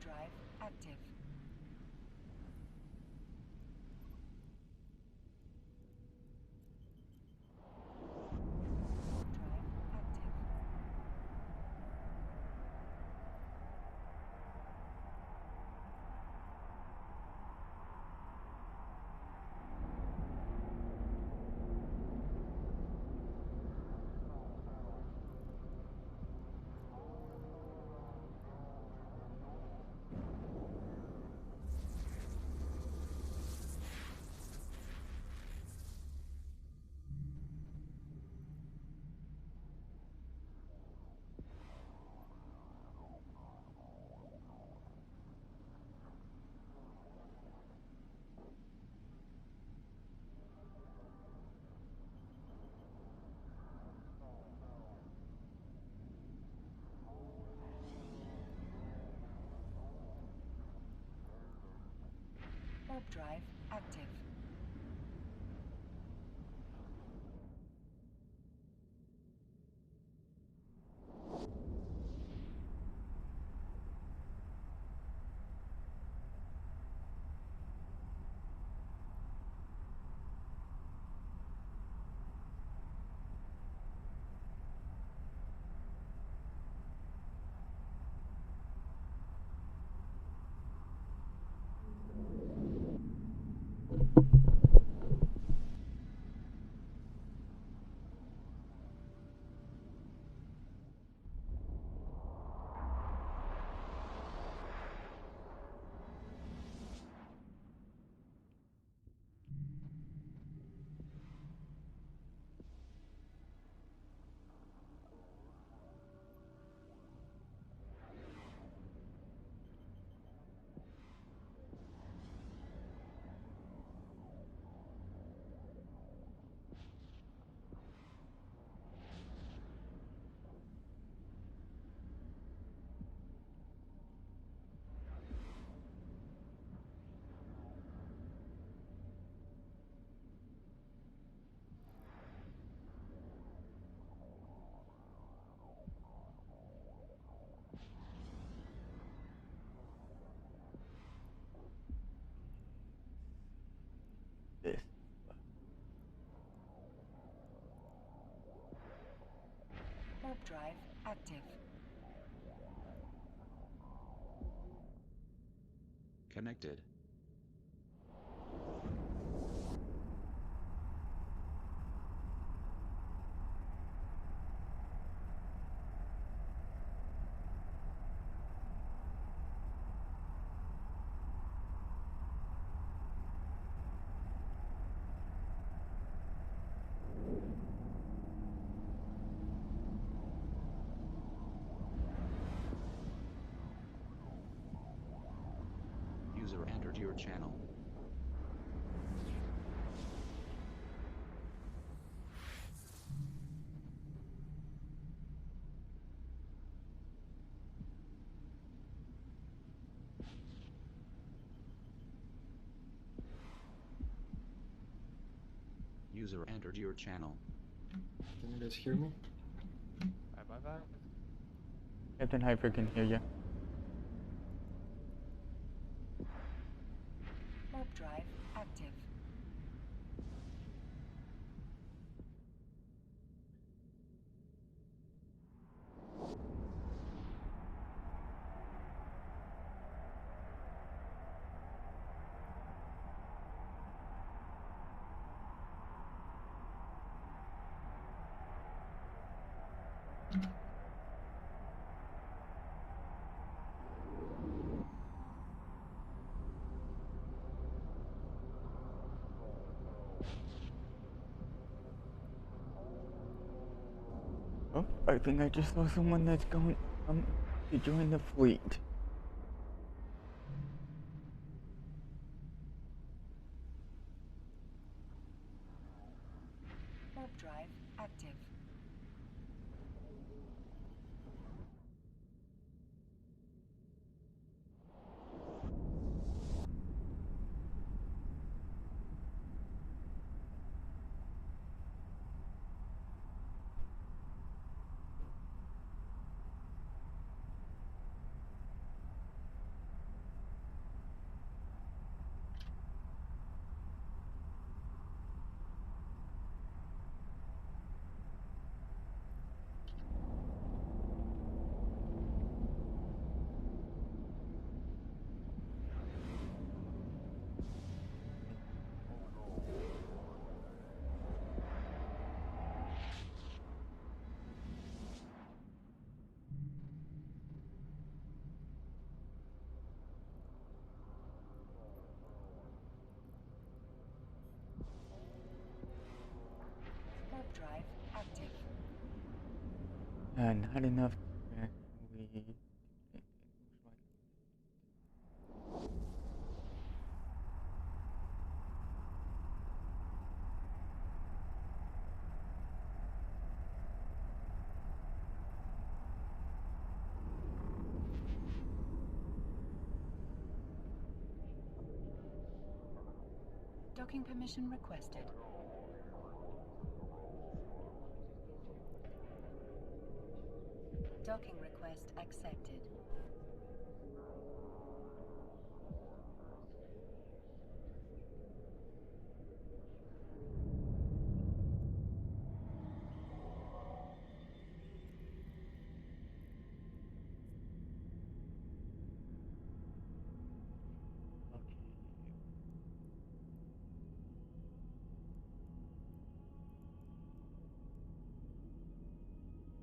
drive active. Drive active. Warp drive active. This. Warp drive active. Connected. User entered your channel. User entered your channel. Can you guys hear me? Bye. Captain Hyper can hear you. Warp drive active. Oh, I think I just saw someone that's going to join the fleet. Warp drive active. not enough to actually. Docking permission requested. Docking request accepted.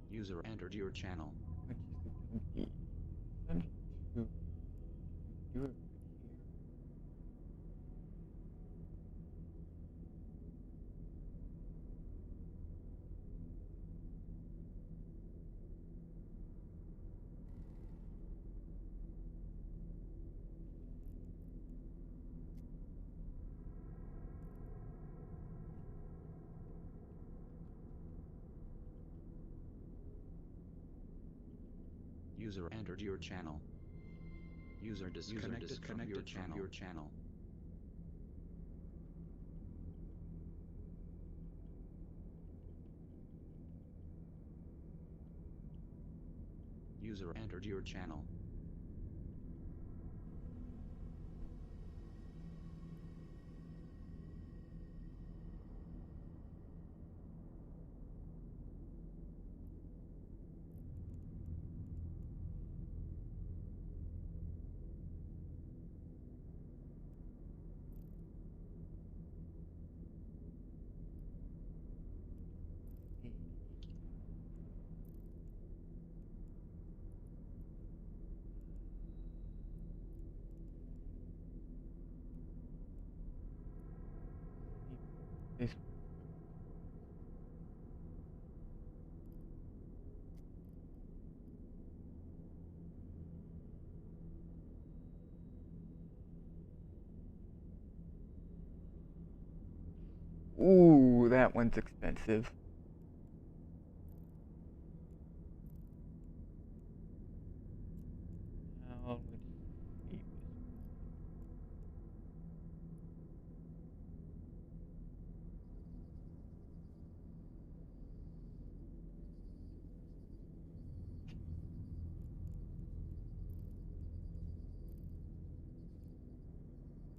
User entered your channel. Which is going to be 72. Do it here. User entered your channel. User disconnected from your channel. User entered your channel. This Ooh, that one's expensive. How would you keep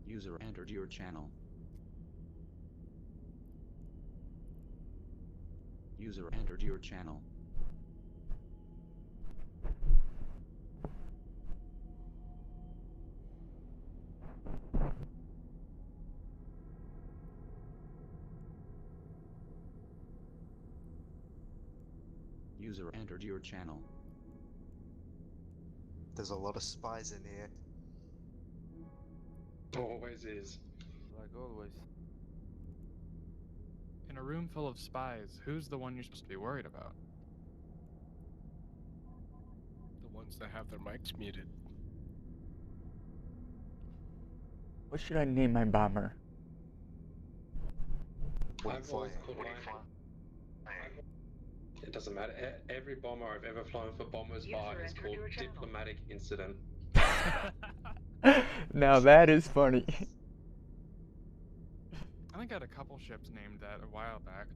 User entered your channel. User entered your channel. User entered your channel. There's a lot of spies in here. Always is. Like always. In a room full of spies, who's the one you're supposed to be worried about? The ones that have their mics muted. What should I name my bomber? What are you I've always flying? called mine. It doesn't matter. Every bomber I've ever flown for Bombers Bar is called Diplomatic Incident. Now that is funny. I think I had a couple ships named that a while back.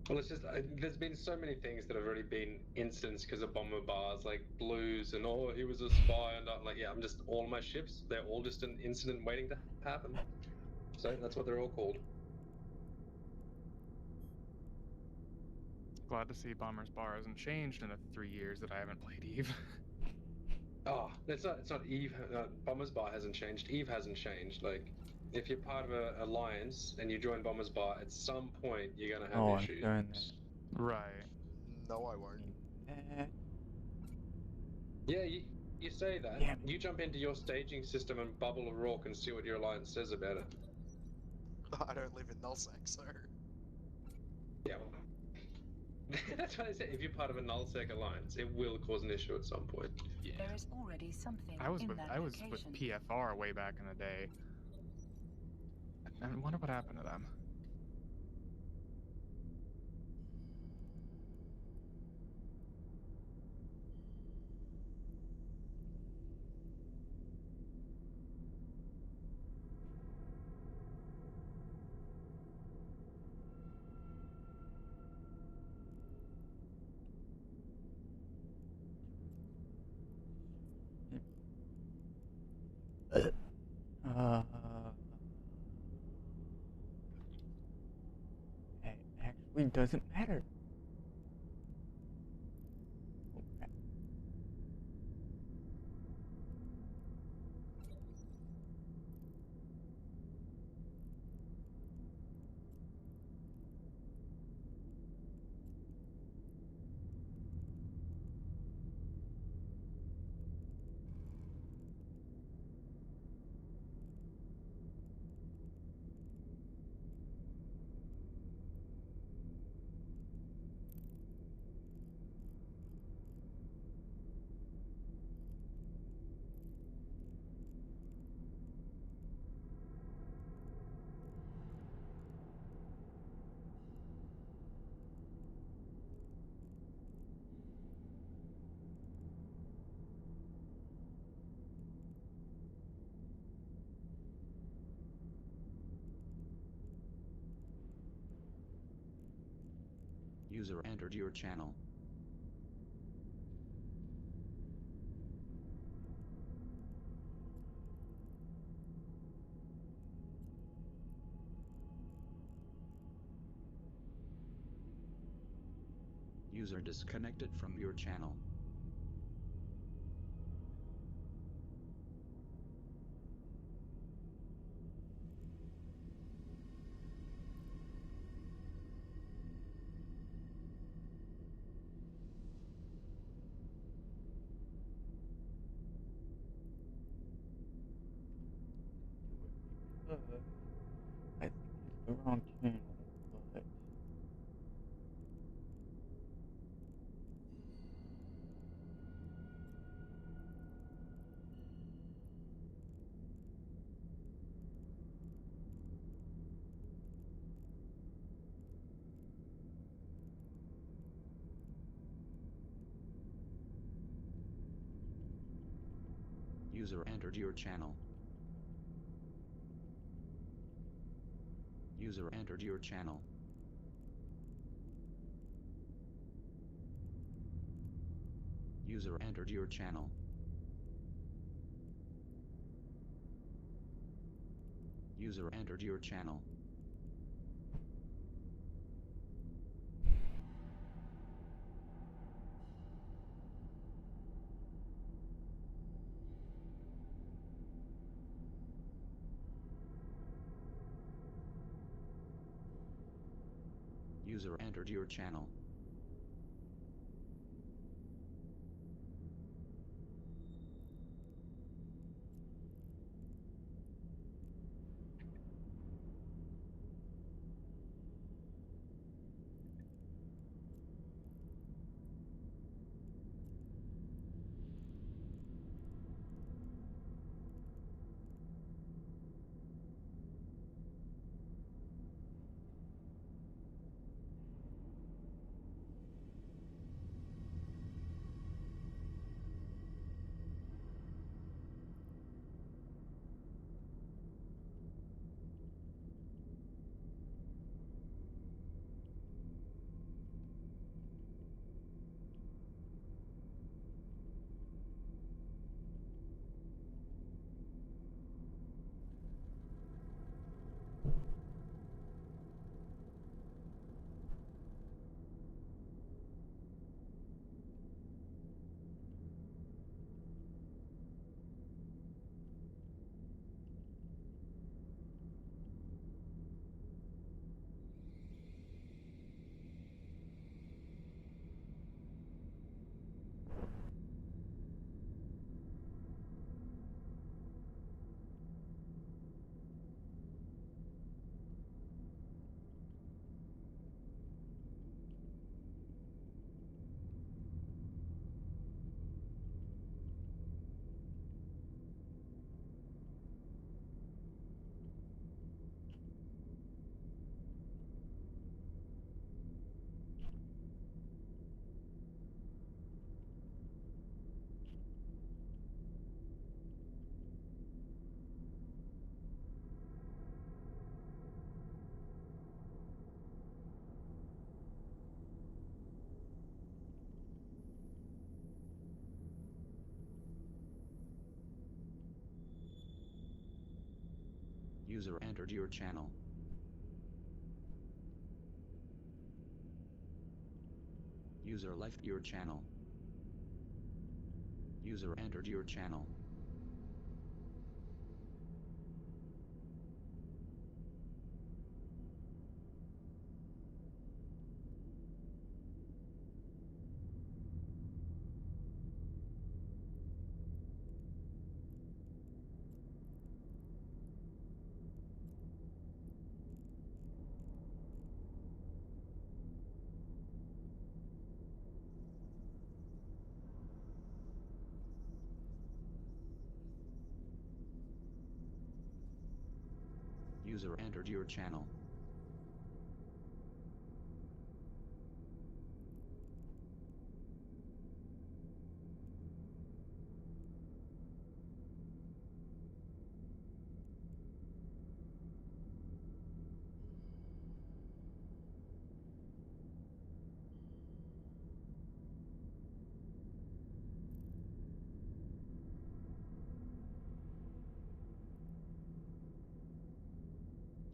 Well, it's just there's been so many things that have already been incidents because of bomber bars, like Blues and he was a spy, and I'm like, yeah, I'm just all my ships. They're all just an incident waiting to happen. So that's what they're all called. Glad to see Bomber's Bar hasn't changed in the 3 years that I haven't played Eve. Oh, it's not Eve. Bombers Bar hasn't changed. Eve hasn't changed. Like, if you're part of an alliance and you join Bombers Bar, at some point you're gonna have Oh, I'm issues. doing Right. No, I won't. that. Yeah, you say that. Yeah. You jump into your staging system and bubble a rock and see what your alliance says about it. I don't live in Nullsack, so. Yeah. That's what I said. If you're part of a nullsec alliance, it will cause an issue at some point. Yeah. There is already something I was in with that I was location. with PFR way back in the day. I wonder what happened to them. Uh, it actually doesn't matter. Oh, crap. User entered your channel. User disconnected from your channel. I think it's the wrong channel, but User entered your channel. User entered your channel. User entered your channel. User entered your channel. User entered your channel. User entered your channel. User left your channel. User entered your channel. User entered your channel.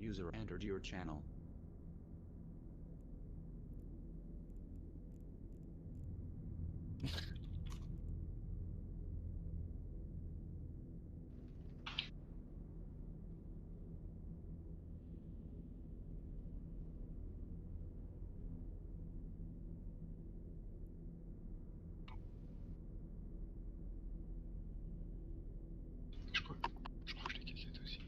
User entered your channel. Je crois que je l'ai cassette aussi.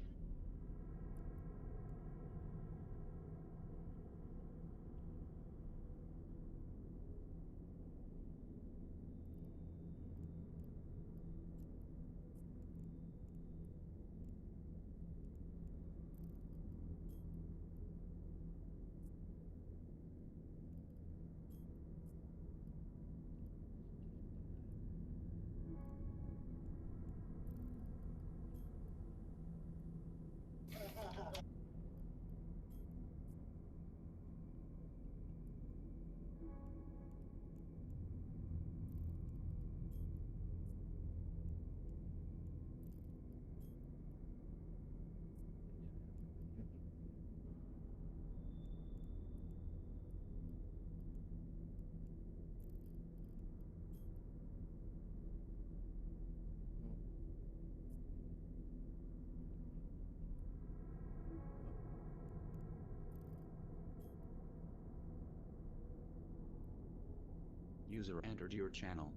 User entered your channel.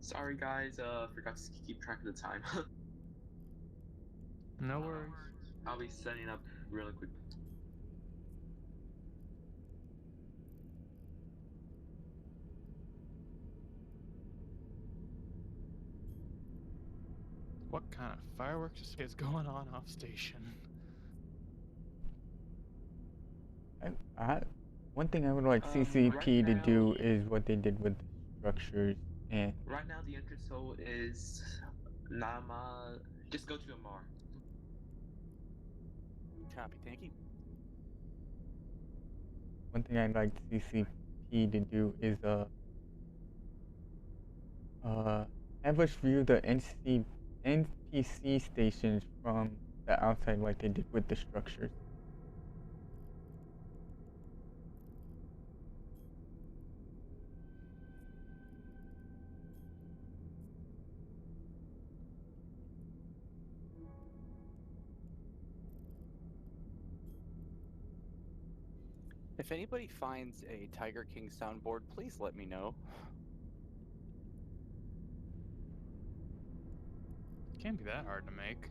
Sorry guys, forgot to keep track of the time. No worries. I'll be setting up really quick. What kind of fireworks is going on off station? One thing I would like CCP right to now- do is what they did with the structures and Right now the entrance hole is Nama. Just go to Amar. Copy, thank you. one thing I'd like CCP to do is have us view the NPC stations from the outside like they did with the structures. If anybody finds a Tiger King soundboard, please let me know. Can't be that hard to make.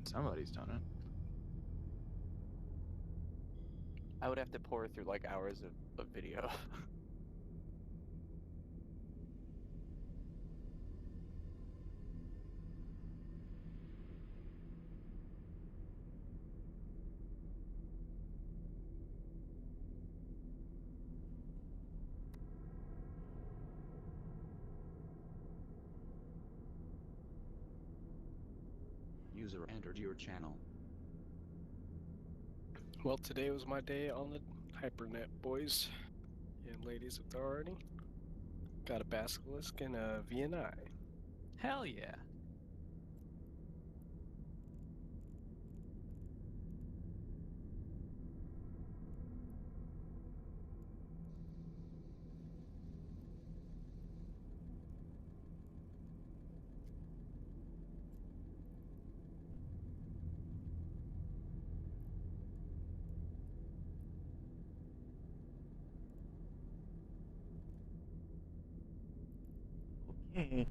Somebody's done it. I would have to pour through like hours of video. User entered your channel. Well, today was my day on the Hypernet, boys. Yeah. and ladies authority. Got a basilisk and a VNI. Hell yeah. Okay.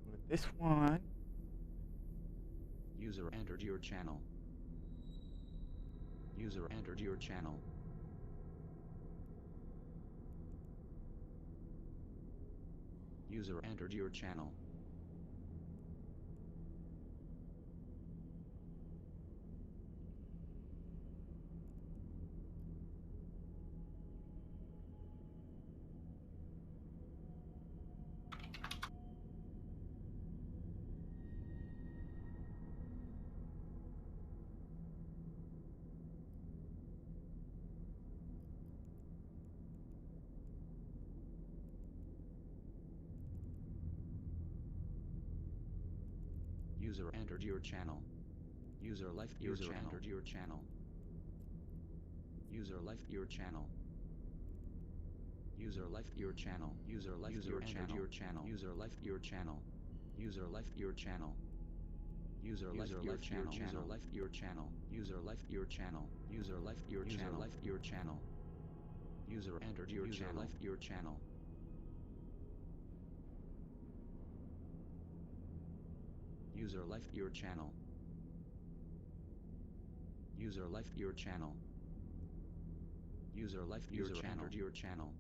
Go to this one. User entered your channel. User entered your channel. User entered your channel. User entered your channel. User left your channel. Entered your channel. User left your channel. User left your channel. User left your channel. Your channel. User left your channel. User left your channel. User left your channel. User left your channel. User left your channel. User left your channel. Left your channel. User entered your channel. Left your channel. User left your channel. User left your channel. User left your channel. Entered your channel.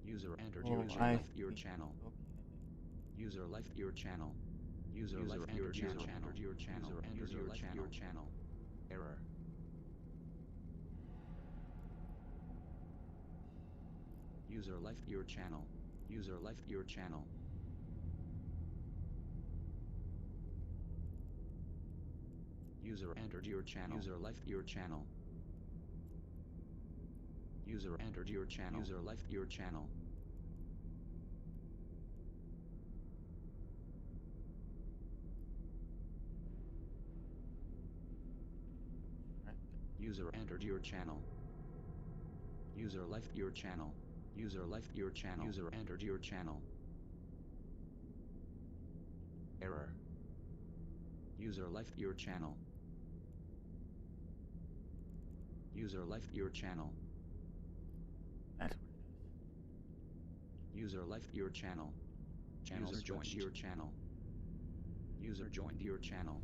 User entered your channel. Left your channel. User left your channel. User left your channel. Entered your channel. Entered your channel. Error. User left your channel. User left your channel. User entered your channel. User left your channel. User entered your channel. User left your channel. User entered your channel. User left your channel. User left your channel. User entered your channel. Error. User left your channel. User left your channel. That's what it is. User left your channel. Channel joined your channel. User joined your channel.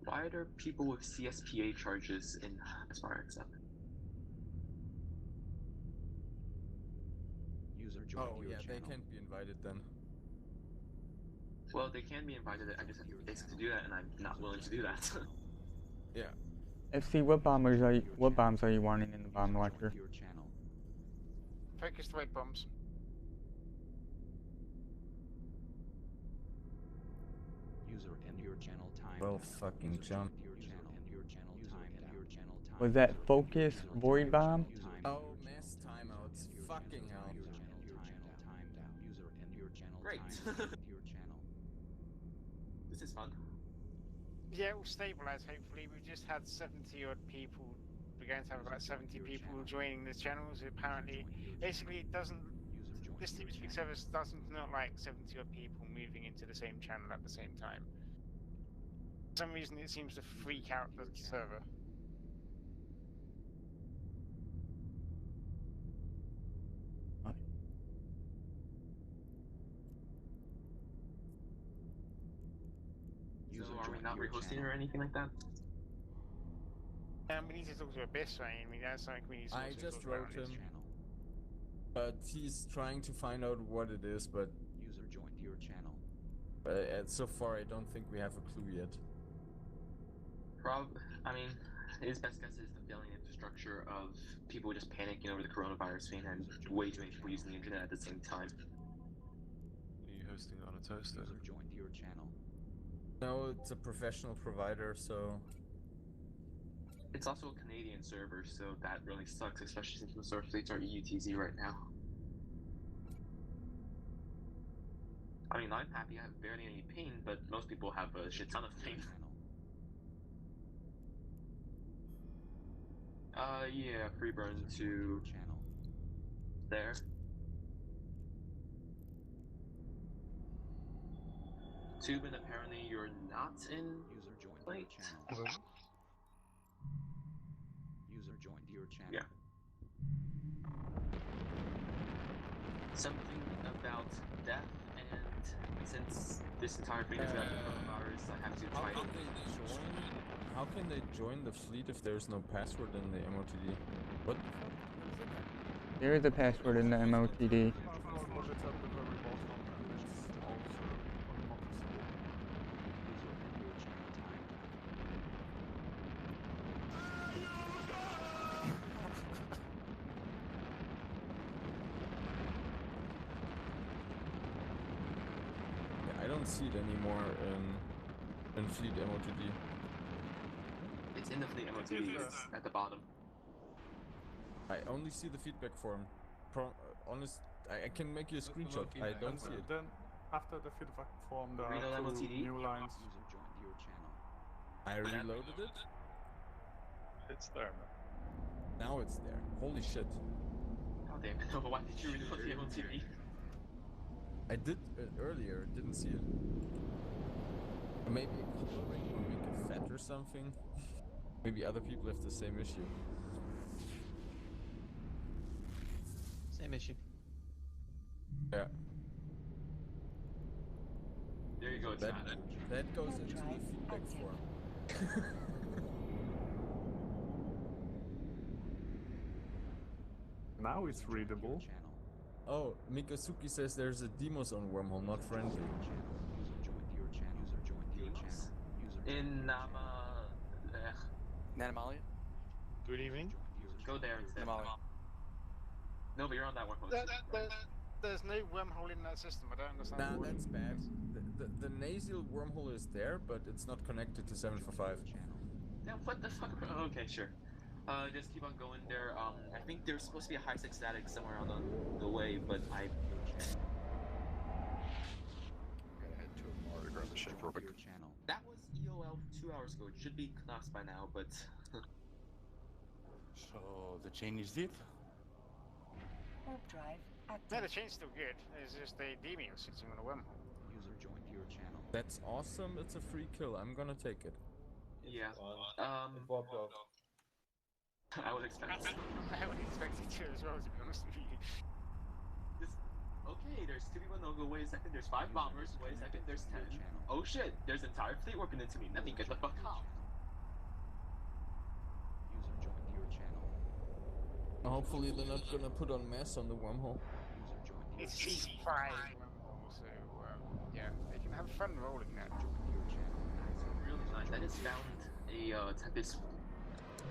Why are there people with CSPA charges in SPARX7? User joined Oh your yeah, channel. they can't be invited then. Well, they can be invited. I just have to basic to do that, and I'm not willing to do that. Yeah. FC, what bombs are you wanting in the bomb lecture? Your channel. Focused red bombs. User end your channel time. Well, fucking jump. Your channel and your channel time. Your channel time. Was that focus void bomb? Oh, mass timeouts. Fucking hell. Your channel time down. User end your channel Great. time. Your channel. This is fun. Yeah, it will stabilize hopefully. We've just had 70 odd people. We're going to have about 70 people joining the channels. Apparently, basically, it doesn't. This TeamSpeak service doesn't not like 70 odd people moving into the same channel at the same time. For some reason, it seems to freak out the server. So are we not rehosting or anything like that? We need to talk to Abyss, right? I mean, that's something we need to I also just talk about wrote on this him. channel. But he's trying to find out what it is, but User joined your channel. so far I don't think we have a clue yet. I mean, his best guess is the failing infrastructure of people just panicking over the coronavirus thing and way too many people using the internet at the same time. hosting on its host then. User joined your channel. No, it's a professional provider, so It's also a Canadian server, so that really sucks, especially since most of our fleets are EUTZ right now. I mean, I'm happy I have barely any ping, but most people have a shit ton of ping. Yeah, free burn to channel. there. Tube, and apparently you're not in User joined plate. your channel. User joined your channel. Yeah. Something about death, and since this entire thing is about coronavirus, I have to how try can they join? How can they join the fleet if there's no password in the MOTD? What the fuck? There is a password in the MOTD. I don't see it anymore in fleet MOTD. It's in the fleet MOTD, it's at the bottom. I only see the feedback form. I can make you a screenshot. I don't see it. Then after the feedback form, there Reload are two MOTD? new lines. User joined your channel. I reloaded it. It's there, man. Now it's there. Holy shit. God damn it, why did you reload the MOTD? I did it earlier, didn't see it. Maybe a coloring will make it fat or something. Maybe other people have the same issue. Same issue. Yeah. There you go, it's That, not. that goes into the feedback form. Now it's readable. Oh, Mikazuki says there's a Demos on wormhole, not friendly. User joined your channel. User joined your channel. User In Nama... Nanamalia? Good evening. Go there instead. Namali. No, but you're on that wormhole. There's no wormhole in that system. I don't understand. Nah, why. that's bad. The nasal wormhole is there, but it's not connected to 745. Now, what the fuck? Okay, sure. Just keep on going there. I think there's supposed to be a high six static somewhere on the way, but I... Gotta head to a bar to grab a shake real quick. That was EOL 2 hours ago. It should be collapsed by now, but... So the chain is deep? Warp drive No, active. the chain's still good. It's just a Demio sitting on a wormhole. User joined your channel. That's awesome, it's a free kill, I'm gonna take it. Yeah. I would expect it. I would expect it to as well, to be honest with you. Okay, there's 2 people. No, go, wait a second. There's 5 bombers. Wait a second. There's 10. Oh shit, there's an entire fleet working into me. Let me get the fuck out. User joined your channel. Hopefully they're not gonna put on mass on the wormhole. User joined your It's C5 wormhole, so yeah, they can have fun rolling that. Really nice. I just found a Tempest.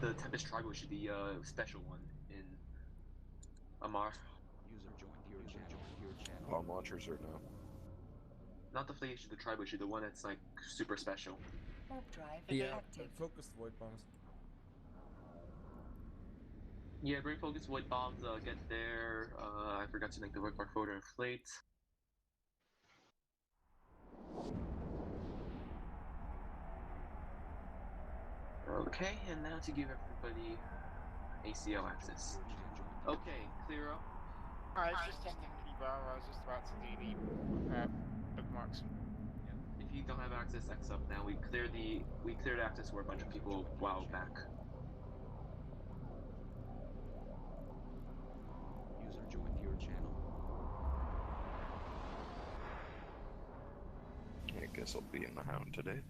The Tempest Tribe, should be a special one in Amar. User joined your channel. Bomb launchers right now. Not the fleet issue, the Tribe issue, the one that's like super special. Warp drive Yeah, active. focused void bombs. Yeah, bring focus void bombs, get there. I forgot to make the work bar photo inflate. Okay, and now to give everybody ACL access. Okay, clear up. I was just on the keybar, I was just about to do the bookmarks. If you don't have access, X up now. We cleared access for a bunch of people a while back. User joined your channel. I guess I'll be in the Hound today.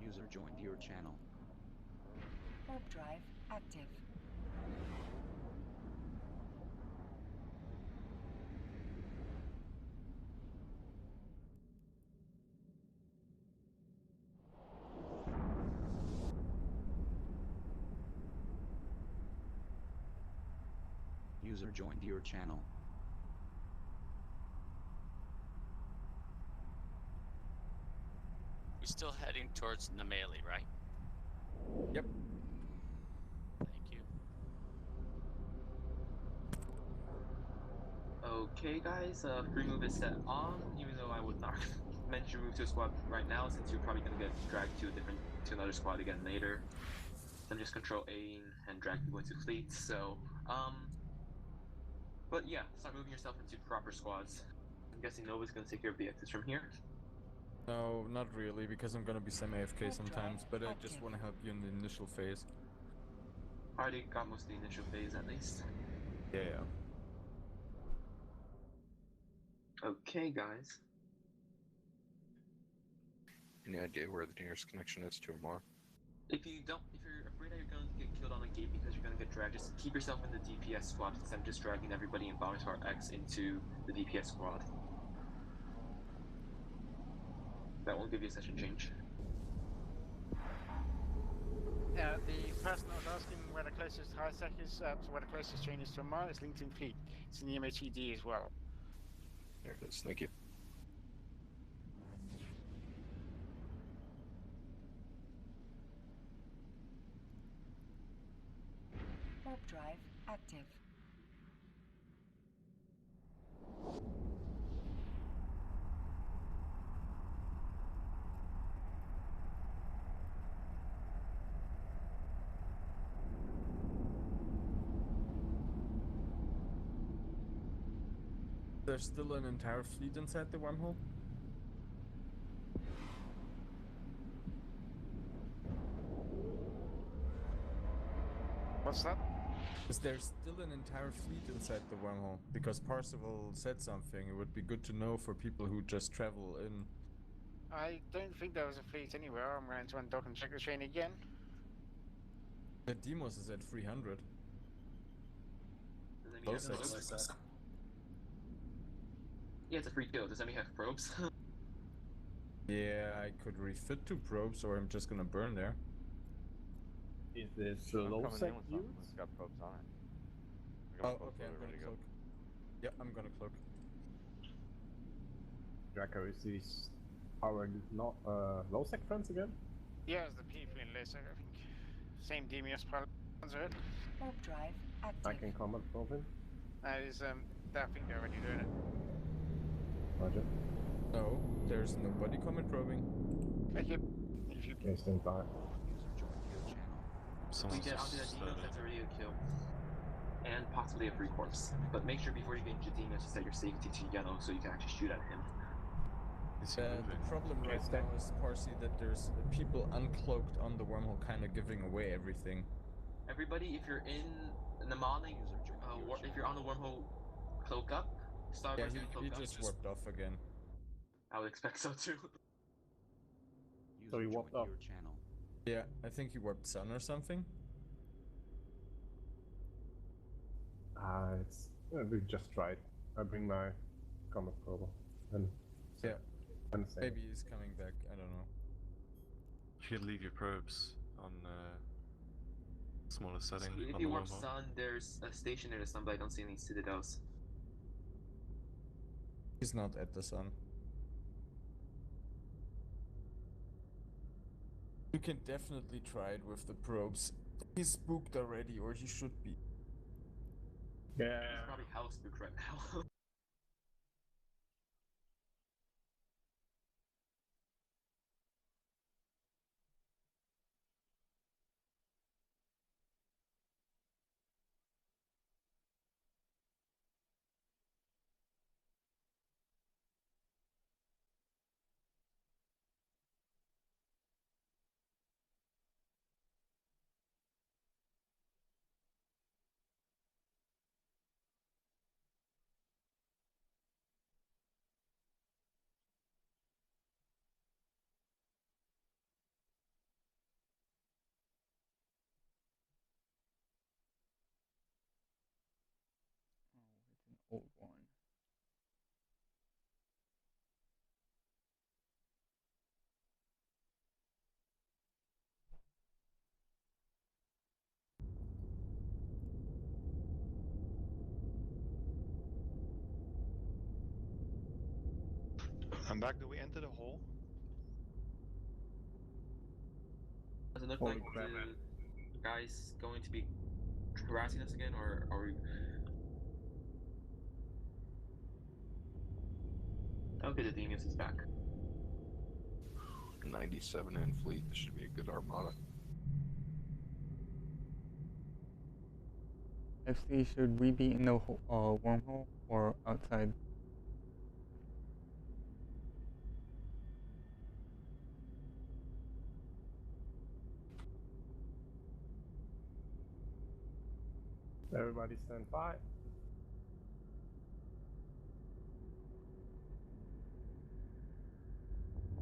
User joined your channel. Warp drive active. User joined your channel. We're still heading towards Nameli, right? Yep. Thank you. Okay, guys, free move is set on, even though I would not mention move to a squad right now, since you're probably gonna get dragged to another squad again later. Then just control A and drag people into fleets. So, but yeah, start moving yourself into proper squads. I'm guessing Nova's gonna take care of the exits from here. No, not really, because I'm gonna be semi-AFK sometimes, but I just want to help you in the initial phase. Already got most of the initial phase at least. Yeah. Okay, guys. Any idea where the nearest connection is to Amar? If you're afraid that you're going to get killed on the gate because you're going to get dragged, just keep yourself in the DPS squad, since I'm just dragging everybody in Bounty X into the DPS squad. That won't give you a session change. Yeah, the person that was asking where the closest high sec is, so where the closest train is to Amar, is LinkedIn Fleet. It's in the MOTD as well. There it is, thank you. Warp drive active. There's still an entire fleet inside the wormhole? What's that? Is there still an entire fleet inside the wormhole? Because Parzival said something. It would be good to know for people who just travel in. I don't think there was a fleet anywhere. I'm going to undock and check the train again. The Demos is at 300. Does that mean you have probes? Yeah, it's a free kill. Does that mean you have probes? Yeah, I could refit 2 probes, or I'm just gonna burn there. Is this low sec used? It's got probes on it. Oh, okay, I'm gonna cloak. Yeah, I'm gonna cloak. Draco, is this powered not low sec fence again? Yeah, it's the people in Lisa, I think. Same Demios pilots are it. Warp drive active. I can comment probe him. That is, I think they're already doing it. Roger. No, there's nobody comment probing. Thank you. If you Okay, stand by. We get onto that Demos, that's already a kill. And possibly a free corpse. But make sure before you get into Demos to set your safety to yellow so you can actually shoot at him. The problem right now is, Parsi, that there's people uncloaked on the wormhole kind of giving away everything. Everybody, if you're in the Mali, if you're on the wormhole, cloak up. Yeah, he just warped off again. I would expect so too. So he warped off. Yeah, I think he warped Sun or something. We just tried. I bring my comet probe and yeah, and maybe he's coming back. I don't know. If you leave your probes on smaller setting. So if you warp Sun, there's a station near the Sun, but I don't see any citadels. He's not at the Sun. You can definitely try it with the probes. He's spooked already, or he should be. Yeah. He's probably house spooked right now. I'm back. Do we enter the hole? Does it look Holy like crap. the guy's going to be harassing us again, or are we? Okay, the Demus is back. 97 in fleet. This should be a good armada. FC, should we be in the wormhole or outside? Everybody stand by.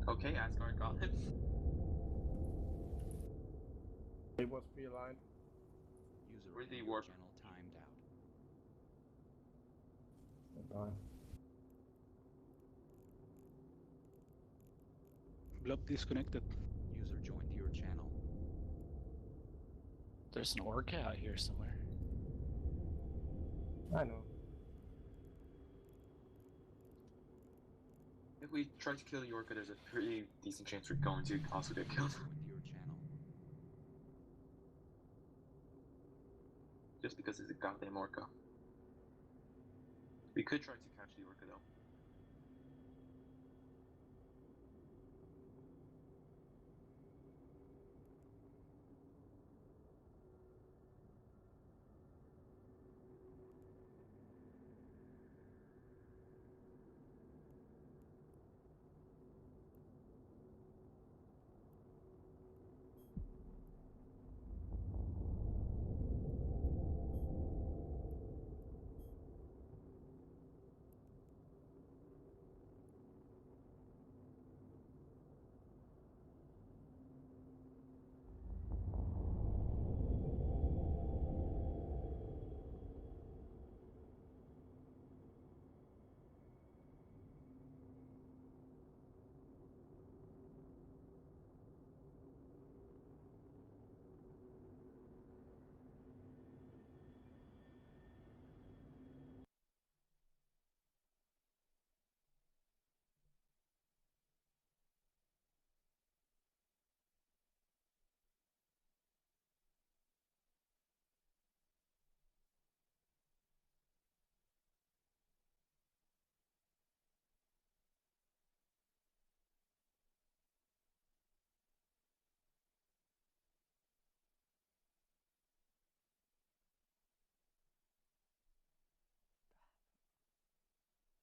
Okay, Asgard got him. It was pre-aligned. User Where's the radio warp? channel timed out. Stand by. Blob disconnected. User joined your channel. There's an orca out here somewhere. I know. If we try to kill the Orca, there's a pretty decent chance we're going to also get killed. Joined your channel. Just because it's a goddamn Orca. We could try to catch the Orca though.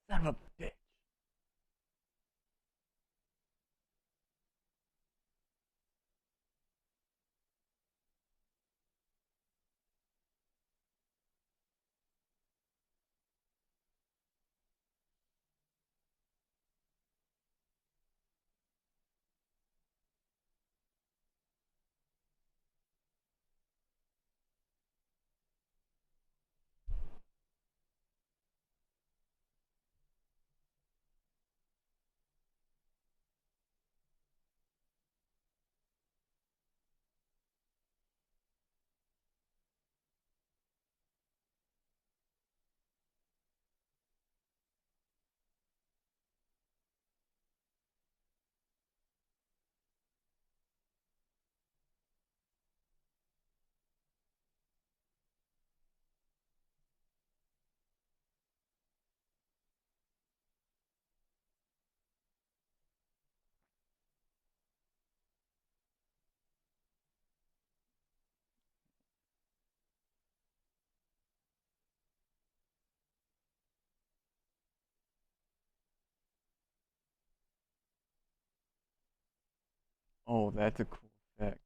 Son of a bitch. Oh, that's a cool effect.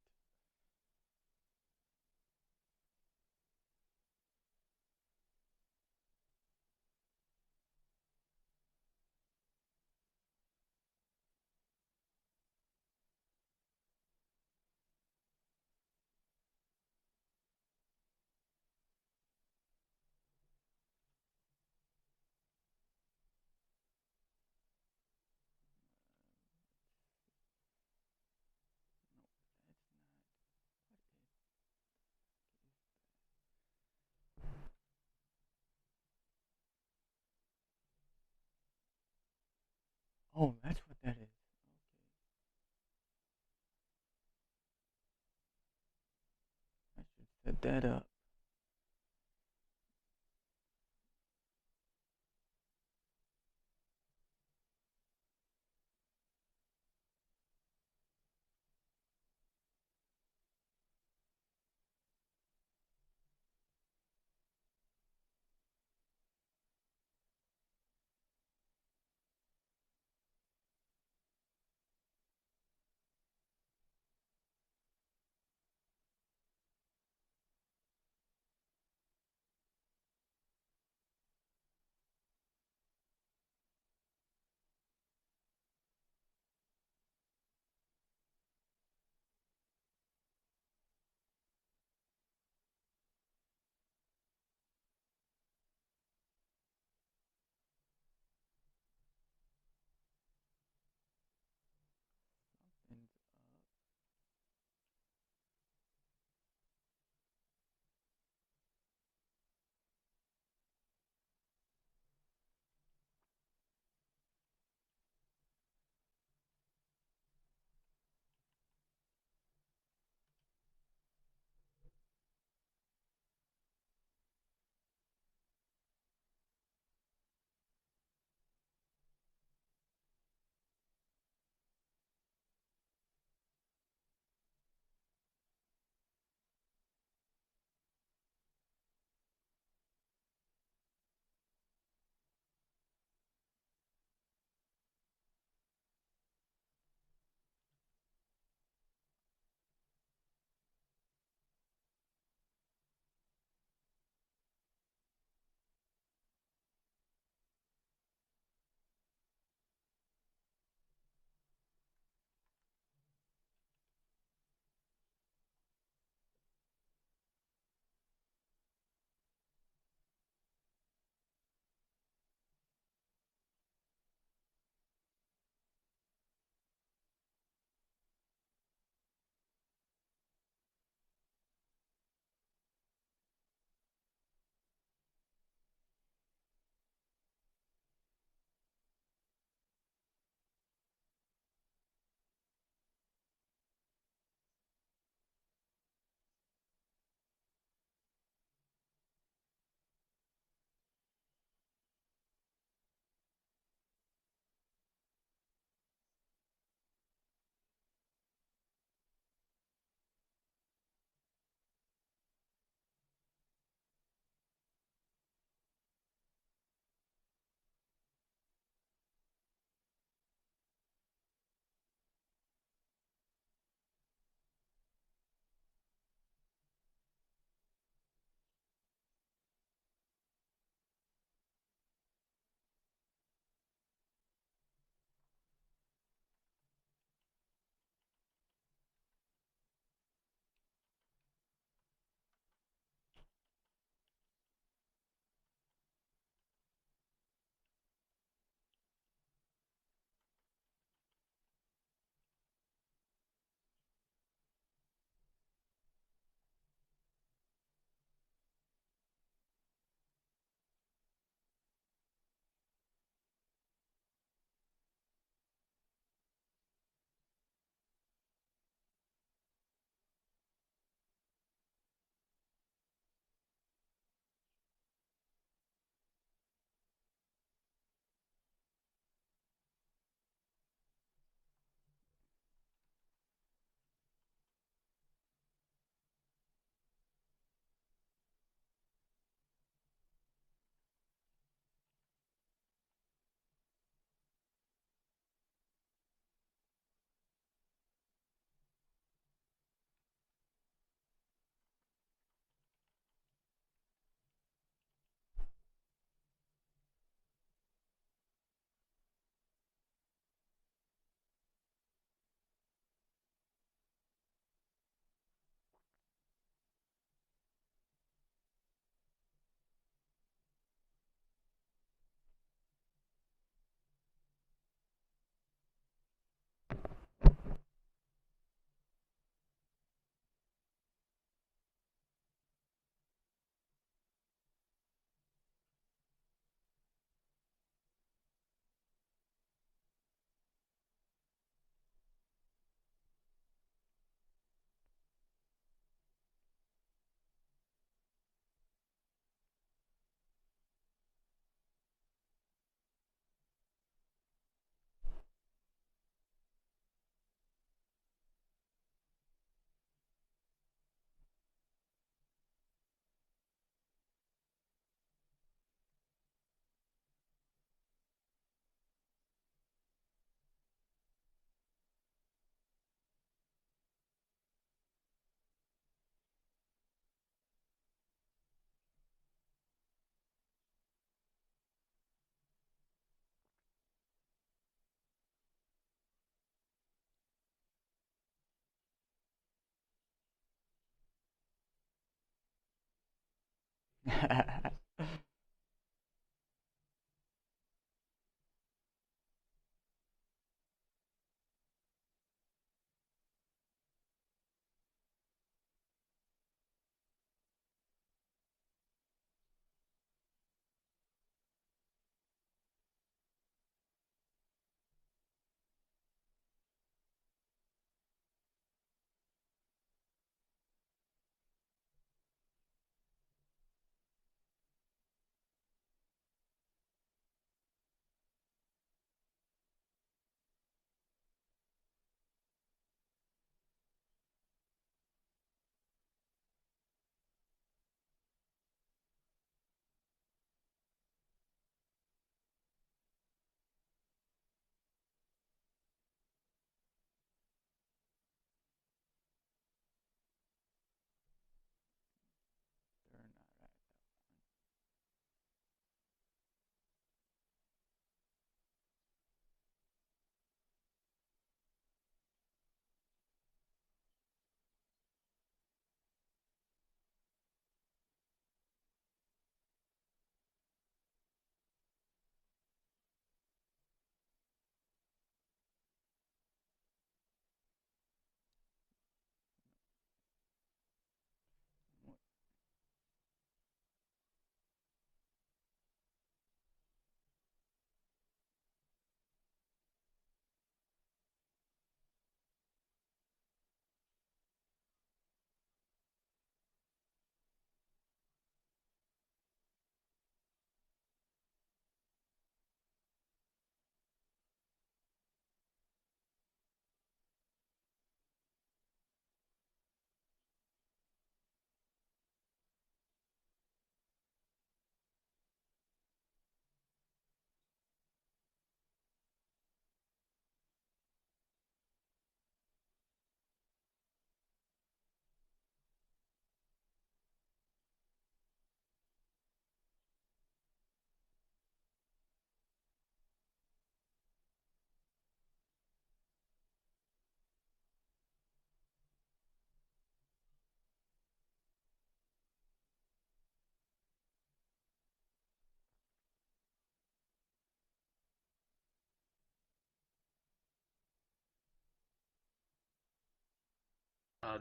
Oh, that's what that is. I should set that up.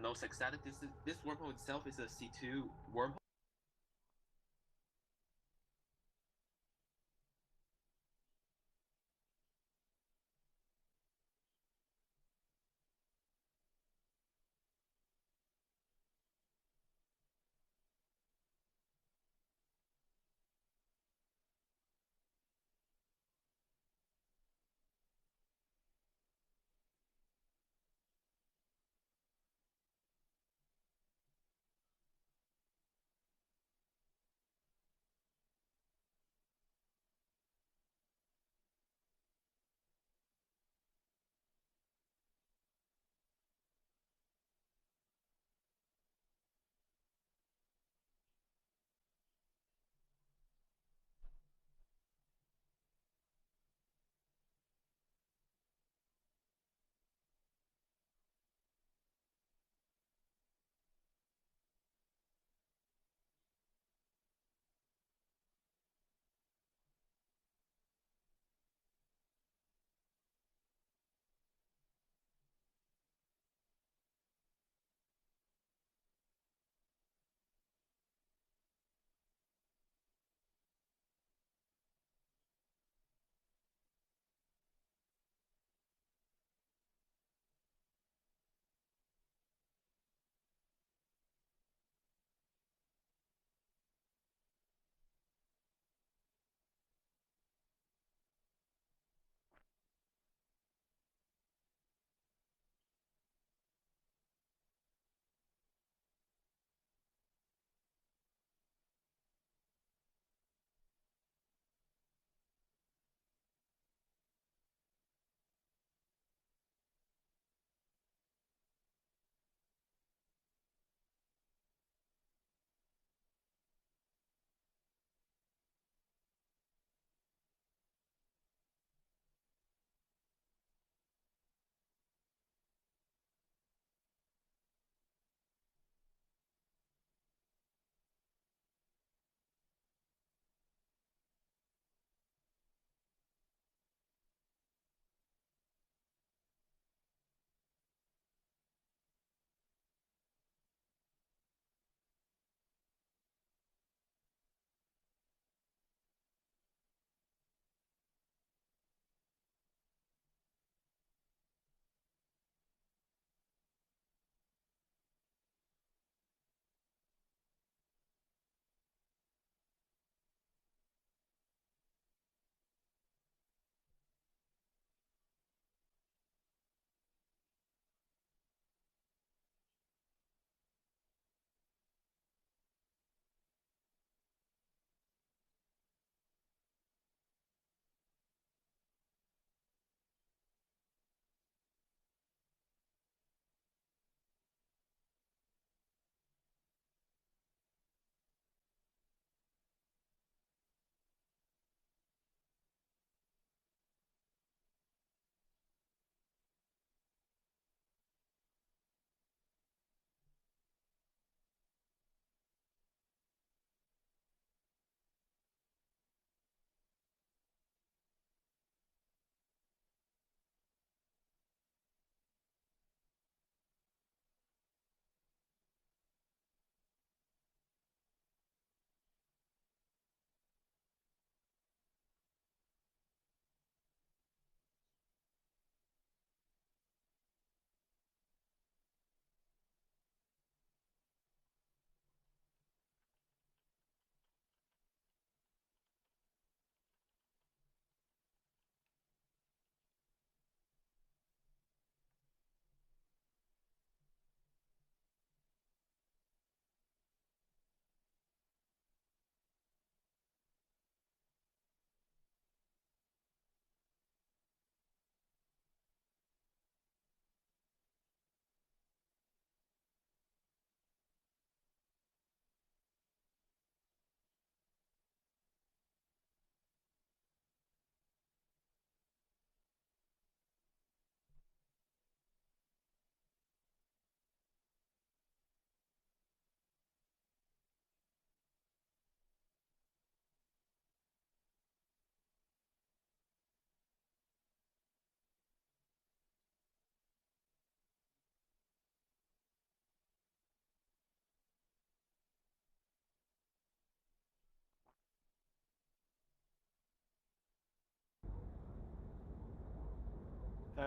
No sex status. This wormhole itself is a C2 wormhole.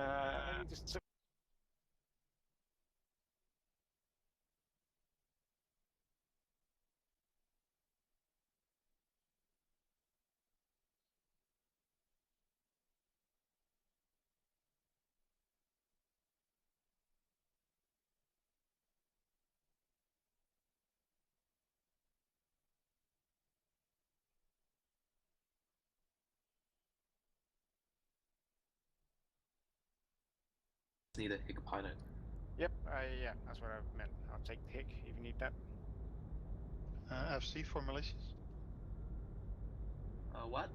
Maybe just need a Hick pilot. Yep, yeah, that's what I meant. I'll take the hick if you need that. FC for malicious. What?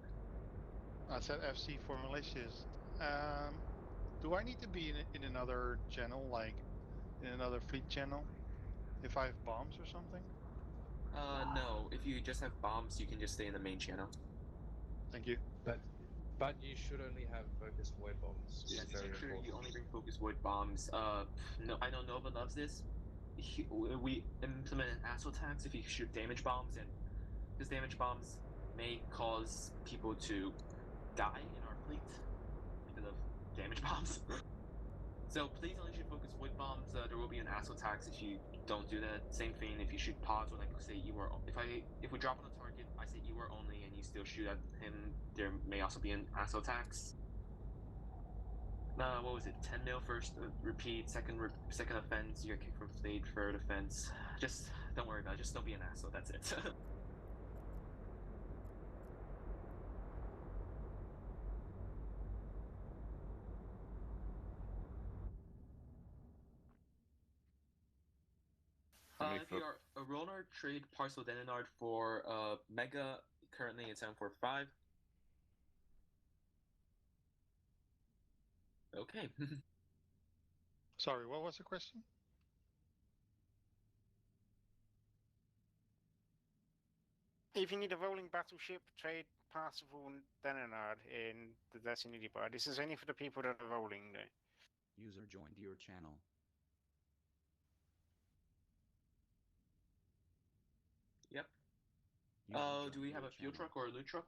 I said FC for malicious. Do I need to be in another channel, like in another fleet channel, if I have bombs or something? No. If you just have bombs, you can just stay in the main channel. Thank you. But you should only have focused void bombs. Yes, It's very make sure important. you only bring focus void bombs. No, I know Nova loves this. We implement an ASO tax if you shoot damage bombs, and because damage bombs may cause people to die in our fleet because of damage bombs. So please only shoot focus void bombs. There will be an ASO tax if you don't do that. Same thing if you shoot pods when I say EWAR. If we drop on a target, I say EWAR only, and you still shoot at him, there may also be an ASO tax. What was it? 10 mil first repeat, second offense, you get kicked from fleet, third offense. Just don't worry about it. Just don't be an asshole. That's it. If you are a roller, trade Parcel Denenard for Mega, currently at 745. Okay. Sorry, what was the question? If you need a rolling battleship, trade Parsifal Denenard in the Destiny bar. This is only for the people that are rolling though. User joined your channel. Yep. User Do we joined have your a fuel channel. truck or a loot truck?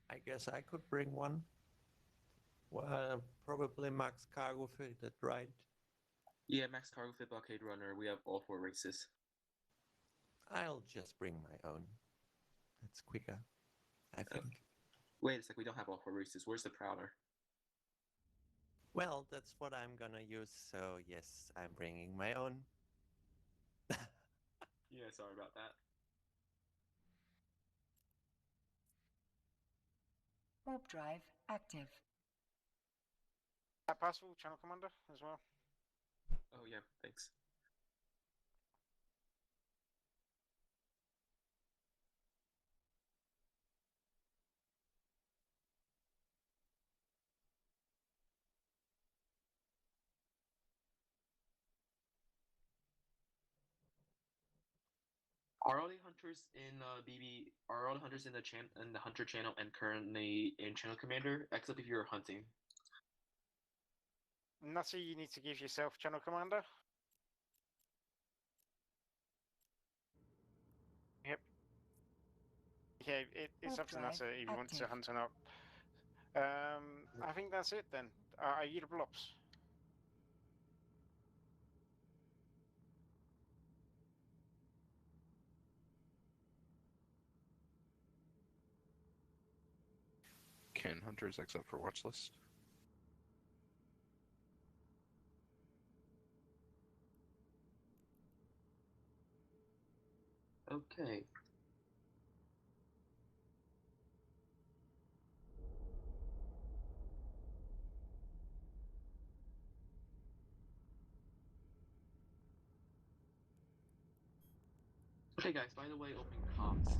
I guess I could bring one. Well, probably max cargo fitted, right? Yeah, max cargo fit blockade runner. We have all 4 races. I'll just bring my own. That's quicker, I think. Wait a sec, we don't have all 4 races. Where's the Prowler? Well, that's what I'm gonna use, so yes, I'm bringing my own. Yeah, sorry about that. Warp drive active. Parsifal Channel Commander as well. Oh yeah, thanks. Are all the hunters in BB? Are all the hunters in the hunter channel and currently in channel commander? Except if you're hunting. Nutty, you need to give yourself Channel Commander. Yep. Okay, it's up to Nutter if he wants to hunt or not. I think that's it then. Are you the blobs? Can hunters except for watch list? Okay. Okay, guys. By the way, opening comms.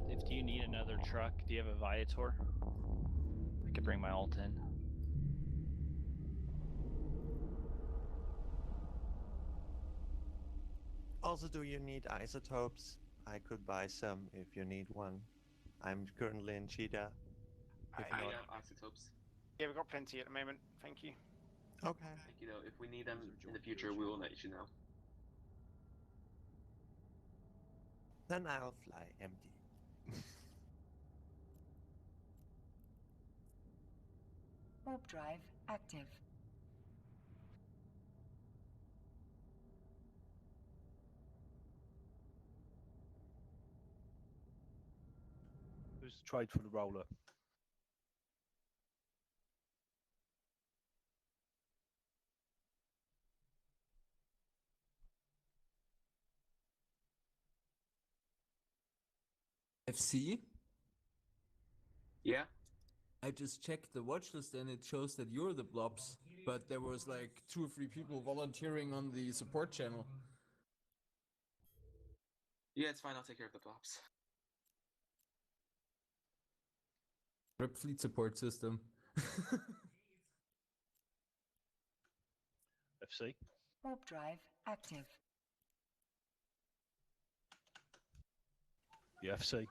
If you need another truck, do you have a Viator? I could bring my alt in. Also, do you need isotopes? I could buy some if you need one. I'm currently in Cheetah. If I not, have isotopes. Yeah, we've got plenty at the moment. Thank you. okay. Thank you, though. If we need them in the future, we will let you know. Then I'll fly empty. Warp drive active. Who's the trade for the roller? FC? Yeah? I just checked the watch list and it shows that you're the blobs, but there was like 2 or 3 people volunteering on the support channel. Yeah, it's fine. I'll take care of the blobs. Rip fleet support system. FC? Warp drive active. Yeah, FC.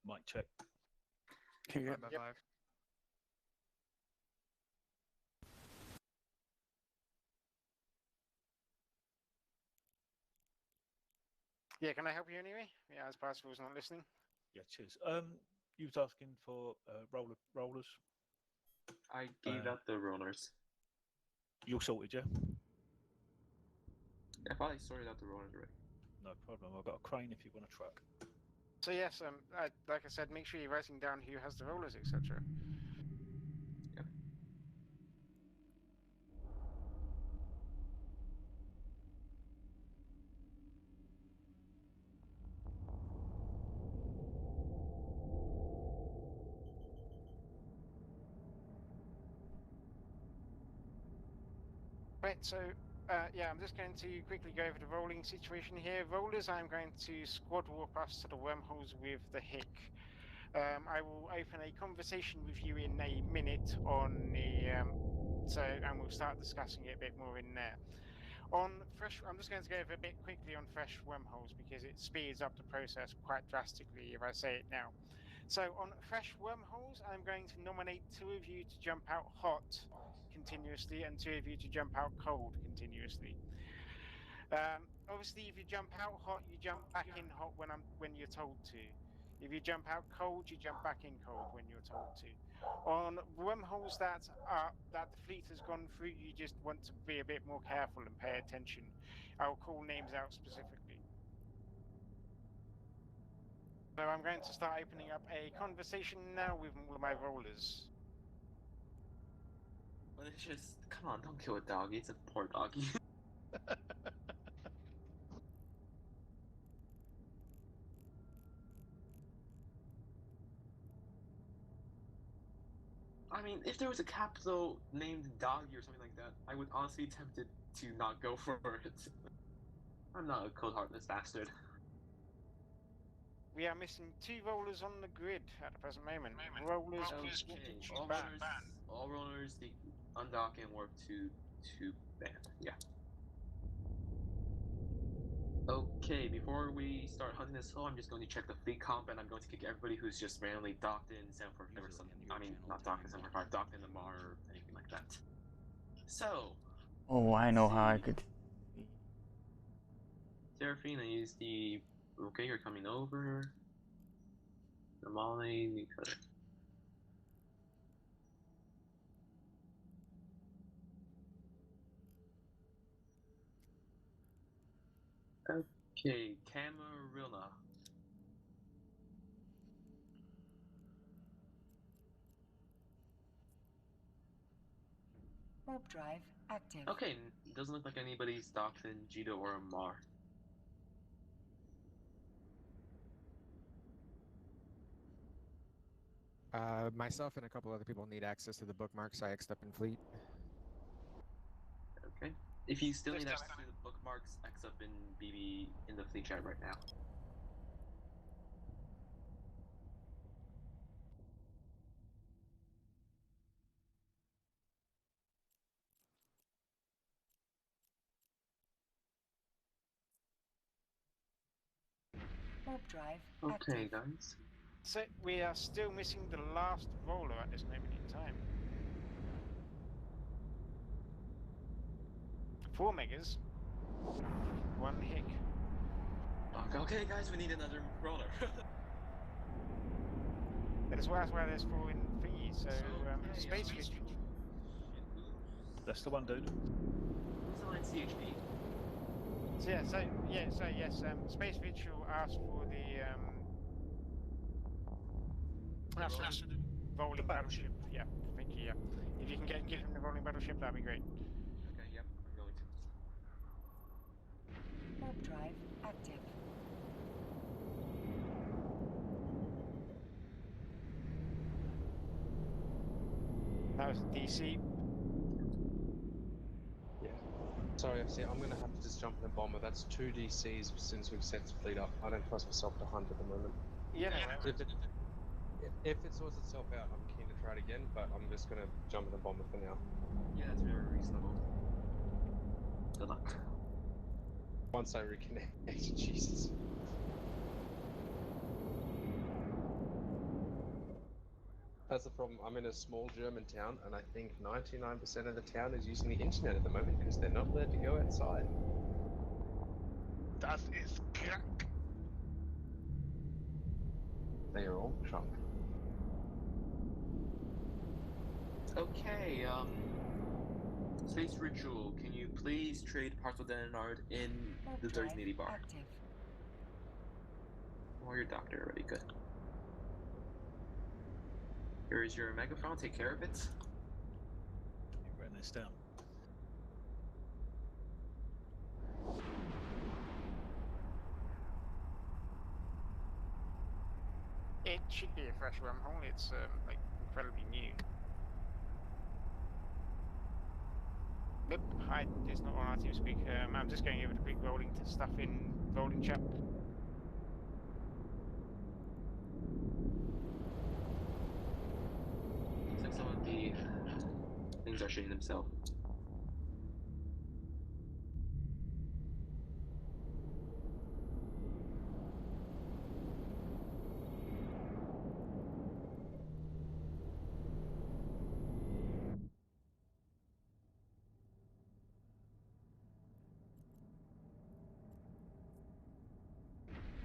Mic check. Yep. Yeah, can I help you anyway? Yeah, as possible was not listening. Yeah, cheers. You was asking for rollers. I gave out the rollers. You sorted, yeah? I probably sorted out the rollers already. No problem. I've got a crane if you want a truck. So yes, like I said, make sure you're writing down who has the rollers, etc. Yep. Right, so yeah, I'm just going to quickly go over the rolling situation here. Rollers, I'm going to squad warp us to the wormholes with the Hick. I will open a conversation with you in a minute on the, and we'll start discussing it a bit more in there. On fresh, I'm just going to go over a bit quickly on fresh wormholes because it speeds up the process quite drastically if I say it now. So on fresh wormholes, I'm going to nominate 2 of you to jump out hot continuously and 2 of you to jump out cold continuously. Obviously, if you jump out hot, you jump back in hot when you're told to. If you jump out cold, you jump back in cold when you're told to. On wormholes that the fleet has gone through, you just want to be a bit more careful and pay attention. I'll call names out specifically. So I'm going to start opening up a conversation now with my rollers. Well, it's just, come on, don't kill a doggy. It's a poor doggy. I mean, if there was a capital named Doggy or something like that, I would honestly be tempted to not go for it. I'm not a cold-hearted bastard. We are missing 2 rollers on the grid at the present moment. Rollers, please All rollers, they undock and warp to band. Yeah. Okay, before we start hunting this hill, I'm just going to check the fleet comp, and I'm going to kick everybody who's just randomly docked in 745 or something. I mean, not docked in 745, docked in the Mar or anything like that. So. Oh, I know how I could. Seraphine, I use the. Okay, you're coming over. Normally, you could. Okay, Camarilla. Warp drive active. Okay, doesn't look like anybody's docked in Jito or Mar. Myself and a couple other people need access to the bookmarks. I X'd up in fleet. Okay. If you still need access to the bookmarks, X up in BB in the fleet chat right now. Warp drive Okay, active. guys. So we are still missing the last roller at this moment in time. 4 megas. 1 Hick. Okay, guys, we need another roller. That's why there's falling thingies. So space ritual. That's the one, dude. Who's the line CHP? So yes. Space ritual asked for the rolling battleship. Yeah, thank you. Yeah, if you can give him the rolling battleship, that'd be great. Okay, yep, I'm going to. Warp drive active. That was DC. Yeah. Sorry, FC, I'm gonna have to just jump in a bomber. That's 2 DCs since we've set the fleet up. I don't trust myself to hunt at the moment. Yeah, no, If it sorts itself out, I'm keen to try it again, but I'm just gonna jump in a bomber for now. Yeah, that's very reasonable. Good luck. Once I reconnect, Jesus. That's the problem. I'm in a small German town, and I think 99% of the town is using the internet at the moment because they're not allowed to go outside. Das ist krank. They are all drunk. Okay, Space Ritual, can you please trade parts of Denard in the Dirty Nitty Bar? Active. Or your doctor already, good. Here is your megaphone, take care of it. Writing this down. it should be a fresh wormhole. It's like incredibly new. Nope, hi, it's not on our team speak. I'm just going over the quick rolling to stuff in rolling chat. Looks like some of the things are shitting themselves.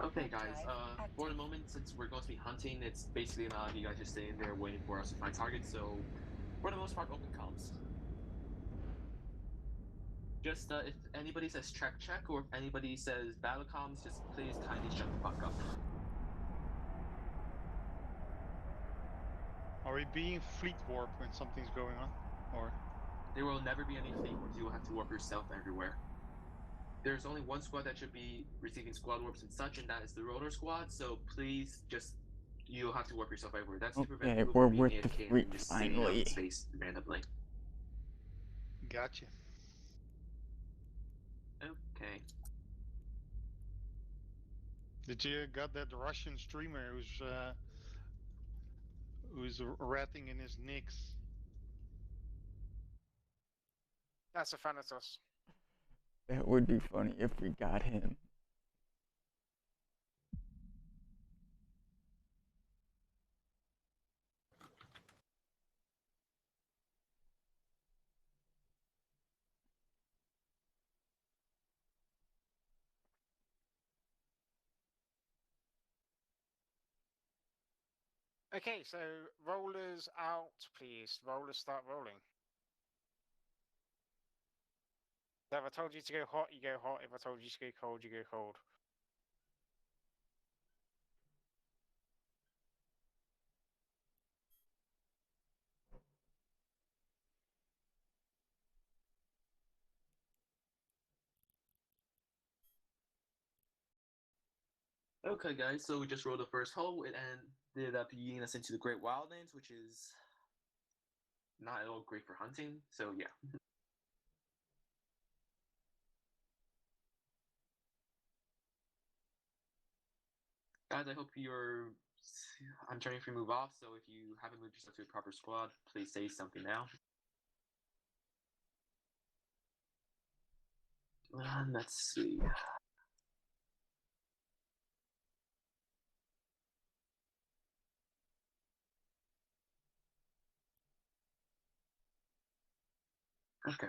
Okay, guys, for the moment, since we're going to be hunting, it's basically not you guys just staying there waiting for us to find targets, so for the most part, open comms. Just, if anybody says check, or if anybody says battle comms, just please kindly shut the fuck up. Are we being fleet warp when something's going on? Or? There will never be any fleet warps, you will have to warp yourself everywhere. There's only one squad that should be receiving squad warps and such, and that is the rotor squad, so please just, you'll have to warp yourself everywhere. That's to prevent people we're from being with the AFK fleet and just sitting out finally. in space randomly. Gotcha. Okay. Did you got that Russian streamer who's ratting in his nicks? That's a Thanatos. That would be funny if we got him. Okay, so rollers out, please. Rollers start rolling. So if I told you to go hot, you go hot. If I told you to go cold, you go cold. Okay, guys, so we just rolled the first hole and ended up leading us into the Great Wildlands, which is not at all great for hunting, so yeah. Guys, I hope you're... I'm trying to move off, so if you haven't moved yourself to a proper squad, please say something now. Let's see. Okay.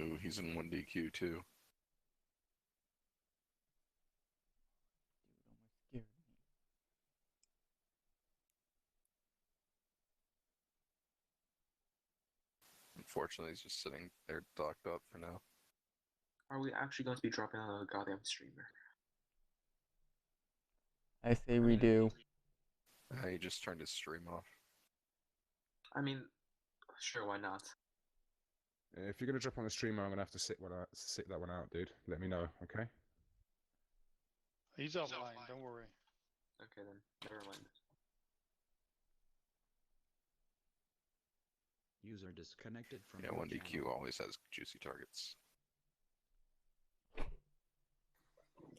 Ooh, he's in 1DQ too. Unfortunately, he's just sitting there docked up for now. Are we actually going to be dropping on a goddamn streamer? I say we do. He just turned his stream off. I mean, sure, why not? If you're gonna drop on the streamer, I'm gonna have to sit that one out, dude. Let me know, okay? He's offline, don't worry. Okay then, never mind. User disconnected from Yeah, 1DQ always has juicy targets.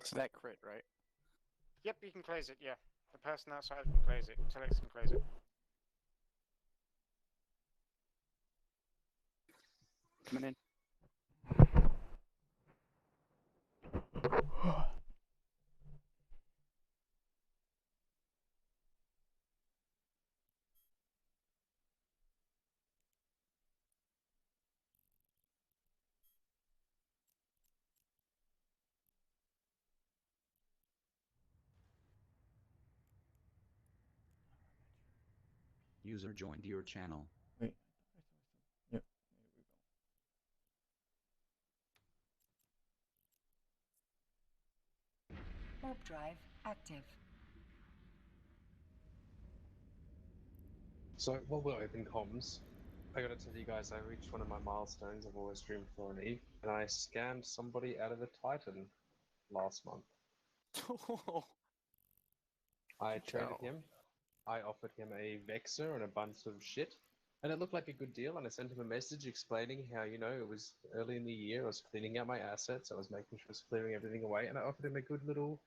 So that crit, right? Yep, you can close it, yeah. The person outside can close it. Telex can close it. Coming in. User joined your channel. Wait. Yep. Warp drive active. So while we're open comms, I gotta tell you guys, I reached one of my milestones. I've always dreamed for an Eve, and I scammed somebody out of a Titan last month. I traded him. I offered him a Vexor and a bunch of shit, and it looked like a good deal. And I sent him a message explaining how, you know, it was early in the year. I was cleaning out my assets. I was making sure I was clearing everything away, and I offered him a good little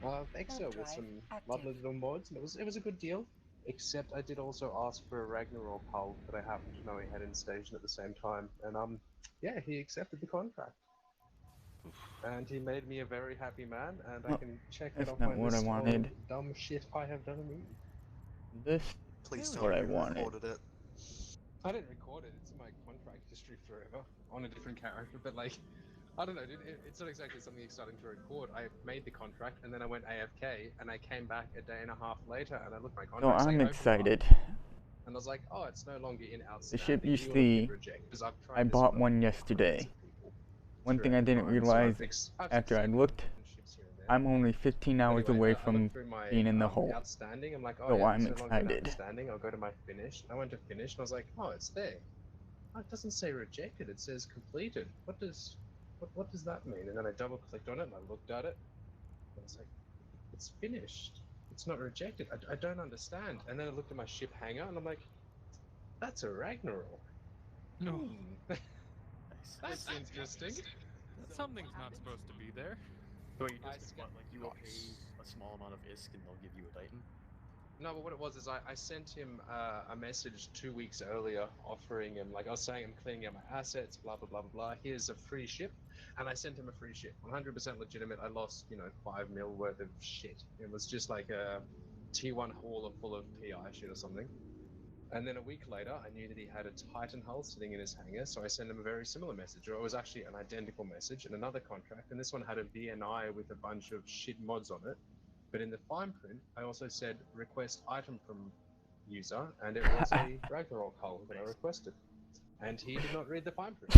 Vexor with some lovely little mods, and it was a good deal. Except I did also ask for a Ragnarok hull that I happened to know he had in station at the same time, and yeah, he accepted the contract. And he made me a very happy man, and I can check it that's off not my what I list of wanted. dumb shit I have done in Eve. This Please is tell what me I you wanted. recorded it. I didn't record it, it's in my contract history forever, on a different character, but like, I don't know, dude, it's not exactly something exciting to record. I made the contract, and then I went AFK, and I came back a day and a half later, and I looked at my So contract, I'm saying open excited. market, and I was like, oh, it's no longer in The outstanding. ship you You will get see, rejected, 'cause I've I tried this bought with one other yesterday. people One thing I throughout didn't time, so realize I've after I succeeded looked, in ships here and there. I'm only 15 hours Anyway, away I from looked through my being in the hole. outstanding. I'm like, oh So yeah, I'm it's no longer an excited. outstanding. I'll go to my finish. I went to finish, and I was like, oh, it's there. Oh, it doesn't say rejected. It says completed. What does that mean? And then I double clicked on it, and I looked at it, and I was like, it's finished. It's not rejected. I don't understand. And then I looked at my ship hangar, and I'm like, that's a Ragnarok. No. That's interesting. Something's not supposed to be there. So you just what, like you will pay a small amount of ISK and they'll give you a Titan? No, but what it was is I sent him a message 2 weeks earlier offering him, like I was saying, I'm cleaning out my assets, blah, blah, blah, blah, blah. Here's a free ship. And I sent him a free ship. 100% legitimate. I lost, 5 mil worth of shit. It was just like a T1 hauler full of PI shit or something. And then a week later, I knew that he had a Titan hull sitting in his hangar, so I sent him a very similar message, or it was actually an identical message in another contract, and this one had a VNI with a bunch of shit mods on it. But in the fine print, I also said request item from user, and it was a Ragnarok hull that I requested. And he did not read the fine print.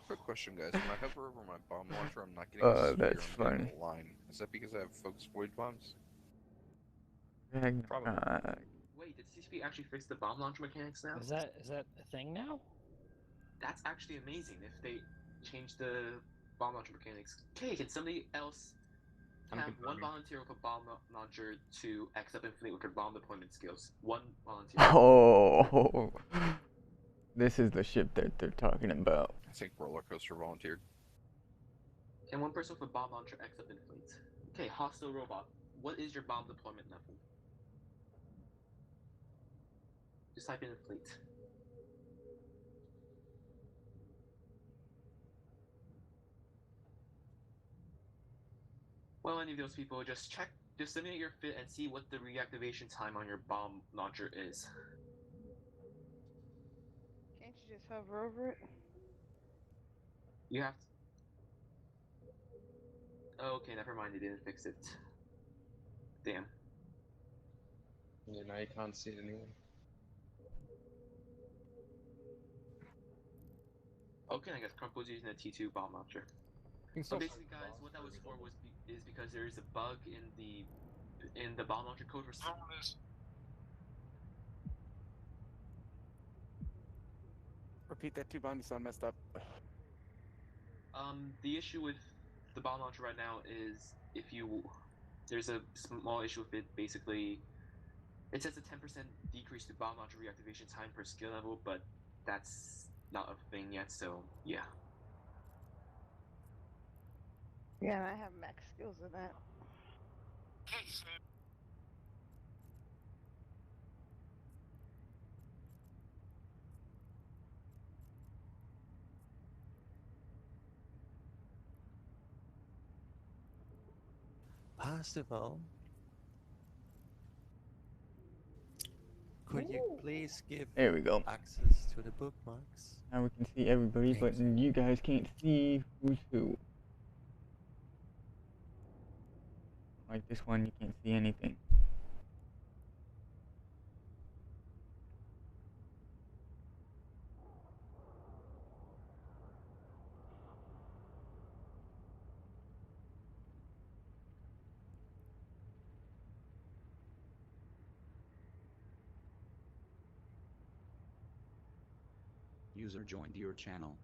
Quick question, guys. When I hover over my bomb launcher, I'm not getting a sphere, that's I'm getting funny. a line. Is that because I have focus void bombs? Wait, did CCP actually fix the bomb launch mechanics now? Is that a thing now? That's actually amazing if they change the bomb launcher mechanics. Okay, can somebody else have one volunteer with a bomb launcher to X up Infinite with their bomb deployment skills? One volunteer. Oh, this is the ship that they're talking about. I think Roller Coaster volunteered. Can one person with a bomb launcher X up Infinite? Okay, hostile robot. What is your bomb deployment level? Just type in fleet. Well, any of those people, just simulate your fit and see what the reactivation time on your bomb launcher is. Can't you just hover over it? You have to... Okay, never mind, they didn't fix it. Damn. Yeah, now you can't see it anymore. Okay, I guess Crump was using a T2 bomb launcher. So basically, guys, what that was for is because there is a bug in the bomb launcher code for. Repeat that 2 bombs sound messed up. The issue with the bomb launcher right now is there's a small issue with it. Basically, it says a 10% decrease to bomb launcher reactivation time per skill level, but that's not a thing yet. So yeah. Yeah, I have max skills in that. Parsifal, could you please give There we go. access to the bookmarks? Now we can see everybody, but you guys can't see who's who. Like this one, you can't see anything. User joined your channel.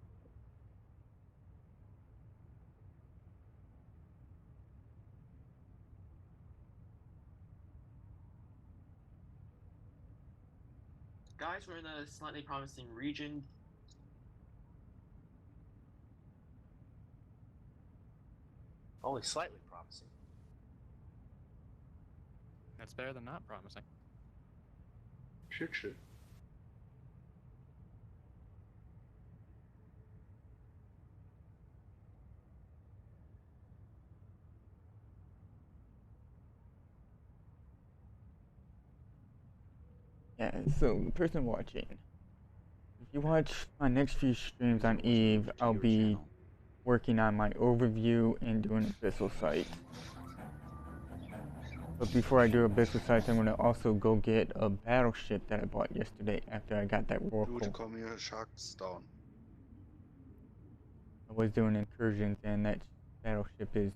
Guys, we're in a slightly promising region. Only slightly promising. That's better than not promising. Shoot. Yeah, so the person watching, if you watch my next few streams on Eve, I'll be working on my overview and doing Abyssal Site. But before I do Abyssal Sites, I'm going to also go get a battleship that I bought yesterday after I got that Oracle. Dude, come here, sharks down. I was doing incursions, and that battleship is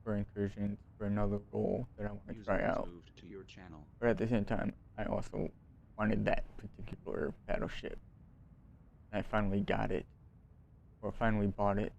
for incursions for another role that I want to try out. Moved to your channel. But at the same time, I also wanted that particular battleship. I finally got it, or finally bought it.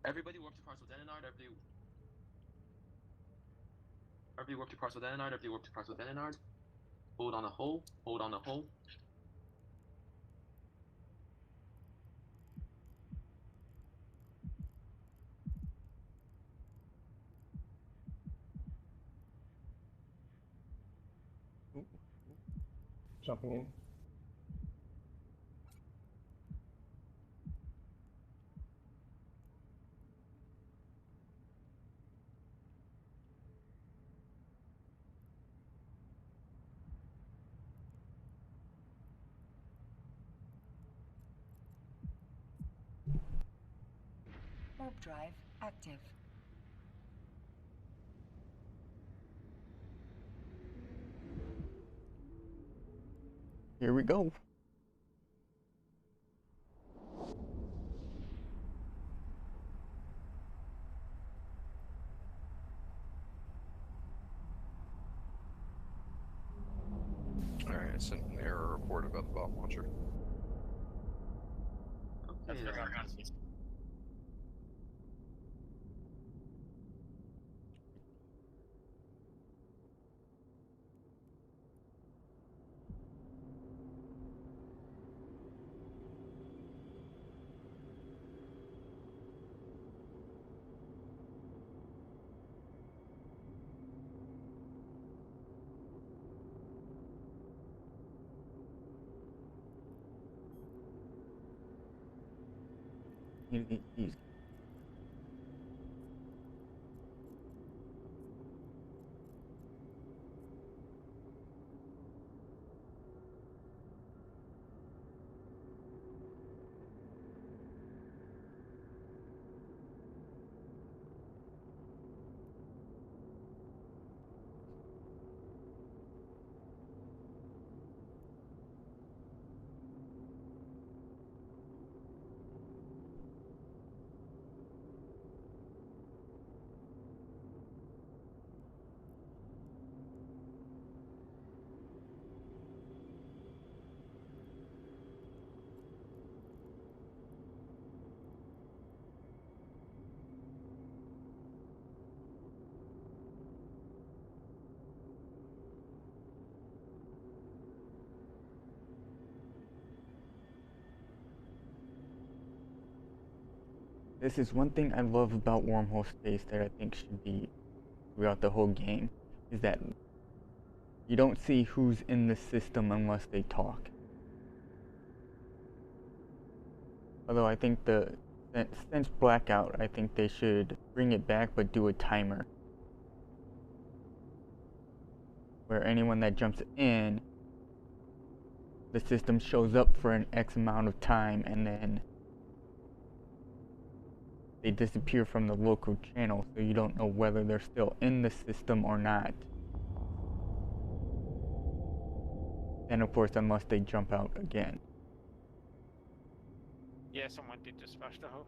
Everybody warp to Parcel Denenard. Everybody warp to Parcel Denenard. Everybody warp to Parcel Denenard. Hold on a hole. Hold on a hole. Jumping in. Warp drive active. Here we go. Alright, I sent an error report about the bomb launcher. That's Okay, very honest. He's This is one thing I love about Wormhole Space that I think should be throughout the whole game, is that you don't see who's in the system unless they talk. Although I think since Blackout, I think they should bring it back but do a timer. Where anyone that jumps in, the system shows up for an X amount of time and then they disappear from the local channel, so you don't know whether they're still in the system or not. And of course, unless they jump out again. Yeah, someone did just smash the hole.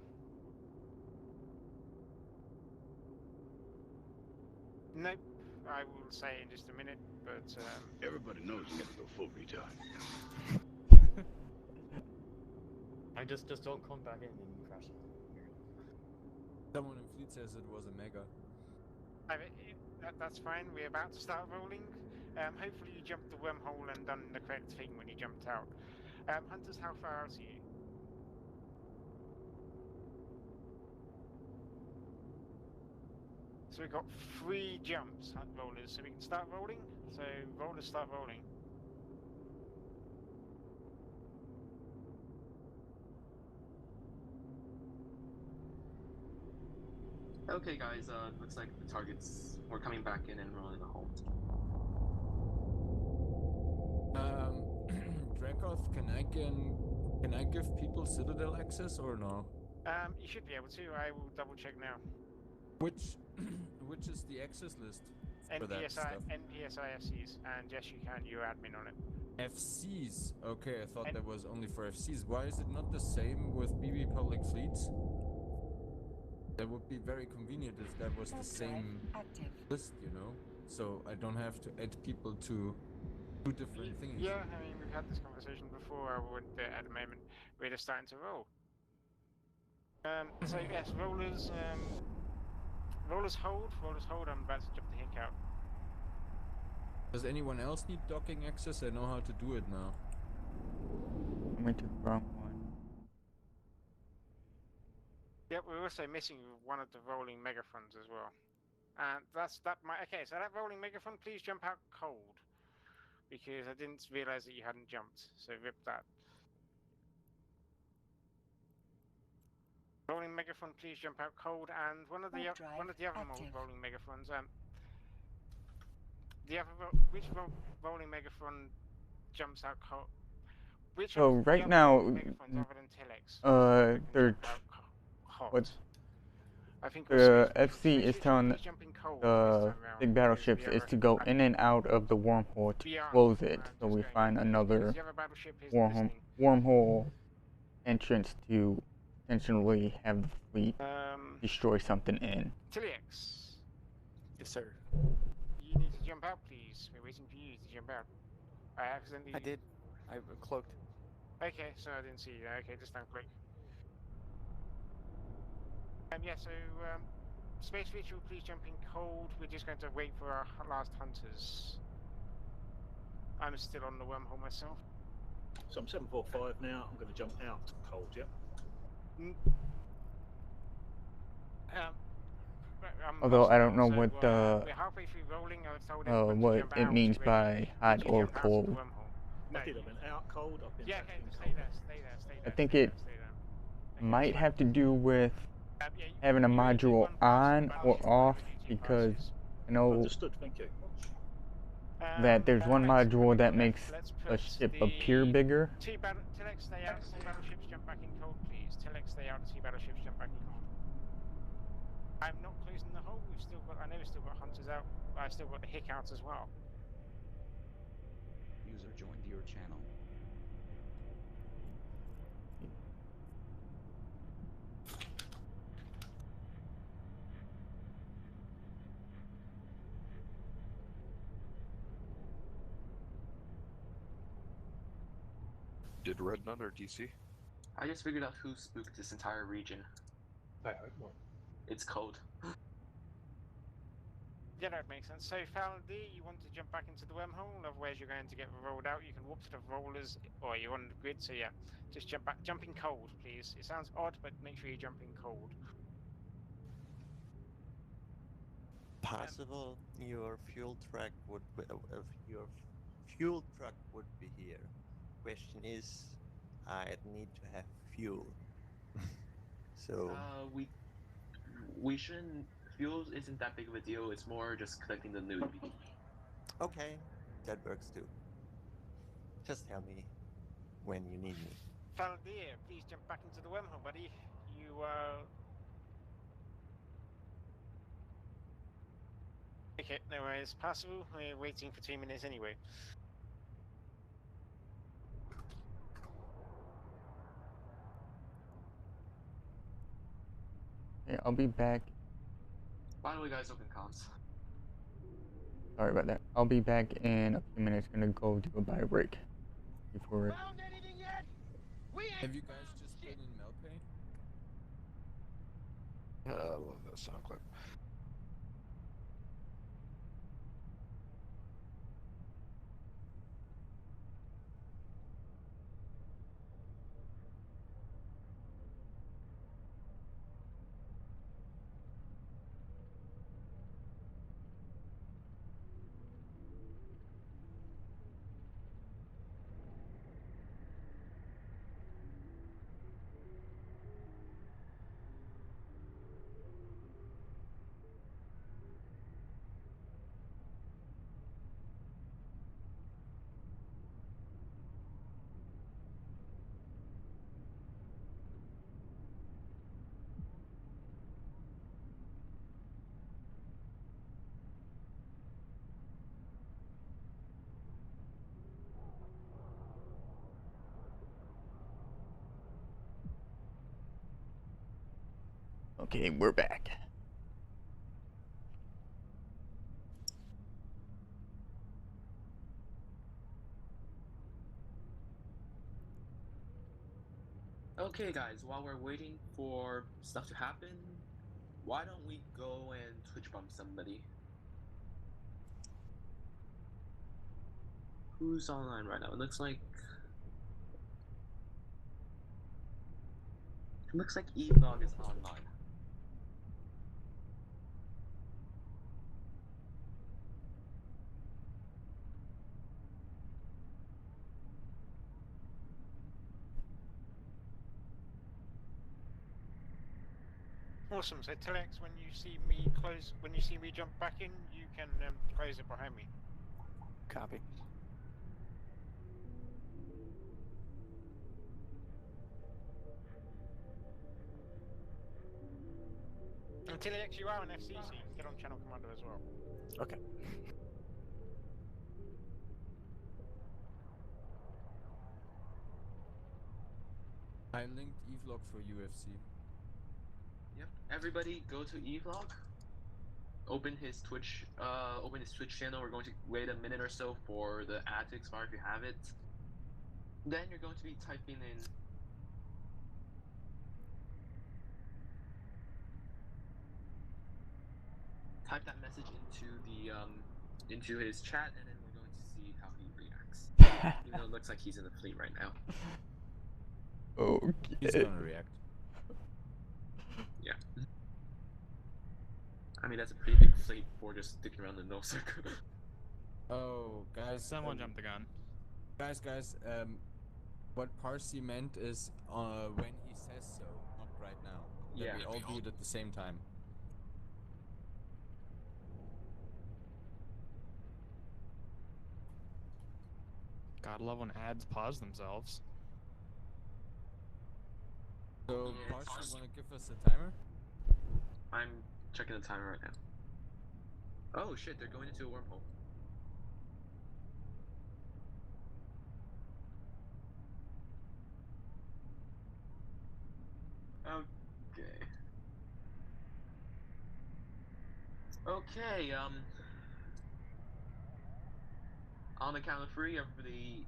Nope, I will say in just a minute, but everybody knows you gotta go full retard. I just don't come back in and crash it. Someone in Fleet says it was a mega. That's fine, we're about to start rolling. Hopefully you jumped the wormhole and done the correct thing when you jumped out. Hunters, how far out are you? So we've got 3 jumps, rollers, so we can start rolling. So rollers, start rolling. Okay, guys, looks like the targets, we're coming back in and rolling the home. Dracoth, can I give people Citadel access or no? You should be able to, I will double check now. Which is the access list for that stuff? NPSI FCs, and yes you can, you're admin on it. FCs? Okay, I thought that was only for FCs. Why is it not the same with BB Public Fleets? That would be very convenient if that was the same list, you know? So I don't have to add people to 2 different things. Yeah, I mean, we've had this conversation before. I would, at the moment, we're just starting to roll. So yes, rollers, rollers hold, I'm about to jump the hick out. Does anyone else need docking access? I know how to do it now. I went to the wrong one. Yep, we're also missing one of the rolling megafronts as well. And okay, so that rolling megaphone, please jump out cold. Because I didn't realise that you hadn't jumped, so rip that. Rolling megaphone, please jump out cold, and one of the other rolling megaphones, which rolling megaphone jumps out cold? So right now, they're I think FC is telling the big battleships is to go in and out of the wormhole to close it, so we find another wormhole entrance to intentionally have the fleet destroy something in. Tilix. Yes, sir. You need to jump out, please. We're waiting for you to jump out. I accidentally. I did. I cloaked. Okay, so I didn't see you. Okay, just don't click. Yeah, so Space Ritual, please jump in cold. We're just going to wait for our last hunters. I'm still on the wormhole myself. So I'm 745 now. I'm going to jump out cold, yeah? Although I don't know what we're halfway through rolling. I was told what it means by hot or cold. I did. I've been out cold. I've been yeah, back okay, in stay cold. there, stay there, stay there. I think it might have to do with having a module on or off, because I know Understood, thank you. that there's one module that makes a ship appear bigger. Telex, stay out. Two battleships jump back in cold, please. Telex, stay out. Two battleships jump back in cold. I'm not closing the hole. We've still got. I know we've still got hunters out. But I've still got the hick out as well. User joined your channel. Did Red Nun or DC? I just figured out who spooked this entire region. I hope not. It's cold. Yeah, that makes sense. So, Faldy, you want to jump back into the wormhole? Otherwise, you're going to get rolled out. You can warp to the rollers, or you're on the grid. So, yeah, just jump back. Jump in cold, please. It sounds odd, but make sure you jump in cold. Possible your fuel truck would be here. Question is, I need to have fuel. So we shouldn't. Fuel isn't that big of a deal. It's more just collecting the loot. okay, that works too. Just tell me when you need me. Faldir, please jump back into the wormhole, buddy. You Okay, no worries. Possible. We're waiting for 2 minutes anyway. Yeah, I'll be back. By the way, guys, open comms. Sorry about that. I'll be back in a few minutes. Gonna go do a bio break before. Have you guys just been in Melpay? I love that sound clip. Okay, we're back. Okay, guys, while we're waiting for stuff to happen, why don't we go and Twitch bump somebody? Who's online right now? It looks like Evenog is online. Awesome. So Telex, when you see me jump back in, you can close it behind me. Copy. Tilix, you are an FC, so you can get on Channel Commander as well. Okay. I linked Evlog for UFC. Yep. Everybody go to Evlog. Open his Twitch channel. We're going to wait a minute or so for the ad to expire if you have it. Then you're going to be typing in type that message into his chat, and then we're going to see how he reacts. Even though it looks like he's in the fleet right now. Okay. He's gonna react. Yeah. I mean, that's a pretty big fleet for just sticking around the null circle. Oh, guys. Someone jumped the gun. Guys, what Parsi meant is when he says so, not right now. That Yeah. we all do it at the same time. Gotta love when ads pause themselves. So, Yeah. Parsi, wanna give us a timer? I'm checking the timer right now. Oh shit, they're going into a wormhole. Okay. Okay, on the count of 3, everybody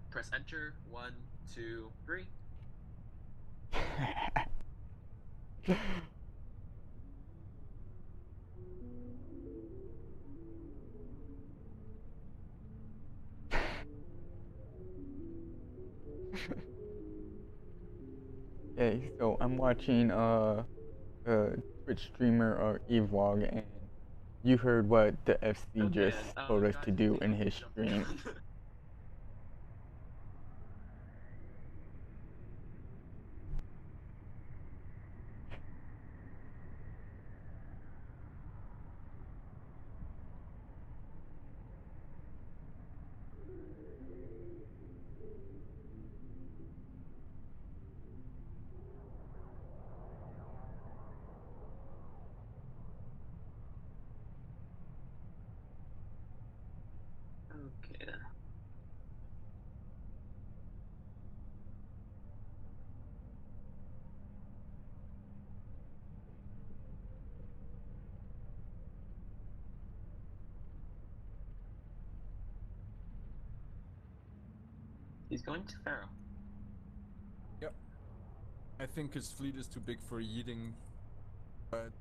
press enter. 1, 2, 3. Okay, so I'm watching a Twitch streamer Evlog, and you heard what the FC just told us to do in his stream. Okay then. He's going to Pharaoh. Yep. I think his fleet is too big for yeeting, but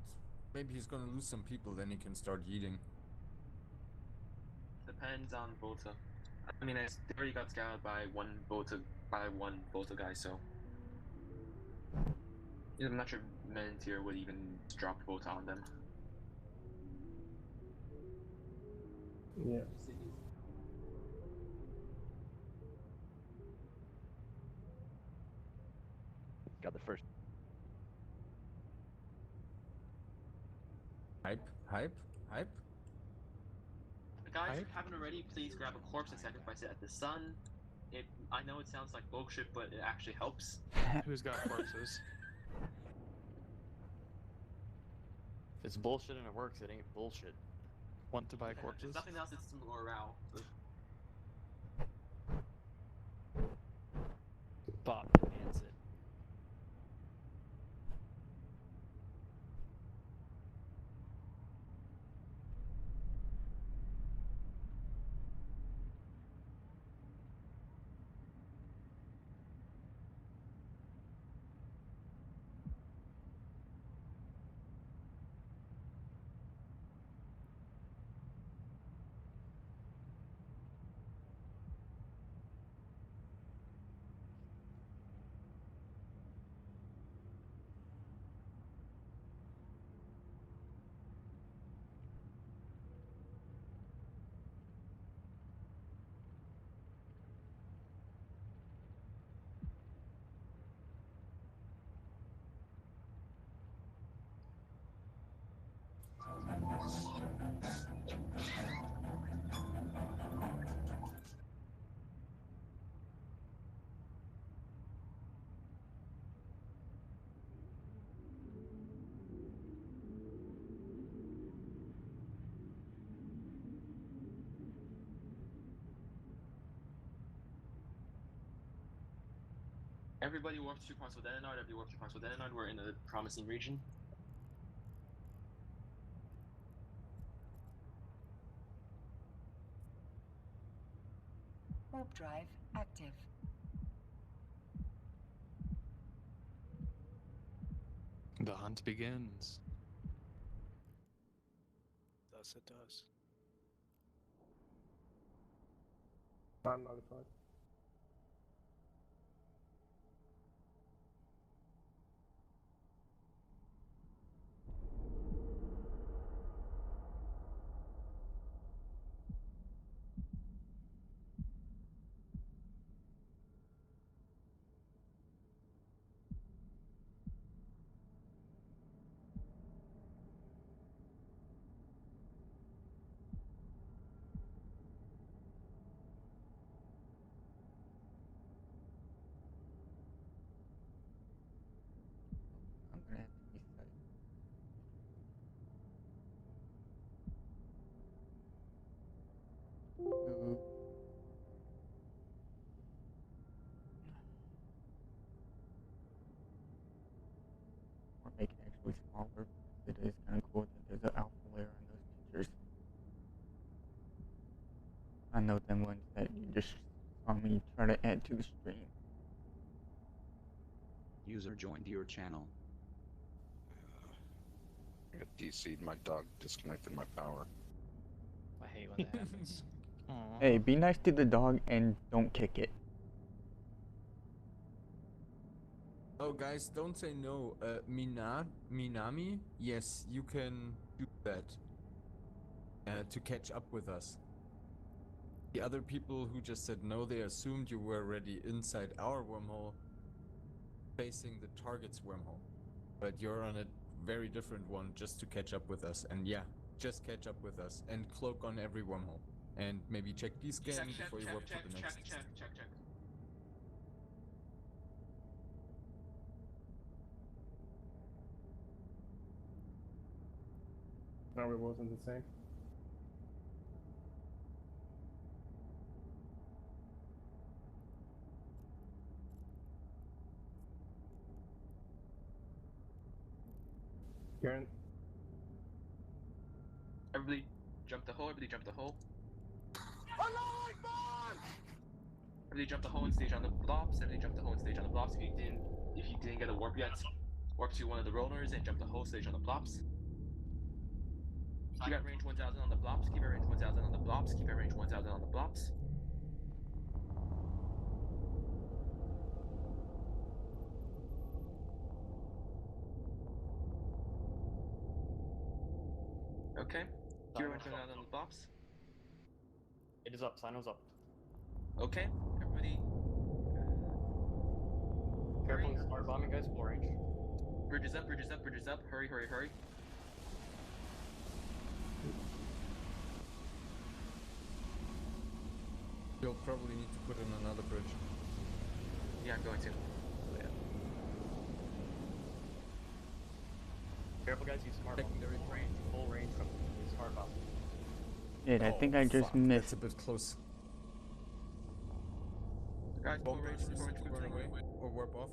maybe he's gonna lose some people, then he can start yeeting. Depends on Volta. I mean, they already got scouted by one Volta guy, so I'm not sure Mentir would even drop Volta on them. Yeah. Got the first. Hype. Guys, if you haven't already, please grab a corpse and sacrifice it at the sun. I know it sounds like bullshit, but it actually helps. Who's got corpses? If it's bullshit and it works, it ain't bullshit. Want to buy If corpses? nothing else, it's morale. Bob, answer. Everybody warps to Consul Denenard, everybody warps to Consul Denenard, we're in a promising region. Warp drive active. The hunt begins. Thus it does. I'm nullified. I'm gonna have to be safe. Ooh. Or make it actually smaller. It is kind of cool that there's an alpha layer on those pictures. I know them ones that you just saw me try to add to the stream. User joined your channel. I got DC'd, my dog disconnected my power. I hate when that happens. Hey, be nice to the dog and don't kick it. Oh, guys, don't say no. Minami, yes, you can do that. To catch up with us. The other people who just said no, they assumed you were already inside our wormhole, facing the target's wormhole. But you're on a very different one just to catch up with us. And yeah, just catch up with us and cloak on every wormhole. And maybe check D-scan before you warp to the next. Check. No, it wasn't the same. Karen? Everybody jump the hole, everybody jump the hole. Everybody jump the hole and stage on the blobs, everybody jump the hole and stage on the blobs. If you didn't get a warp yet, warp to one of the rollers and jump the hole stage on the blobs. Keep at range 1000 on the blobs, keep at range 1000 on the blobs, keep at range 1000 on the blobs. Okay, keep at range 1000 on the blobs. It is up, Sino's up. Okay, everybody. Careful, smart bombing guys, full range. Bridges up, hurry. You'll probably need to put in another bridge. Yeah, I'm going to. Careful guys, use smart bomb. Full range from the smart bomb. Dude, I think I just missed. That's a bit close. Guys, full Bombers range, run away or warp off.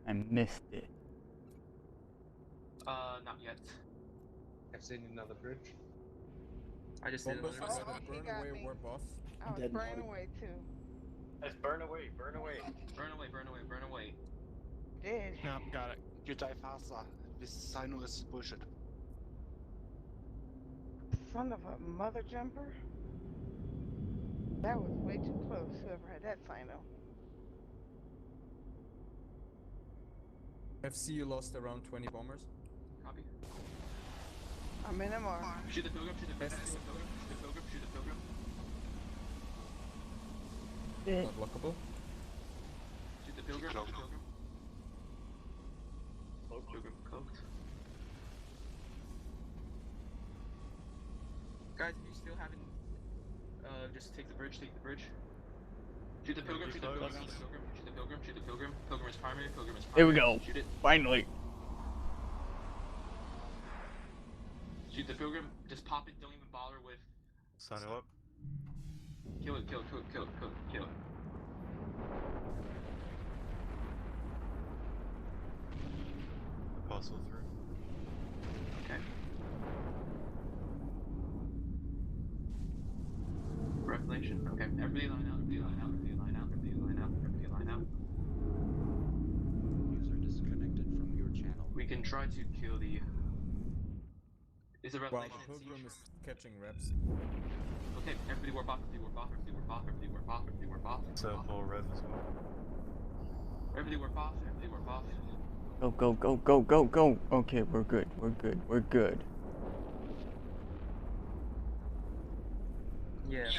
I missed it. Not yet. I've seen another bridge. I just did Bombers another rather burn away or warp off. I was burning away too. Guys, burn away. Burn away. Did. No, got it. You die faster. This Sino is bullshit. Son of a mother jumper. That was way too close, whoever had that Sino. FC, you lost around 20 bombers. Copy. I'm in MR. Shoot the pilgrim, shoot the pilgrim. Not blockable. Shoot the pilgrim, Pilgrim cloaked. Guys, if you still haven't, just take the bridge. Shoot the pilgrim, shoot the pilgrim. Pilgrim is primary, Here we go. Shoot it. Finally. Shoot the pilgrim, just pop it, don't even bother with... Sino up. Kill it. Apostle through. Okay. Revelation. Okay. Everybody line out. Everybody line out. Everybody line out. Everybody line out. Everybody line out. User disconnected from your channel. We can try to kill the. Is a While Revelation the in pilgrim siege? is catching reps. Okay. Everybody warp off. Everybody warp off. Everybody warp off. Everybody warp off. Everybody warp off. Circle red as well. Everybody warp off. Everybody warp off. Go, go, go, go, go, go. Okay, we're good. We're good. We're good. Yeah.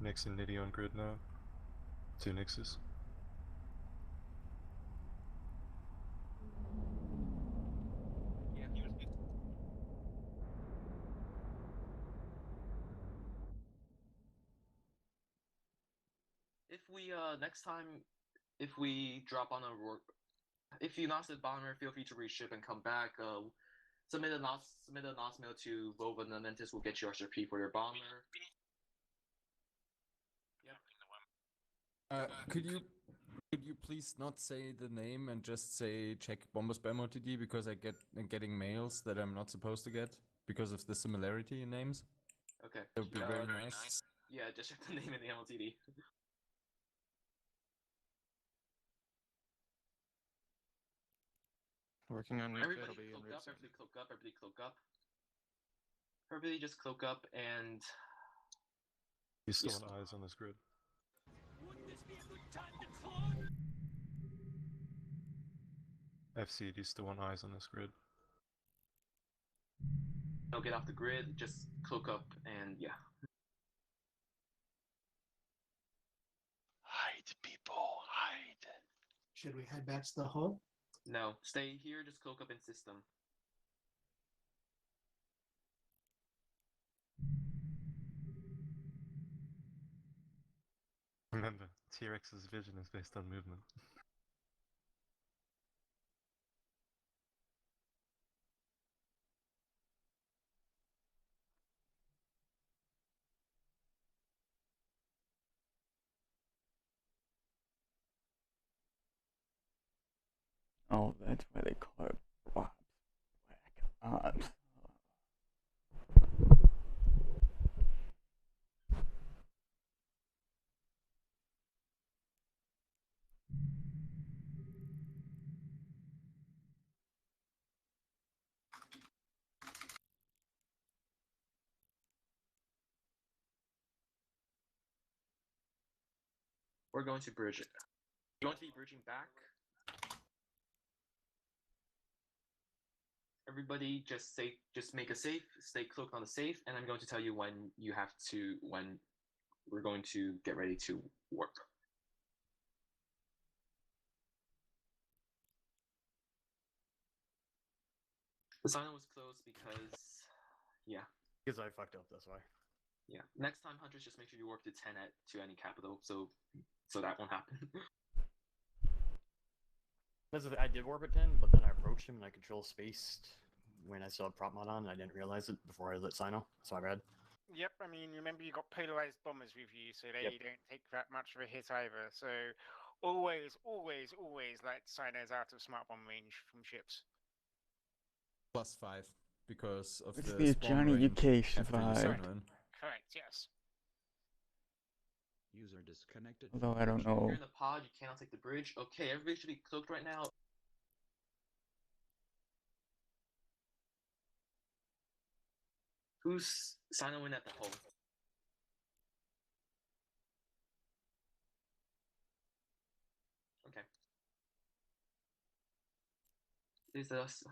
Nyx and Nitty on grid now. 2 Nyxes. If we next time, if we drop on a warp, if you lost the bomber, feel free to reship and come back. Submit a NOS mail to Vova and Mentis will get you RP for your bomber. Could you please not say the name and just say check Bomber Spam OTD, because I'm getting mails that I'm not supposed to get because of the similarity in names? Okay. That would be very nice. Yeah, just check the name in the LTD. Working on Everybody it'll be cloak up, everybody cloak up, everybody cloak up. Everybody just cloak up and... You still want eyes on this grid. FC, do you still want eyes on this grid? Don't get off the grid, just cloak up and yeah. Hide, people, hide. Should we head back to the hub? No, stay here, just cloak up in system. Remember, T-Rex's vision is based on movement. Oh, that's why they call it flops. Whack ops. We're going to bridge it. You want to be bridging back? Everybody just make a safe, stay cloaked on the safe, and I'm going to tell you when we're going to get ready to warp. The sign was closed because, yeah. Because I fucked up, that's why. Yeah. Next time, Hunters, just make sure you warp to 10 to any capital, so that won't happen. I did warp at 10, but then I approached him and I control space when I still had prop mod on, and I didn't realize it before I lit Sino, so I read. Yep, I mean, remember you got polarized bombers with you, so they don't take that much of a hit either. So always let Sinos out of smart bomb range from ships. +5 because of Let's the see if spawn Johnny range UK after you survived. summon. Correct, yes. User disconnected. Although I don't If know. you're in the pod, you cannot take the bridge. Okay, everybody should be cloaked right now. Who's signing at the hole? Okay. Is us.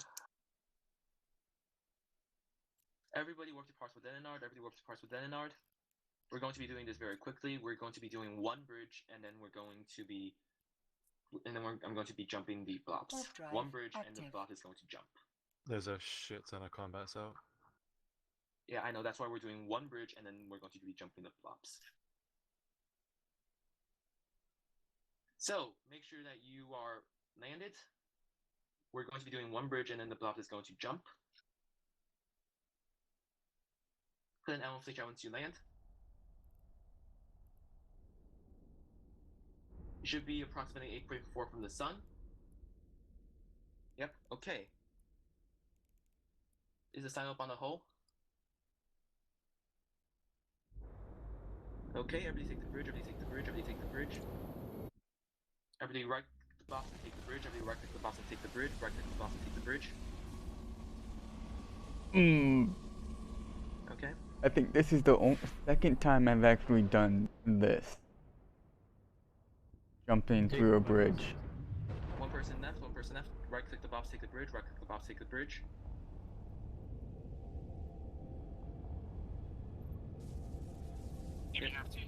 Everybody work to parts with Denenard. Everybody work to parts with Denenard. We're going to be doing this very quickly. We're going to be doing one bridge, and then I'm going to be jumping the blobs. One bridge, and the blob is going to jump. There's a shit ton of combats out. Yeah, I know. That's why we're doing one bridge, and then we're going to be jumping the blobs. So make sure that you are landed. We're going to be doing one bridge, and then the blob is going to jump. Put an L fleet once you land. You should be approximately 8.4 from the sun. Yep, okay. Is the sign up on the hull? Okay, everybody take the bridge, everybody take the bridge, everybody take the bridge. Everybody right click the box and take the bridge, everybody right click the box and take the bridge, right click the box and take the bridge. Okay. I think this is the second time I've actually done this. Jumping through a bridge. One person left, right click the box, take the bridge, right click the box, take the bridge. You have to.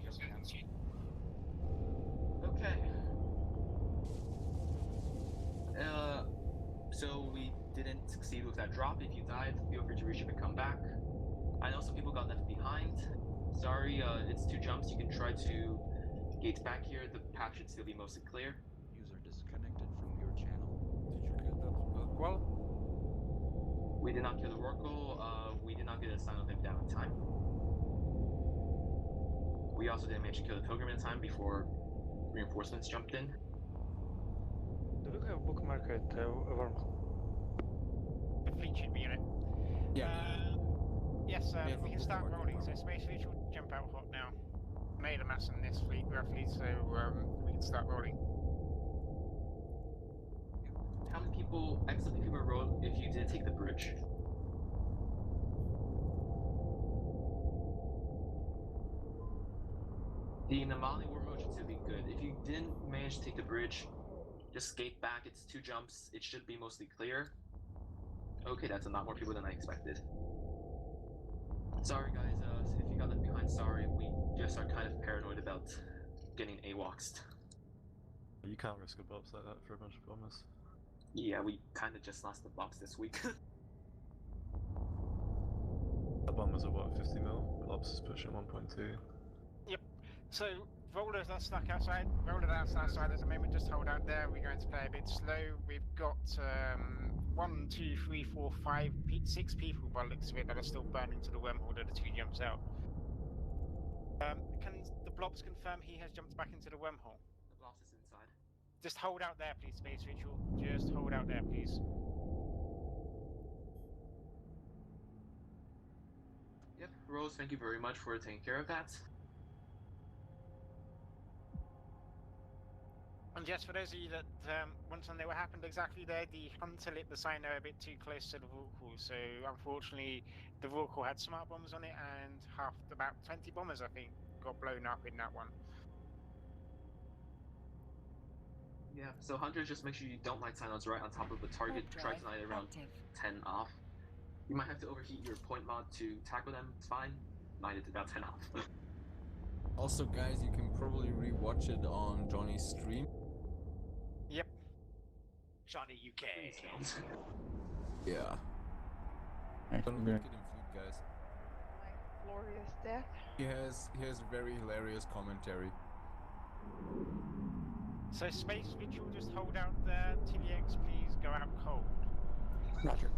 Okay. So we didn't succeed with that drop. If you died, feel free to reship and come back. I know some people got left behind. Sorry, it's 2 jumps. You can try to gate back here. The path should still be mostly clear. User disconnected from your channel. Did you kill that Rorqual? We did not kill the Rorqual. We did not get a sign of him down in time. We also didn't manage to kill the Pilgrim in time before reinforcements jumped in. Do we have bookmark at wormhole? The fleet should be in it. Yeah. Yes, We have a we can start bookmark rolling. So Space Fleet will jump out hot now. Made a mass in this fleet roughly, so we can start rolling. How many people, excellent people wrote if you did take the bridge? The anomaly war mode should still be good. If you didn't manage to take the bridge, just skate back. It's 2 jumps. It should be mostly clear. Okay, that's a lot more people than I expected. Sorry guys, if you got left behind, sorry. We just are kind of paranoid about getting AWOXed. You can't risk a box like that for a bunch of bombers. Yeah, we kind of just lost the box this week. The bombers are what, 50 mil? Ops is pushing 1.2. Yep. So rollers are stuck outside. Rollers are outside at the moment. Just hold out there. We're going to play a bit slow. We've got 1, 2, 3, 4, 5, 6 people by the looks of it that are still burning to the wormhole that the 2 jumps out. Can the Blobs confirm he has jumped back into the wormhole? The Blobs is inside. Just hold out there, please, Space Ritual. Just hold out there, please. Yep, Rose, thank you very much for taking care of that. And just for those of you that once when they were happened exactly there, the Hunter lit the Cyno a bit too close to the Vorkal, so unfortunately the Vorkal had smart bombs on it, and about 20 bombers I think got blown up in that one. Yeah, so Hunters, just make sure you don't light Cynos right on top of the target. Try to light around 10 off. You might have to overheat your point mod to tackle them, it's fine. Light it about 10 off. Also, guys, you can probably rewatch it on Johnny's stream. Yep. Johnny UK. Yeah. Don't look at him flute, guys. My glorious death. He has very hilarious commentary. So Space Ritual, just hold out there. TDX, please go out cold. Roger.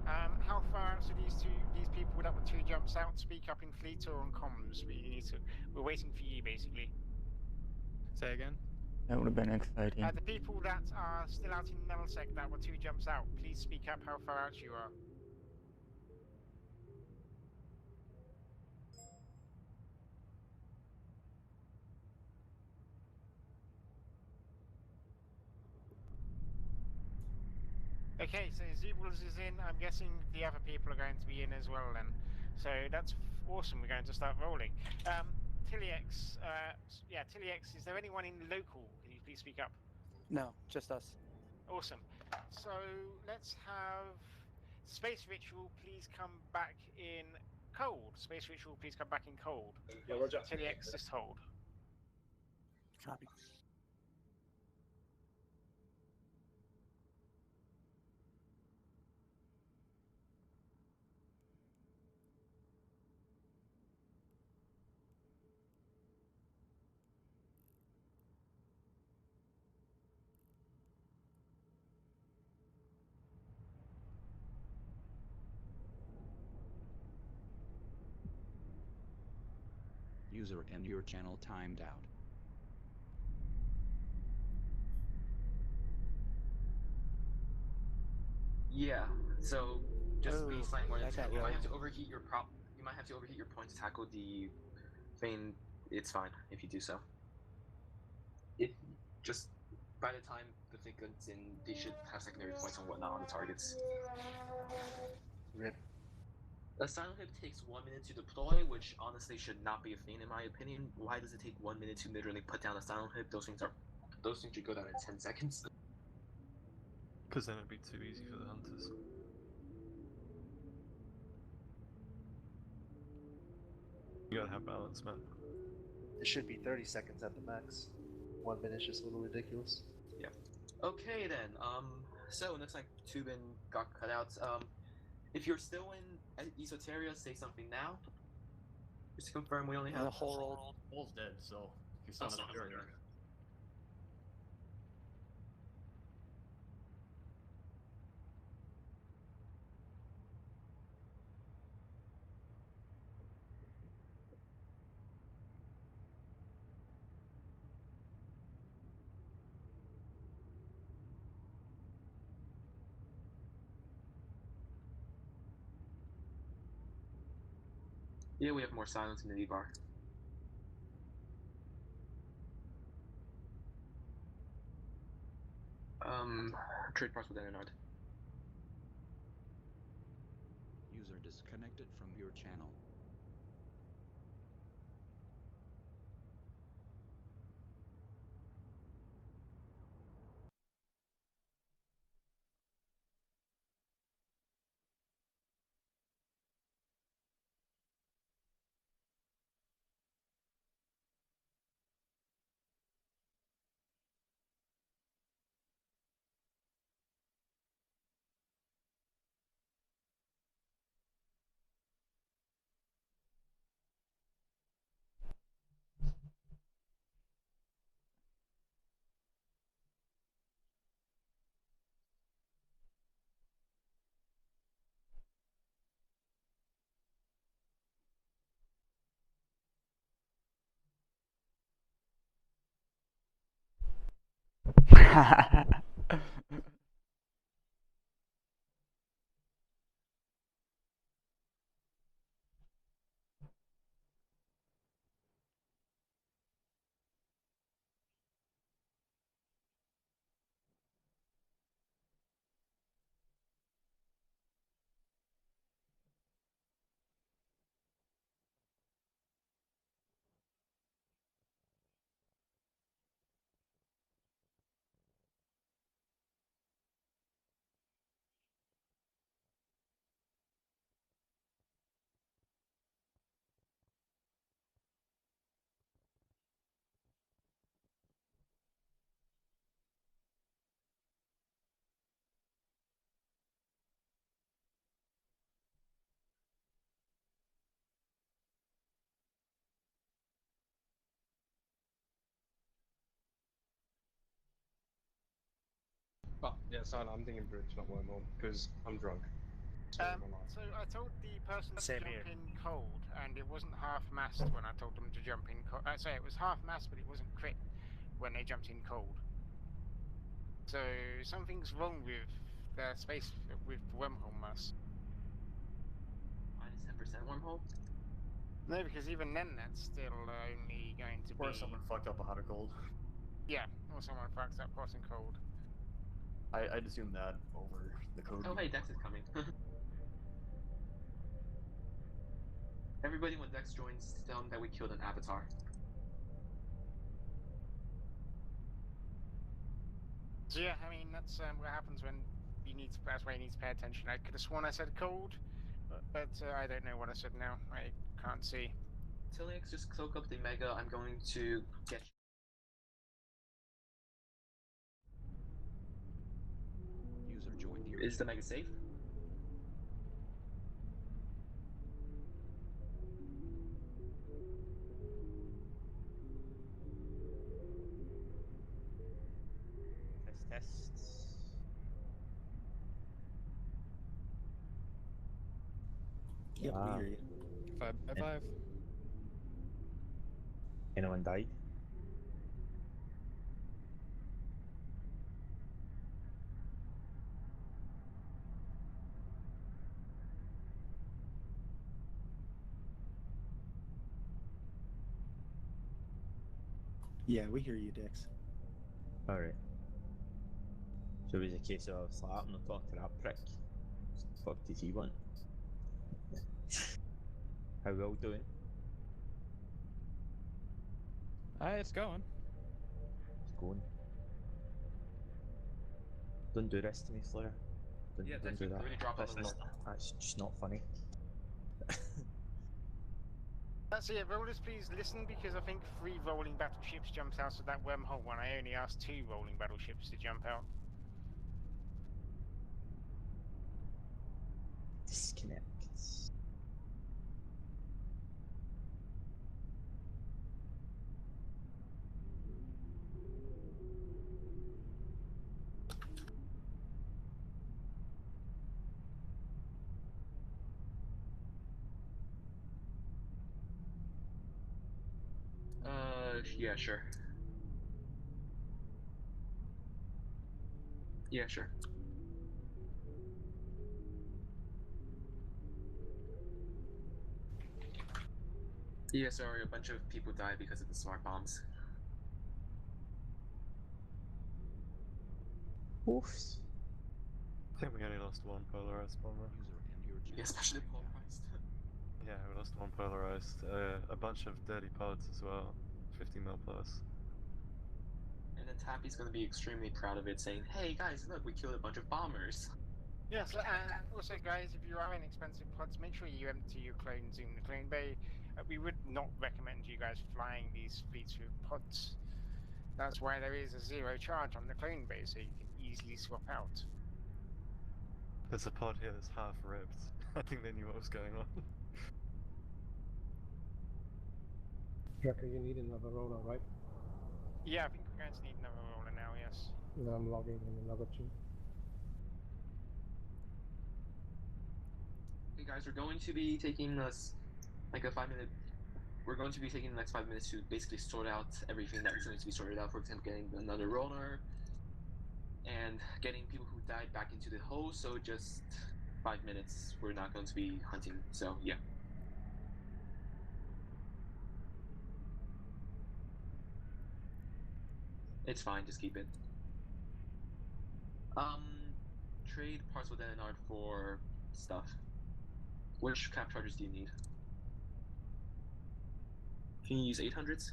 How far out are these people that were 2 jumps out? Speak up in fleet or on comms. We're waiting for you, basically. Say again? That would have been exciting. The people that are still out in Melsec that were 2 jumps out, please speak up how far out you are. Okay, so Zeebles is in. I'm guessing the other people are going to be in as well then. So that's awesome. We're going to start rolling. Tiliex, Tiliex, is there anyone in local? Can you please speak up? No, just us. Awesome. So let's have Space Ritual, please come back in cold. Space Ritual, please come back in cold. Yeah, roger. Tiliex, just hold. Copy. User and your channel timed out. Yeah. So just be Oh, slightly more. that got You might low. have to overheat your prop. You might have to overheat your point to tackle the thing. It's fine if you do so. It just by the time the thing gets in, they should have secondary points and whatnot on the targets. Rip. A silent hip takes 1 minute to deploy, which honestly should not be a thing in my opinion. Why does it take 1 minute to literally put down a silent hip? Those things should go down in 10 seconds. Because then it'd be too easy for the hunters. You gotta have balance, man. It should be 30 seconds at the max. 1 minute is just a little ridiculous. Yeah. Okay then. So it looks like Tubin got cut out. If you're still in Esoteria, say something now. Just to confirm, we only have the whole Bull's dead, so you're still not there. Yeah, we have more silence in the V-bar. Trade parts with Enard. User disconnected from your channel. Oh, yeah, sorry, I'm thinking bridge, not wormhole, because I'm drunk. So I told the person to Same jump here. in cold, and it wasn't half-mast when I told them to jump in cold. Sorry, it was half-mast, but it wasn't crit when they jumped in cold. So something's wrong with the space with the wormhole mass. Minus 10% wormhole? No, because even then that's still only going to Or be... someone fucked up a hot or cold. Yeah, or someone fucks up hot and cold. I'd assume that over the code. Oh hey, Dex is coming. Everybody when Dex joins, tell him that we killed an avatar. So yeah, I mean that's what happens when you need to. That's why you need to pay attention. I could have sworn I said cold, but I don't know what I said now. I can't see. Tilix, just cloak up the Mega. I'm going to get. User joined your Is the Mega safe? Test. Yep, we hear you. 5 by 5. Anyone died? Yeah, we hear you, Dix. Alright. So it was a case of I'm not talking to that prick. Fuck does he want? How we all doing? It's going. It's going. Don't do this to me, Slayer. Don't, Yeah, don't thank do you. that. Really drop That's on the not. That's just not funny. That's it, rollers, please listen, because I think 3 rolling battleships jumped out of that wormhole when I only asked 2 rolling battleships to jump out. Disconnect. Yeah, sure. Yeah, sure. Yeah, sorry, a bunch of people died because of the smart bombs. Oofs. I think we only lost one polarized bomber. Yeah, especially polarized. Yeah, we lost one polarized. A bunch of dirty pods as well. 50 mil plus. And then Tappy's gonna be extremely proud of it, saying, "Hey guys, look, we killed a bunch of bombers." Yes, also guys, if you are in expensive pods, make sure you empty your clones in the clone bay. We would not recommend you guys flying these fleets with pods. That's why there is a 0 charge on the clone bay, so you can easily swap out. There's a pod here that's half ripped. I think they knew what was going on. Draco, you need another roller, right? Yeah, I think we're going to need another roller now, yes. No, I'm logging in another 2. Hey guys, we're going to be taking us like a 5-minute. We're going to be taking the next 5 minutes to basically sort out everything that needs to be sorted out. For example, getting another roller and getting people who died back into the hole. So just 5 minutes. We're not going to be hunting. So yeah. It's fine, just keep it. Trade parts with Enard for stuff. Which cap charges do you need? Can you use 800s?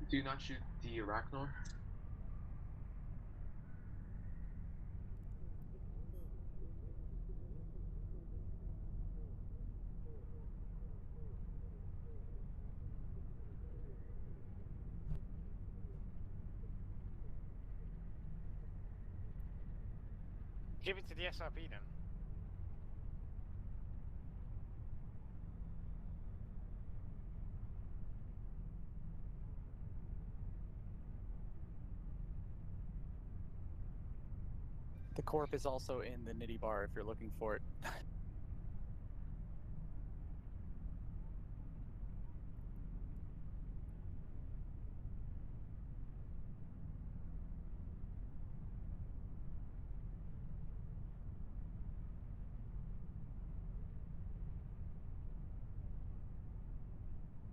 Do not shoot the Arachnor. Give it to the SRP then. The corp is also in the nitty bar if you're looking for it.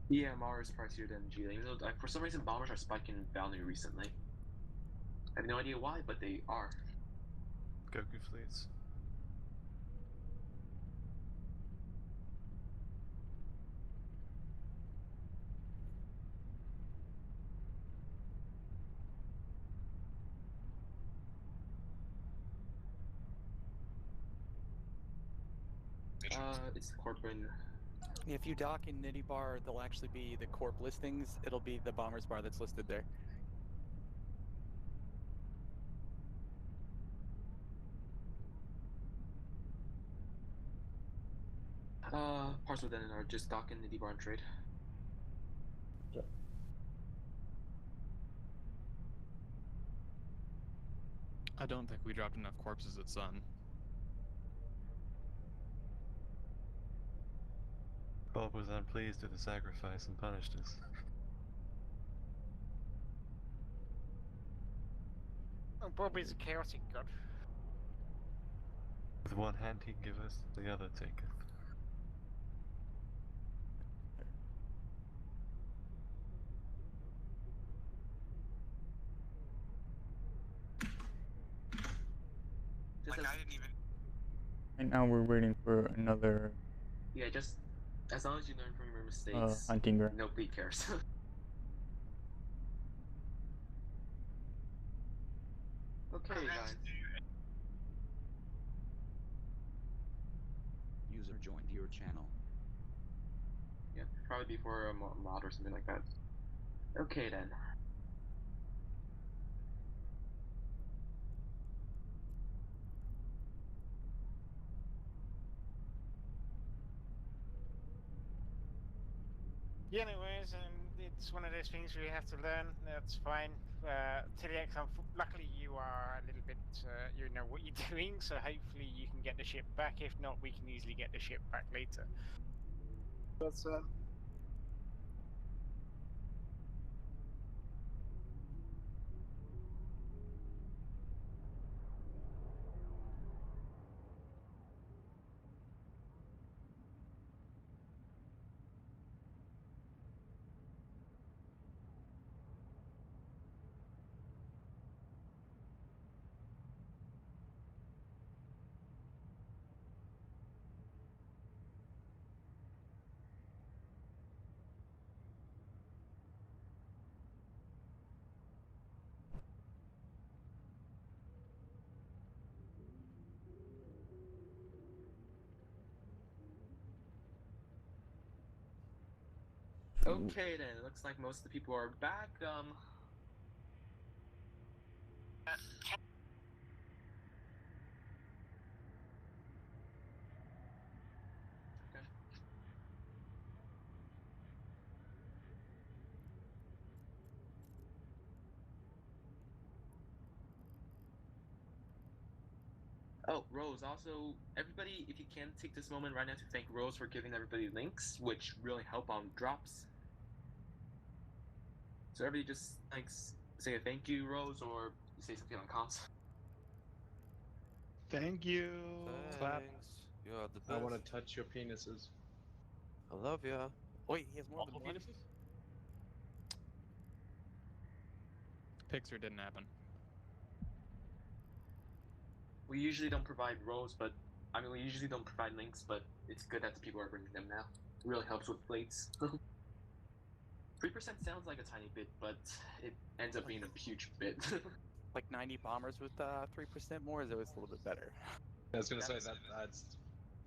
Yeah, Mars is pricier than G. Even though for some reason bombers are spiking in value recently. I have no idea why, but they are. Goku fleets. It's the corporate. If you dock in Nitty Bar, there'll actually be the corp listings. It'll be the Bombers Bar that's listed there. Parcel then are just dock in Nitty Bar and trade. I don't think we dropped enough corpses at Sun. Bob was unpleased with the sacrifice and punished us. Oh, Bob is a chaotic god. With one hand he giveth, the other taketh. Just I didn't even. And now we're waiting for another yeah, just as long as you learn from your mistakes, hunting ground. nobody cares. Okay, guys. User joined your channel. Yeah, probably before a mod or something like that. Okay then. Yeah, anyways, it's one of those things we have to learn. That's fine. TDX, luckily you are a little bit, you know what you're doing, so hopefully you can get the ship back. If not, we can easily get the ship back later. But Okay then, it looks like most of the people are back. Okay. Oh, Rose, also, everybody, if you can, take this moment right now to thank Rose for giving everybody links, which really help on drops. So everybody just say a thank you, Rose, or say something on comms. Thank you. Clap. You are the best. I want to touch your penises. I love ya. Wait, he has more than one? penises? Pixar didn't happen. We usually don't provide rows, but I mean, we usually don't provide links, but it's good that the people are bringing them now. It really helps with plates. 3% sounds like a tiny bit, but it ends up being a huge bit. Like 90 bombers with 3% more is always a little bit better. I was going to say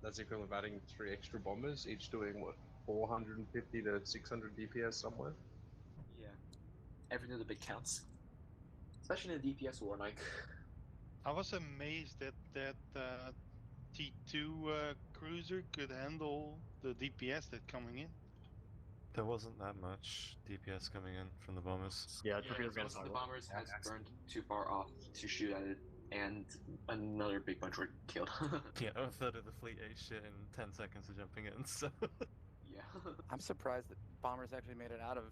that's equivalent of adding 3 extra bombers, each doing what, 450 to 600 DPS somewhere. Yeah, every little bit counts, especially in the DPS war. Like, I was amazed that T2 cruiser could handle the DPS that coming in. There wasn't that much DPS coming in from the bombers. Yeah, most of the bombers has burned too far off to shoot at it, and another big bunch were killed. Yeah, a third of the fleet ate shit in 10 seconds of jumping in, so... Yeah. I'm surprised that bombers actually made it out of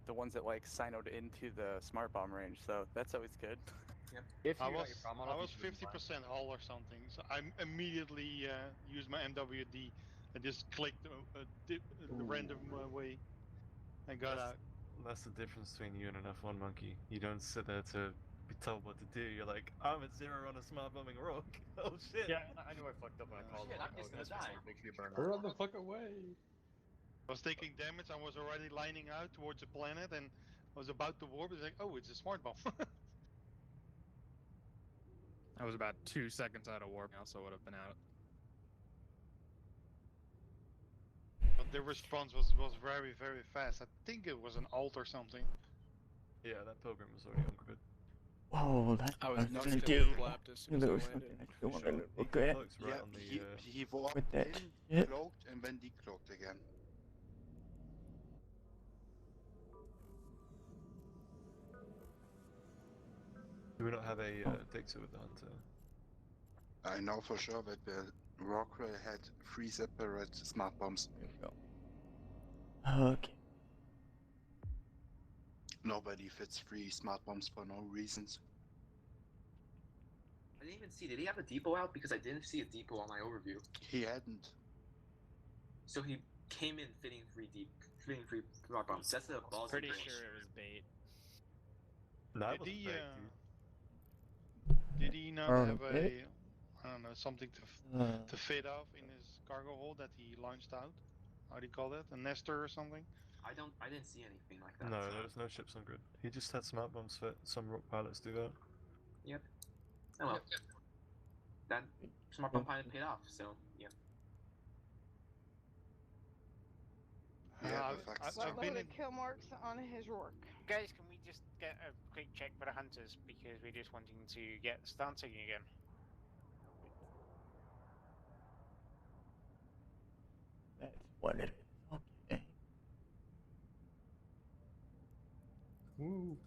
the ones that like sinoed into the smart bomb range, so that's always good. Yep. I was 50% hull or something, so I immediately used my MWD and just clicked the random way and got out. That's the difference between you and an F1 monkey. You don't sit there to be told what to do. You're like, I'm at 0 on a smart bombing rock. Oh shit. Yeah, I knew I fucked up when I called. Shit, I'm just gonna die. Make sure you burn Run the fuck away! I was taking damage. I was already lining out towards the planet and I was about to warp. It's like, oh, it's a smart bomb. I was about 2 seconds out of warp, I also would have been out. the response was very fast. I think it was an alt or something. Yeah, that pilgrim was already on grid. Whoa, that's I what was I was nuts gonna to do. clapped as soon as There I was landed. something I still wanted to He look at. cloaks right on the. He walked With that in, shit. cloaked, and then decloaked again. Do we not have a Dixer with the hunter? I know for sure that the Rockwell had 3 separate smart bombs. There we go. Okay. Nobody fits 3 smart bombs for no reasons. I didn't even see. Did he have a depot out? Because I didn't see a depot on my overview. He hadn't. So he came in fitting 3 rock bombs. That's the balls. Pretty sure it was bait. That Did was he, fake, did he not have a, I don't know, something to fit off in his cargo hold that he launched out? How do you call that? A nester or something? I didn't see anything like that. No, there was no ships on grid. He just had smart bombs fit. Some rock pilots do that. Yep. Oh well. That smart bomb pilot paid off. So yeah. I've been in. Kill marks on his Rourke. Guys, can we just get a quick check for the hunters because we're just wanting to get starting again? That's what it is. Okay. Ooh.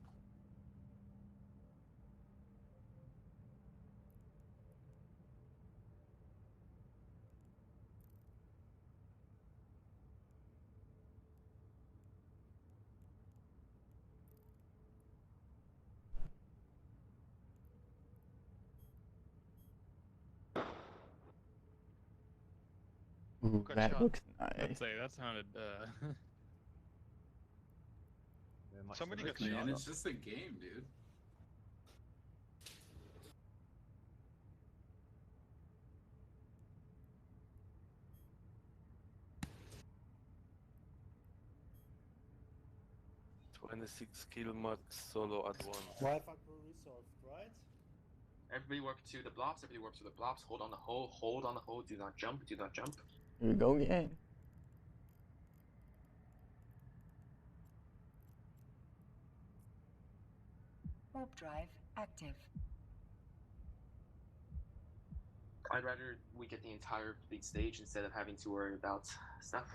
Ooh, Good that shot. looks I'd nice. say that sounded. Somebody got Man, shot. it's just a game, dude. Kill marks solo at once. Wi-Fi crew resolved, right? Everybody work to the blobs. Everybody work to the blobs. Hold on the hole. Hold on the hole. Do not jump. Do not jump. Here we go again. Warp drive active. I'd rather we get the entire complete stage instead of having to worry about stuff.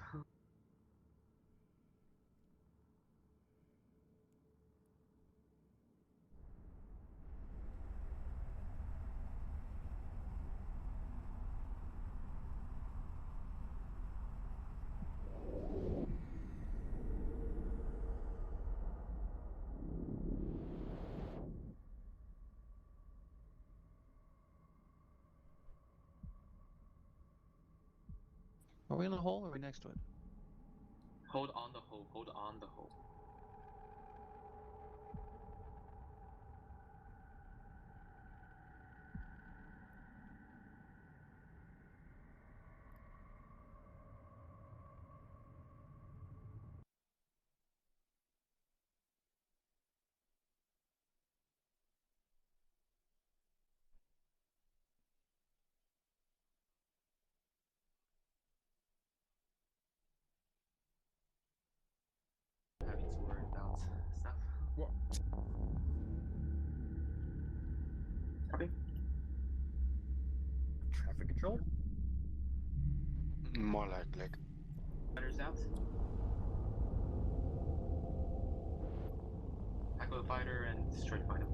Are we in the hole or are we next to it? Hold on the hole. Hold on the hole. Having to worry about stuff. What? Copy. Traffic control? More likely. Fighters out. Tackle the fighter and destroy the fighter.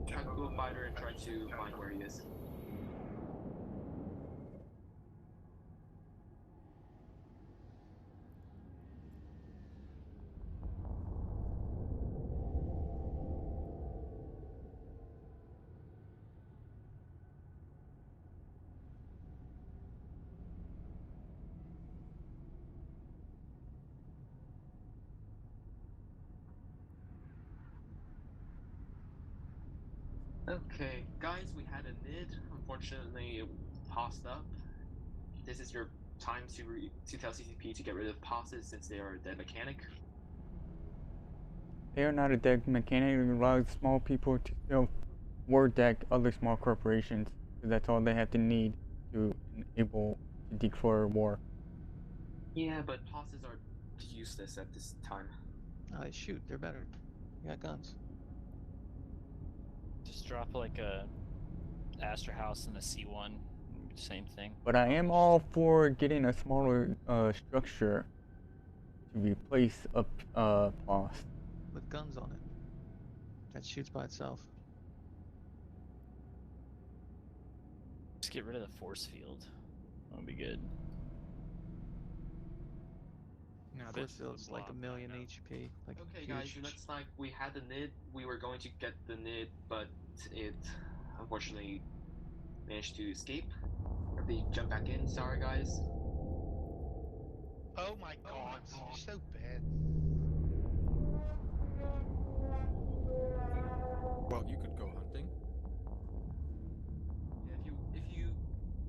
Tackle the fighter and try to find where he is. Okay, guys, we had a mid. Unfortunately, it paused up. This is your time to tell CCP to get rid of pauses since they are a dead mechanic. They are not a dead mechanic. It allows small people to still war deck other small corporations. So that's all they have to need to enable to declare war. Yeah, but posses are useless at this time. Oh, shoot, they're better. You got guns. Just drop like a Astra House and a C1, same thing. But I am all for getting a smaller structure to replace a POS. With guns on it. That shoots by itself. Just get rid of the force field. That would be good. Now this field's like 1,000,000 HP. Like Okay, guys, it looks like we had the NID. We were going to get the NID, but it unfortunately managed to escape. They jump back in. Sorry, guys. Oh my god, you're so bad. Well, you could go hunting. Yeah, if you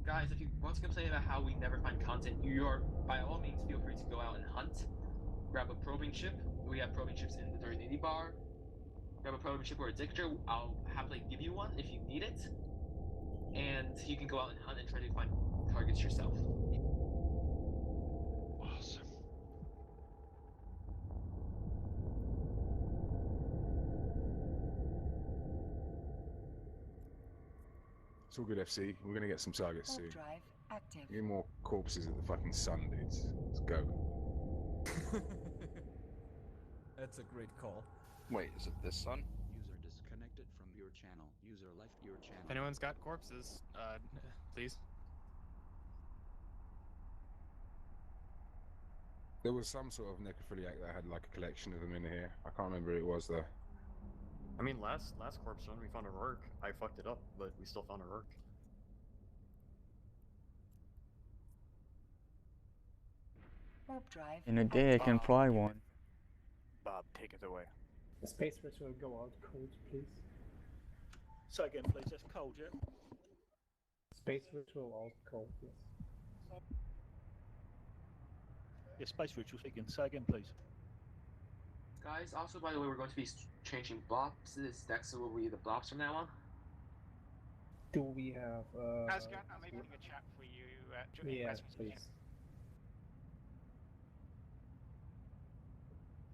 guys, if you want to complain about how we never find content, you are by all means feel free to go out and hunt. Grab a probing ship. We have probing ships in the 3080 bar. Grab a probing ship or a dictator. I'll happily give you one if you need it. And you can go out and hunt and try to find targets yourself. Awesome. It's all good, FC. We're gonna get some targets soon. Drive active. Get more corpses at the fucking sun, dudes. Let's go. That's a great call. Wait, is it this sun? User disconnected from your channel. User left your channel. If anyone's got corpses, please. There was some sort of necrophiliac that had like a collection of them in here. I can't remember who it was though. I mean, last corpse run we found a Rourke. I fucked it up, but we still found a Rourke. Warp drive. In a day I can fly one. Bob, take it away. The space ritual go out cold, please. Say again, please. That's cold, yeah? Space ritual out cold, yes. Yeah, space ritual speaking. Say again, please. Guys, also by the way, we're going to be changing blobs. This dex will be the blobs from now on. Do we have Asgard, I'm making a chat for you. yeah, as we speak. please.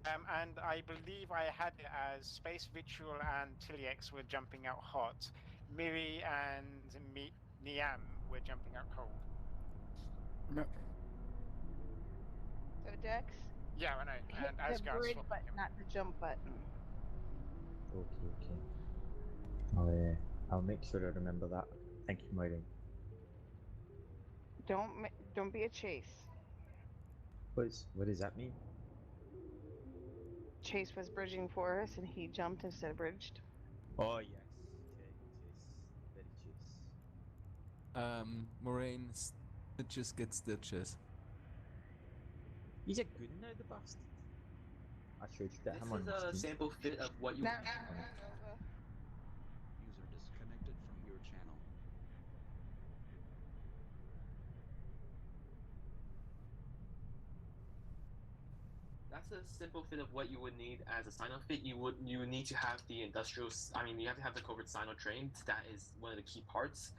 And I believe I had it as Space Ritual and Tiliex were jumping out hot. Miri and Niam were jumping out cold. So Dex? Yeah, I know. Hit And the Asgard's bridge swapping button, him. not the jump button. Okay. I'll make sure I remember that. Thank you, Maureen. Don't be a chase. What does that mean? Chase was bridging for us, and he jumped instead of bridged. Oh yes. Okay, chase. Very chase. Moraine, stitches get stitches. He's a good now, the bastard. I showed you that. This I'm on is a Steam. sample fit of what you. User disconnected from your channel. That's a simple fit of what you would need as a Sino fit. You would need to have the industrial. I mean, you have to have the covert Sino trained. That is one of the key parts.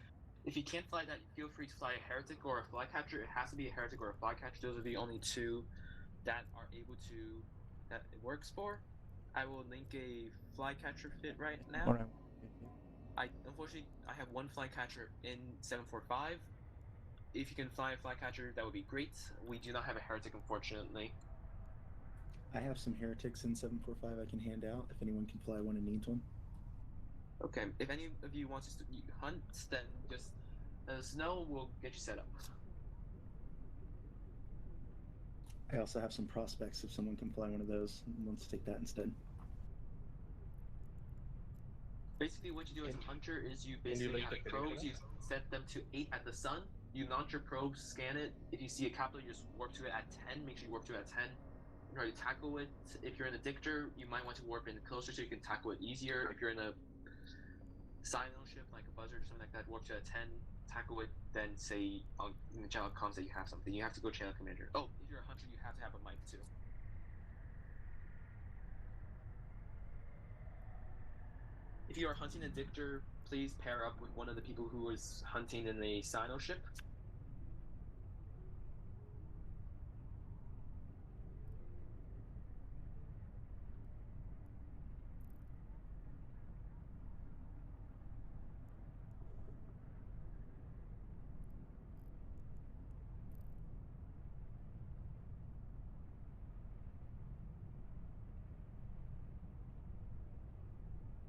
If you can't fly that, feel free to fly a heretic or a flycatcher. It has to be a heretic or a flycatcher. Those are the only two that are able to that it works for. I will link a flycatcher fit right now. Alright. Unfortunately I have one flycatcher in 745. If you can fly a flycatcher, that would be great. We do not have a heretic, unfortunately. I have some heretics in 745 I can hand out if anyone can fly one and needs one. Okay, if any of you want to hunt, then just let us know. We'll get you set up. I also have some prospects if someone can fly one of those and wants to take that instead. Basically, what you do as a hunter is you Can you basically link have the probes, video? you set them to 8 at the sun, you launch your probes, scan it. If you see a capital, you just warp to it at 10, make sure you warp to it at 10. Try to tackle it. If you're in a dictator, you might want to warp in closer so you can tackle it easier. If you're in a Sino ship, like a buzzard or something like that, warp to at 10, tackle it, then say in the channel comms that you have something. You have to go channel commander. Oh, if you're a hunter, you have to have a mic too. If you are hunting a Dictor, please pair up with one of the people who is hunting in the Sino ship.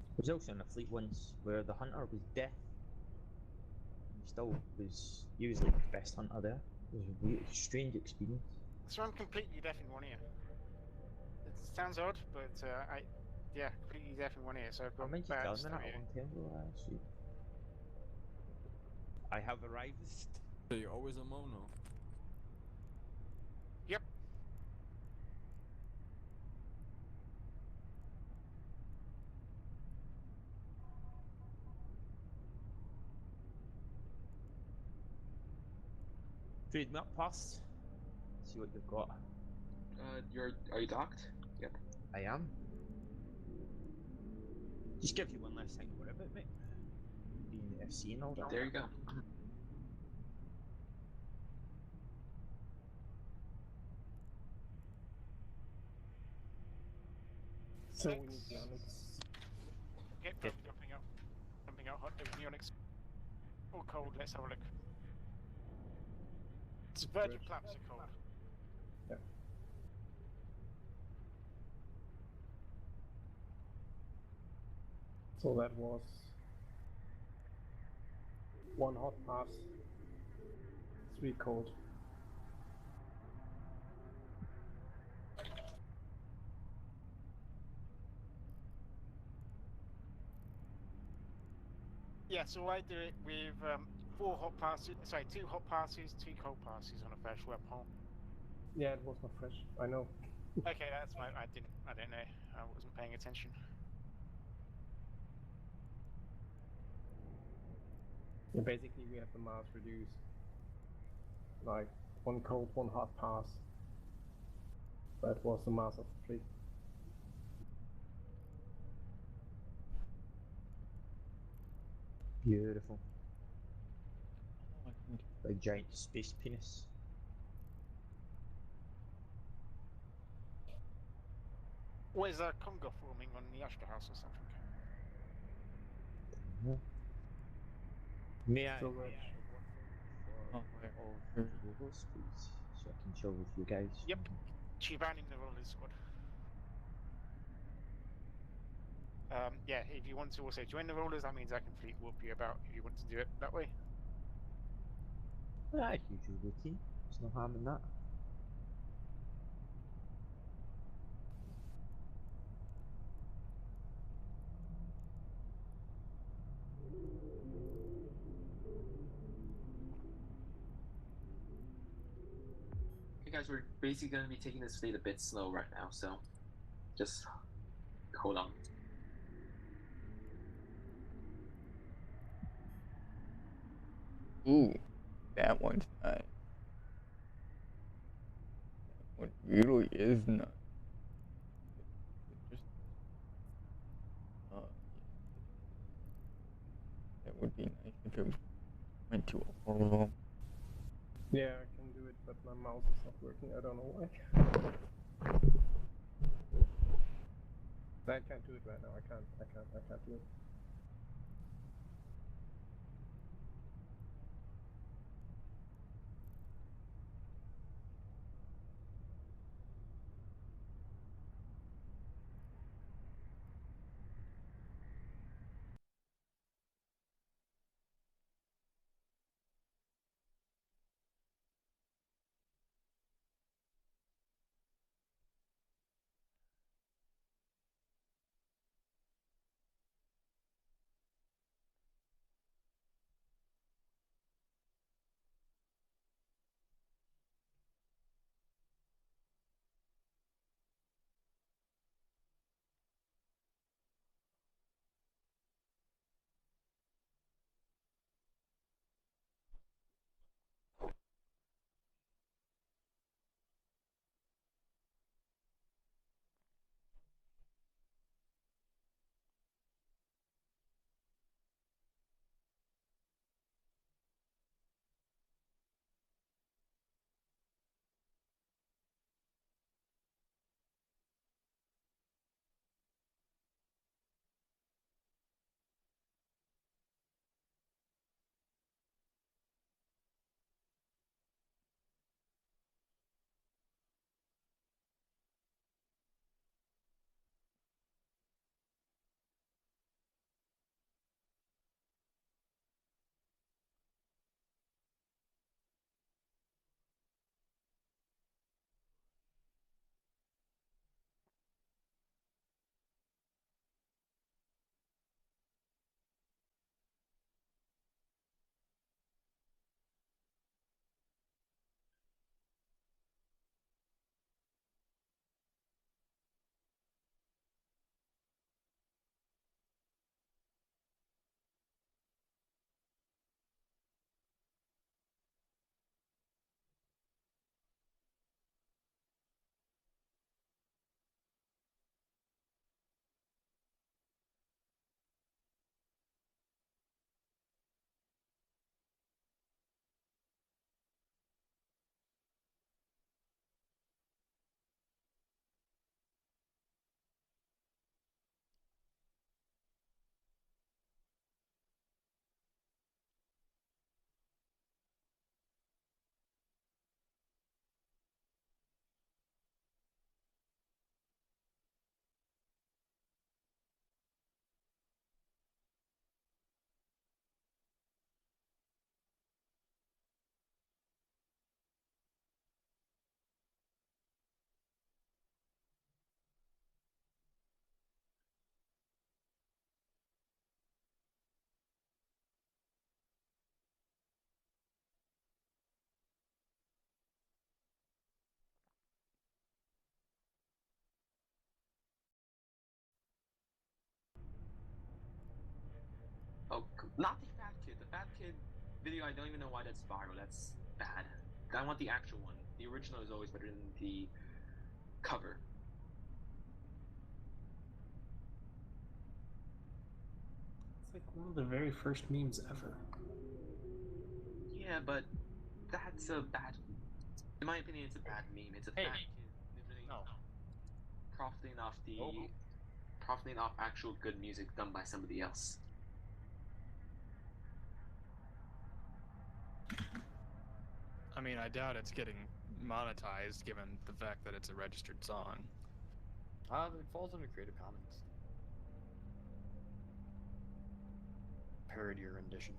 I was also on a fleet once where the hunter was deaf. He still was. He was like the best hunter there. It was a really strange experience. So I'm completely deaf in one ear. It sounds odd, but yeah, completely deaf in one ear. So I've I got meant you bad telling me that stereo. a long time ago, actually. I have arrived. So you're always a mono. Yep. Trade me up, pass. See what you've got. Are you docked? Yep. I am. Just give you one last thing to worry about, mate. Being the FC and all that. There you go. So we need the Onyx. Yep, jumping out hot. There was Neonix. All cold. Let's have a look. It's Virgin Flaps are cold. Yeah. So that was one hot pass, 3 cold. Yeah, so I do it with 4 hot passes. Sorry, 2 hot passes, 2 cold passes on a fresh web hole. Yeah, it was not fresh. I know. Okay, that's my. I don't know. I wasn't paying attention. Yeah, basically, we have the mass reduced. Like 1 cold, 1 hot pass. That was the mass of the fleet. Beautiful. Big giant space penis. What is a Conga forming on the Astra House or something? May I? So logos, please, so I can chill with you guys. Yep. Chiban in the Rollers squad. Yeah, if you want to also join the Rollers, that means I can fleet warp you about if you want to do it that way. That's usual routine. There's no harm in that. Okay, guys, we're basically going to be taking this fleet a bit slow right now, so just hold on. Ooh, that one's nice. That one really is nice. Just, yeah. That would be nice if it went to all of them. yeah, I can do it, but my mouse is not working. I don't know why. I can't do it right now. I can't do it. Not the Fat Kid. The Fat Kid video, I don't even know why that's viral. That's bad. I want the actual one. The original is always better than the cover. It's like one of the very first memes ever. Yeah, but that's a bad. In my opinion, it's a bad meme. It's a Hey. Fat Kid literally No. profiting off actual good music done by somebody else. I mean, I doubt it's getting monetized given the fact that it's a registered song. It falls under Creative Commons. Parody or rendition.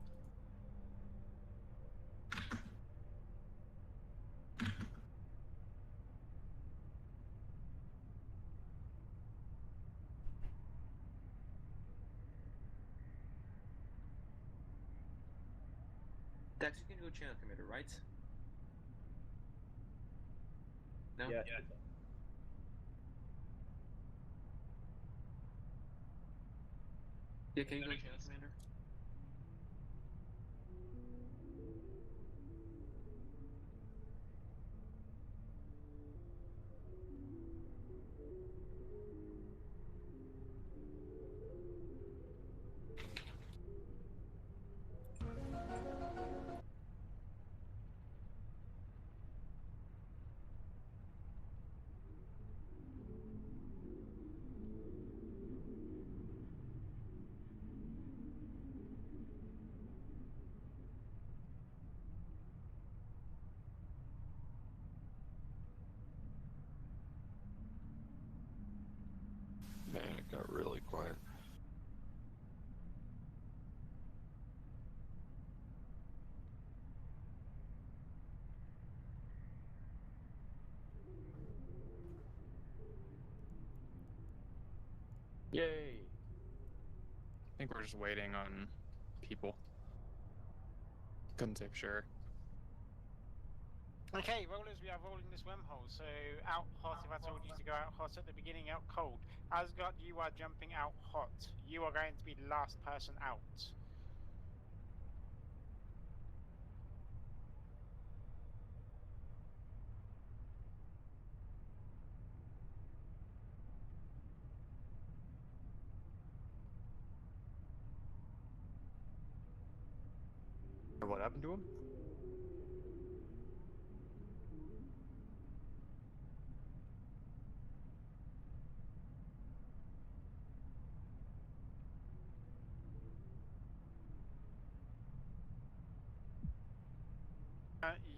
Dex, you can go channel commander, right? No? Yeah. Yeah, can you go channel commander? Man, it got really quiet. Yay! I think we're just waiting on people. Couldn't say for sure. Okay, rollers, we are rolling this wormhole. So out hot if I told you to go out hot at the beginning, out cold. Asgard, you are jumping out hot. You are going to be the last person out. What happened to him?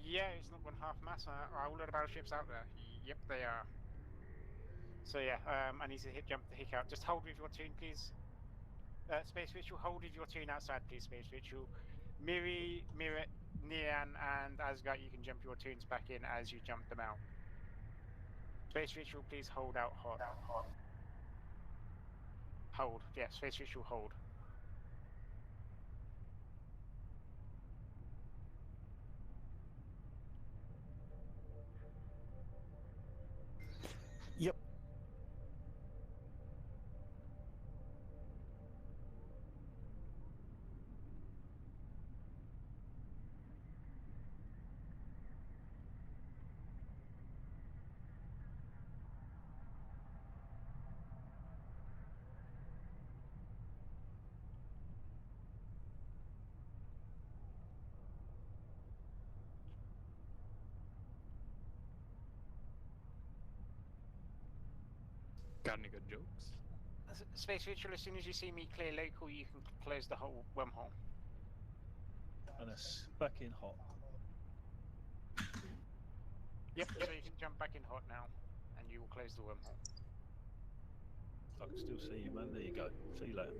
Yeah, it's not 1/2 mass. Are all of the battleships out there? Yep, they are. So yeah, I need to jump the hick out. Just hold with your tune, please. Space Ritual, hold with your tune outside, please. Space Ritual. Miri, Mirit, Nian, and Asgard, you can jump your tunes back in as you jump them out. Space Ritual, please hold out hot. Hold. Yeah, Space Ritual, hold. Yep. Got any good jokes? Space Ritual, as soon as you see me clear local, you can close the whole wormhole. And it's back in hot. Yep, so you can jump back in hot now, and you will close the wormhole. I can still see you, man. There you go. See you later.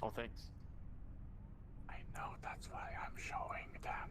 Oh, thanks. I know, that's why I'm showing them.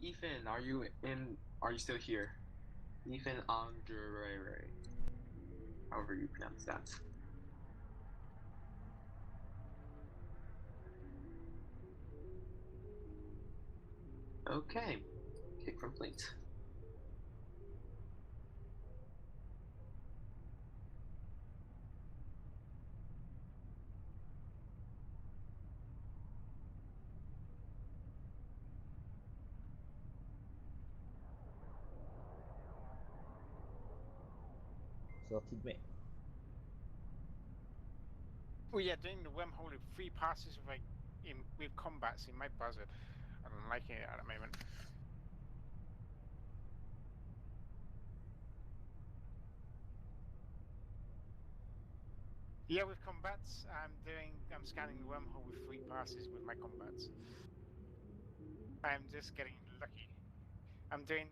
Ethan, are you in? Are you still here? Ethan Andre, however you pronounce that. Okay, kick from plate. Sorted, mate. Well, yeah, doing the wormhole with 3 passes with like with combats in my buzzard. I'm liking it at the moment. Yeah, with combats, I'm scanning the wormhole with 3 passes with my combats. I'm just getting lucky. I'm doing.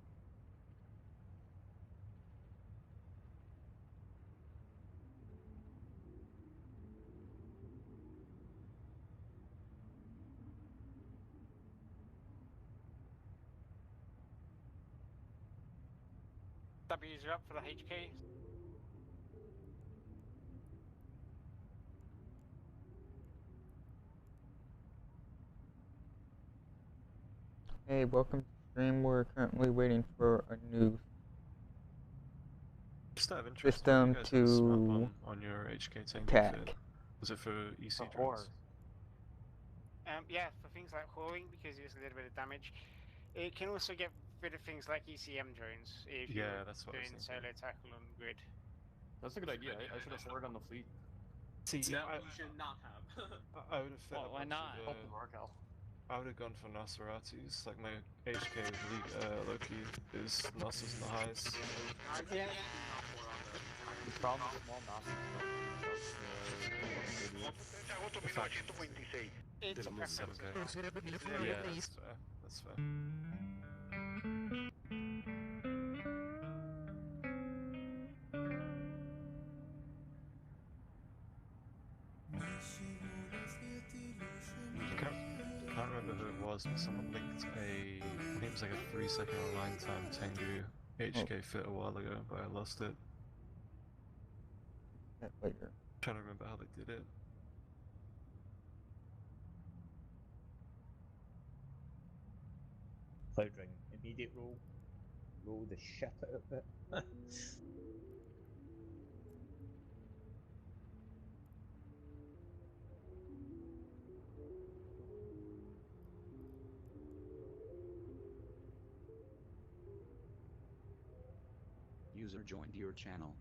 W's are up for the HK. Hey, welcome to stream. We're currently waiting for a new Just out of interest, system what do you guys have smart to on your HK tank attack. fit? Was it for EC Oh, drones? Yeah, for things like whoring, because it was a little bit of damage. It can also get rid of things like ECM drones if Yeah, you're that's what I was doing thinking. solo tackle on grid. That's a good idea. I should have stored on the fleet. See, No, you should not have. I would have fit Why not? Of, I would have gone for Nosferatis. Like my HK Loki is Nos is the highest. Yeah. The problem with small Nazis In fact, It's did a almost preference. 7k. Yeah, that's fair. That's fair. Can't remember who it was, but someone linked I think it was like a 3-second online time Tengu HK fit a while ago, but I lost it. That later. Trying to remember how they did it. Cloud Ring, immediate roll. Roll the shit out of it. User joined your channel.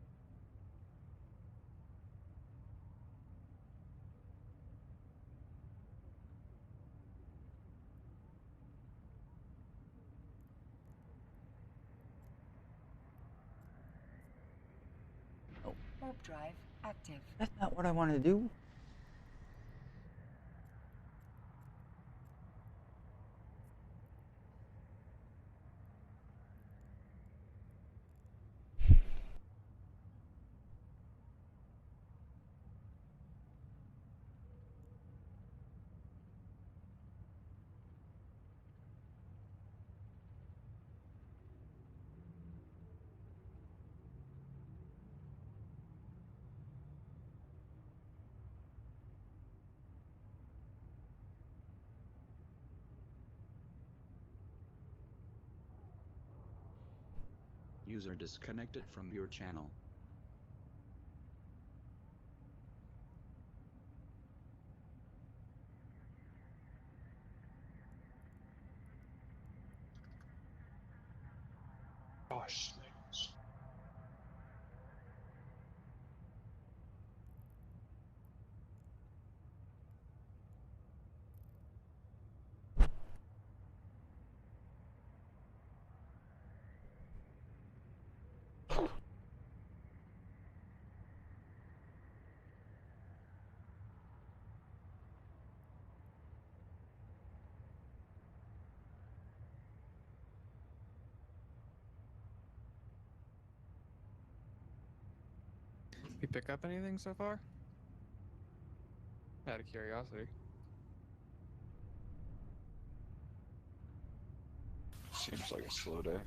Warp drive active. That's not what I want to do. User disconnected from your channel. Gosh. You pick up anything so far? Out of curiosity. Seems like a slow day.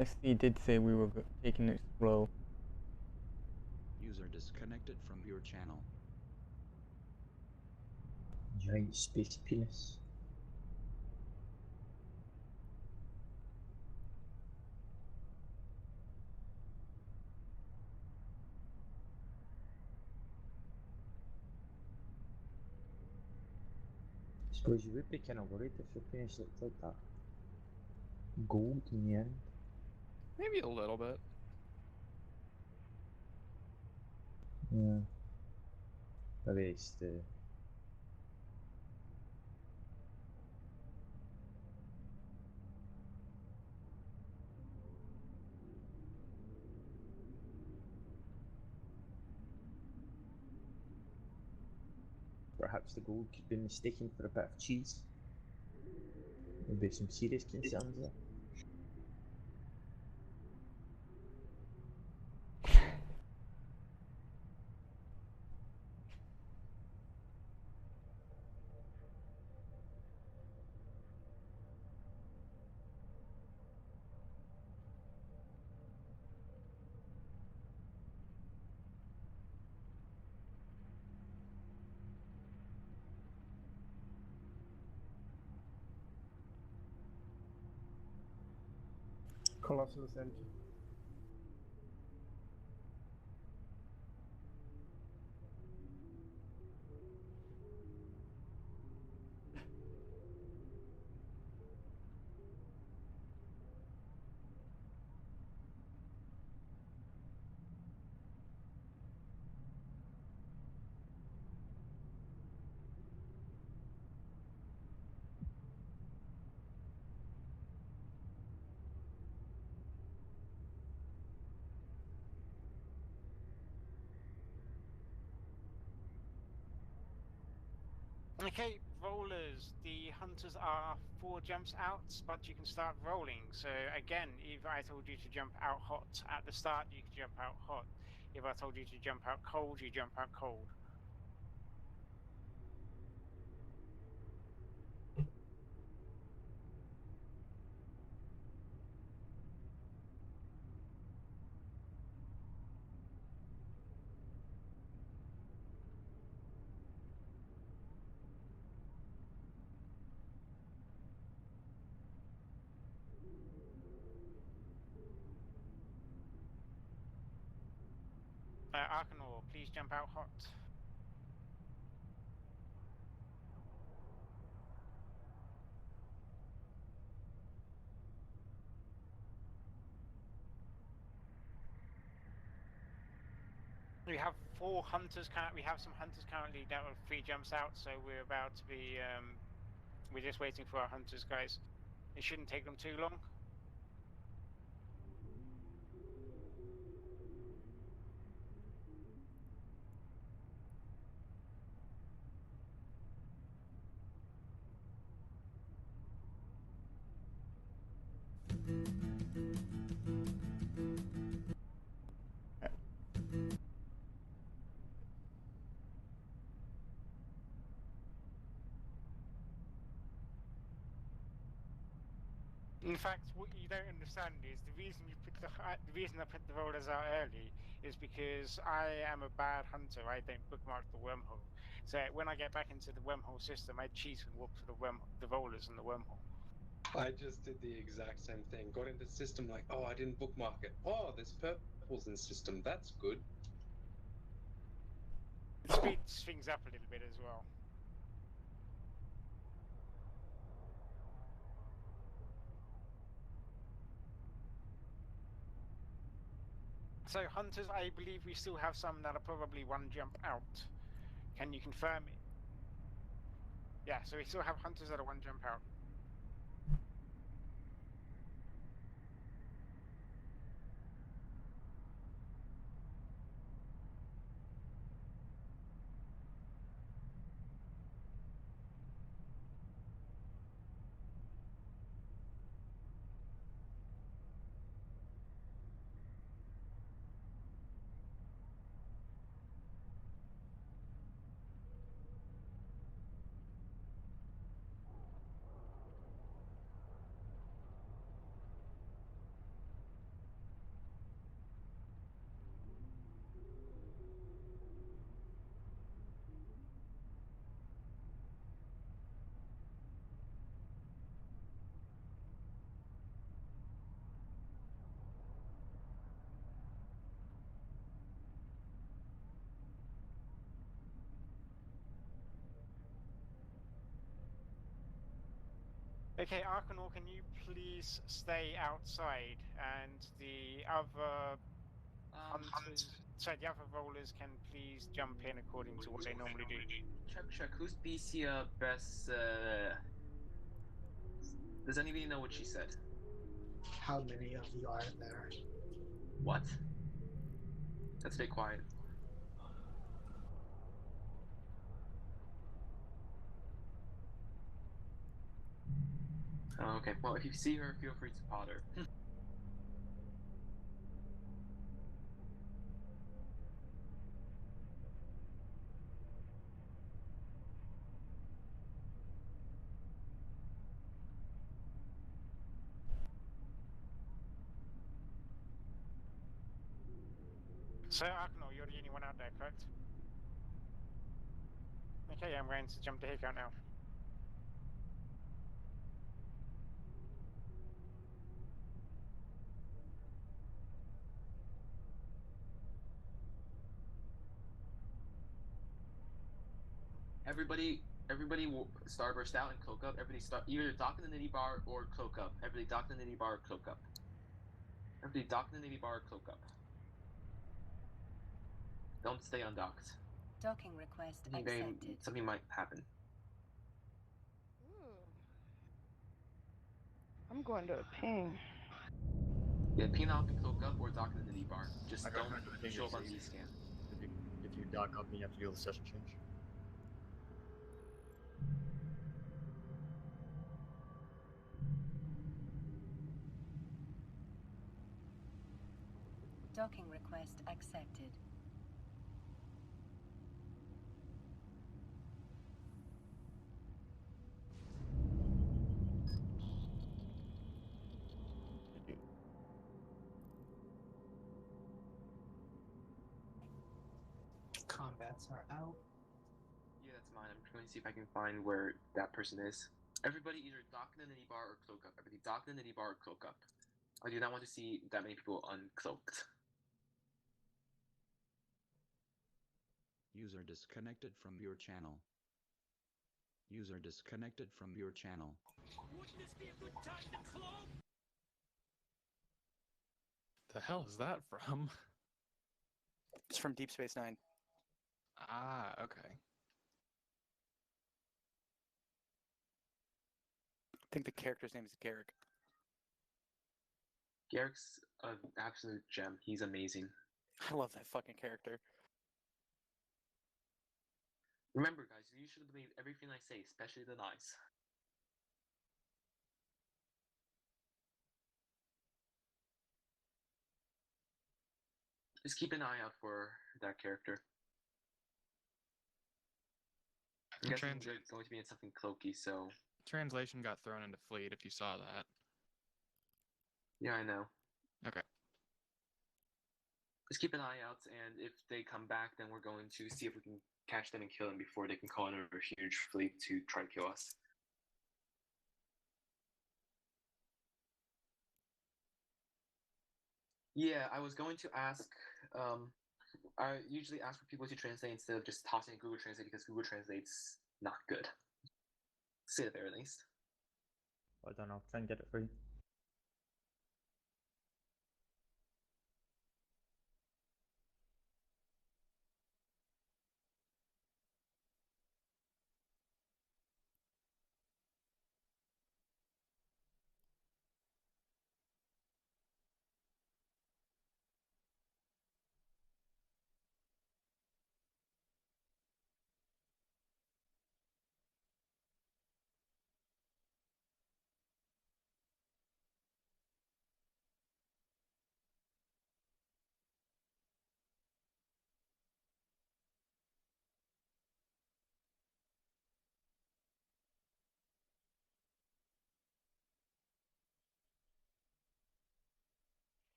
SD did say we were taking it slow. User disconnected from your channel. Giant space penis. Suppose you would be kind of worried if your penis looked like that. Gold in the end. Maybe a little bit. Yeah. Maybe it's the... Perhaps the gold could be mistaken for a bit of cheese. Maybe some serious concerns there. Colossus and Okay, rollers. The hunters are 4 jumps out, but you can start rolling. So again, if I told you to jump out hot at the start, you can jump out hot. If I told you to jump out cold, you jump out cold. Arcanor, please jump out hot. We have 4 hunters. We have some hunters currently that are 3 jumps out, so we're about to be. We're just waiting for our hunters, guys. It shouldn't take them too long. In fact, what you don't understand is the reason I put the rollers out early is because I am a bad hunter. I don't bookmark the wormhole. So when I get back into the wormhole system, I cheat and walk to the rollers and the wormhole. I just did the exact same thing. Got into system like, oh, I didn't bookmark it. Oh, there's purples in system. That's good. It speeds things up a little bit as well. So hunters, I believe we still have some that are probably one jump out. Can you confirm it? Yeah, so we still have hunters that are one jump out. Okay, Arcanor, can you please stay outside, and the other hunters, sorry, the other rollers can please jump in according to what they normally do. Check. Who's BC best? Does anybody know what she said? How many of you are there? What? Let's stay quiet. Oh, okay. Well, if you see her, feel free to pot her. So, Arcanor, you're the only one out there, correct? Okay, I'm going to jump to Hickout now. Everybody will starburst out and cloak up. Everybody start either dock in the nitty bar or cloak up. Everybody dock in the nitty bar or cloak up. Everybody dock in the nitty bar or cloak up. Don't stay undocked. Docking request accepted. Something might happen. I'm going to a ping. Yeah, ping off and cloak up or dock in the nitty bar. Just I don't recommend the ping show up is on easy. Z-scan. If you dock up, you have to do the session change. Docking request accepted. Combats are out. Yeah, that's mine. I'm trying to see if I can find where that person is. Everybody either dock in the nitty bar or cloak up. Everybody dock in the nitty bar or cloak up. I do not want to see that many people uncloaked. User disconnected from your channel. User disconnected from your channel. Wouldn't this be a good time to clone? The hell is that from? It's from Deep Space Nine. Ah, okay. I think the character's name is Garrick. Garrick's an absolute gem. He's amazing. I love that fucking character. Remember, guys, you should believe everything I say, especially the nice. Just keep an eye out for that character. I'm guessing they're going to be in something cloaky, so... Translation got thrown into Fleet, if you saw that. Yeah, I know. Okay. Just keep an eye out, and if they come back, then we're going to see if we can catch them and kill them before they can call in a huge fleet to try to kill us. Yeah, I was going to ask. I usually ask for people to translate instead of just tossing Google Translate because Google Translate's not good. To say the very least. I don't know. Try and get it for you.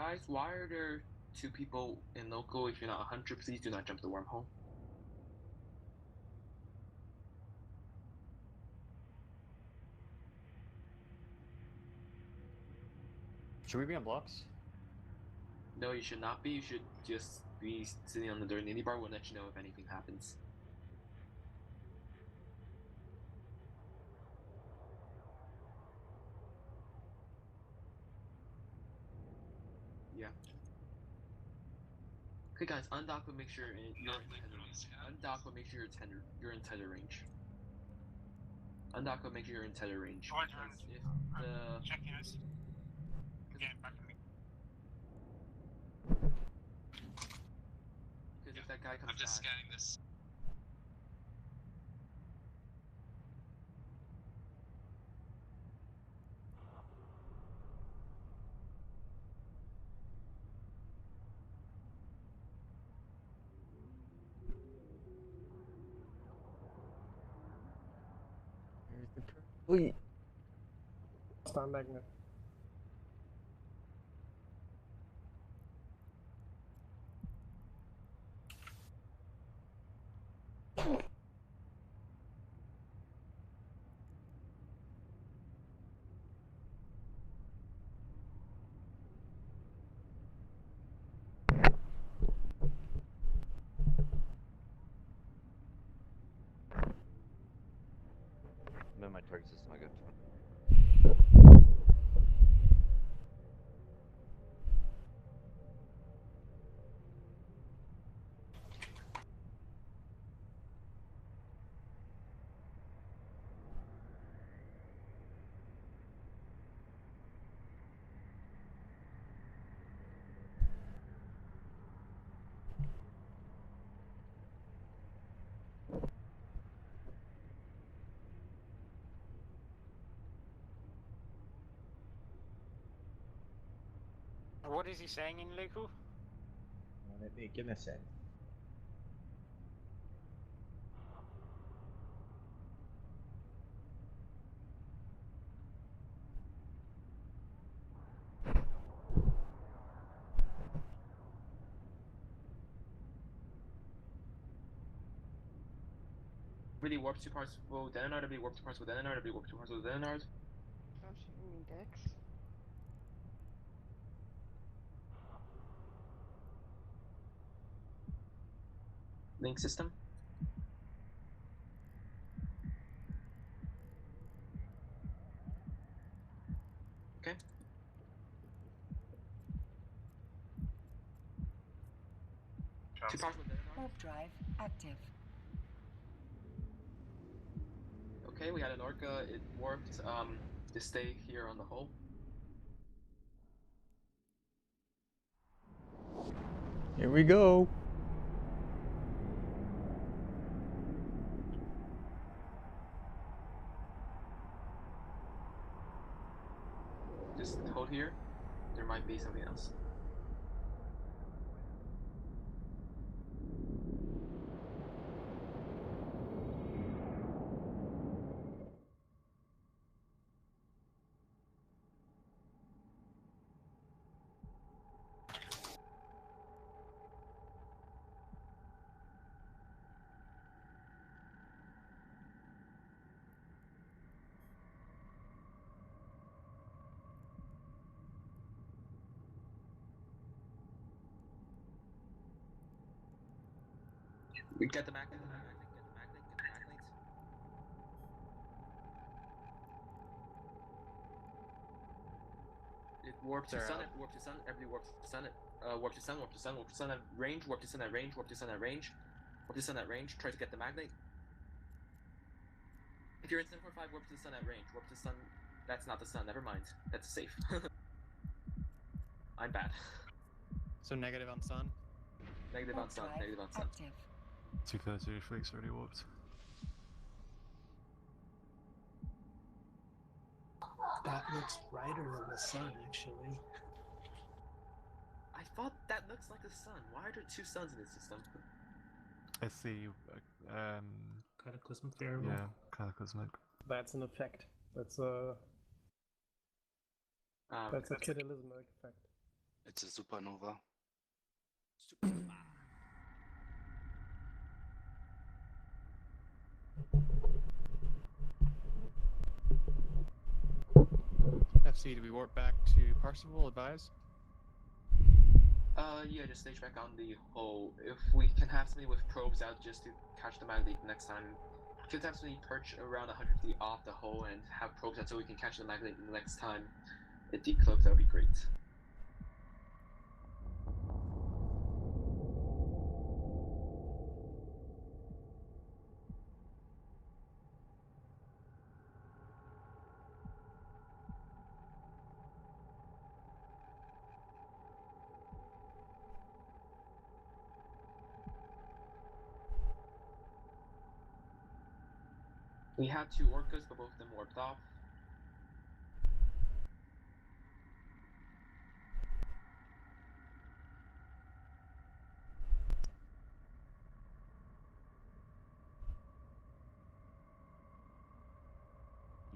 Guys, why are there 2 people in local? If you're not a hunter, please do not jump the wormhole. Should we be on blocks? No, you should not be. You should just be sitting on the Nini bar. We'll let you know if anything happens. Yeah. Okay, guys, undock, but make sure you're in tether range. Undock, but make sure you're in tether range. Undock, but make sure you're in tether range. If the checking us. Getting back to me. Because if that guy comes I'm just back, scanning this. Here's the fleet. Star magnet. I'm in my target system, I got 20. What is he saying in local? Let me give me a sec. really warp 2 parts with Denard, everybody warp 2 parts with Denard, everybody warp 2 parts with Denard. Oh shit, you mean Dex? Link system. Okay. Two parts with Denard. Warp drive active. Okay, we had an Orca, it warped to stay here on the hull. Here we go. Just hold here. There might be something else. We get the magnet, get the magnet. It warps to sun, warp to sun, everybody warps to sun, warp to sun, warp to sun, warp to sun at range, warp to sun at range, warp to sun at range, warp to sun at range, try to get the magnet. If you're in 745, warp to the sun at range, warp to sun, that's not the sun, never mind, that's safe. I'm bad. So negative on sun? Negative on sun, negative on sun. Active. 232 fleets already warped. That looks brighter than the sun, actually. I thought that looks like the sun. Why are there 2 suns in this system? It's the Cataclysmic variable. yeah, cataclysmic. That's an effect. That's a catalysmic effect. It's a supernova. FC, do we warp back to Parsifal? Advise? Yeah, just stage back on the hull. If we can have somebody with probes out just to catch the Magleep next time. If you could have somebody perch around 150 off the hull and have probes out so we can catch the Magleep the next time it decloaks, that would be great. We had 2 orcas, but both of them warped off.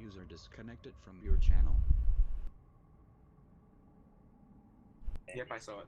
User disconnected from your channel. Yep, I saw it.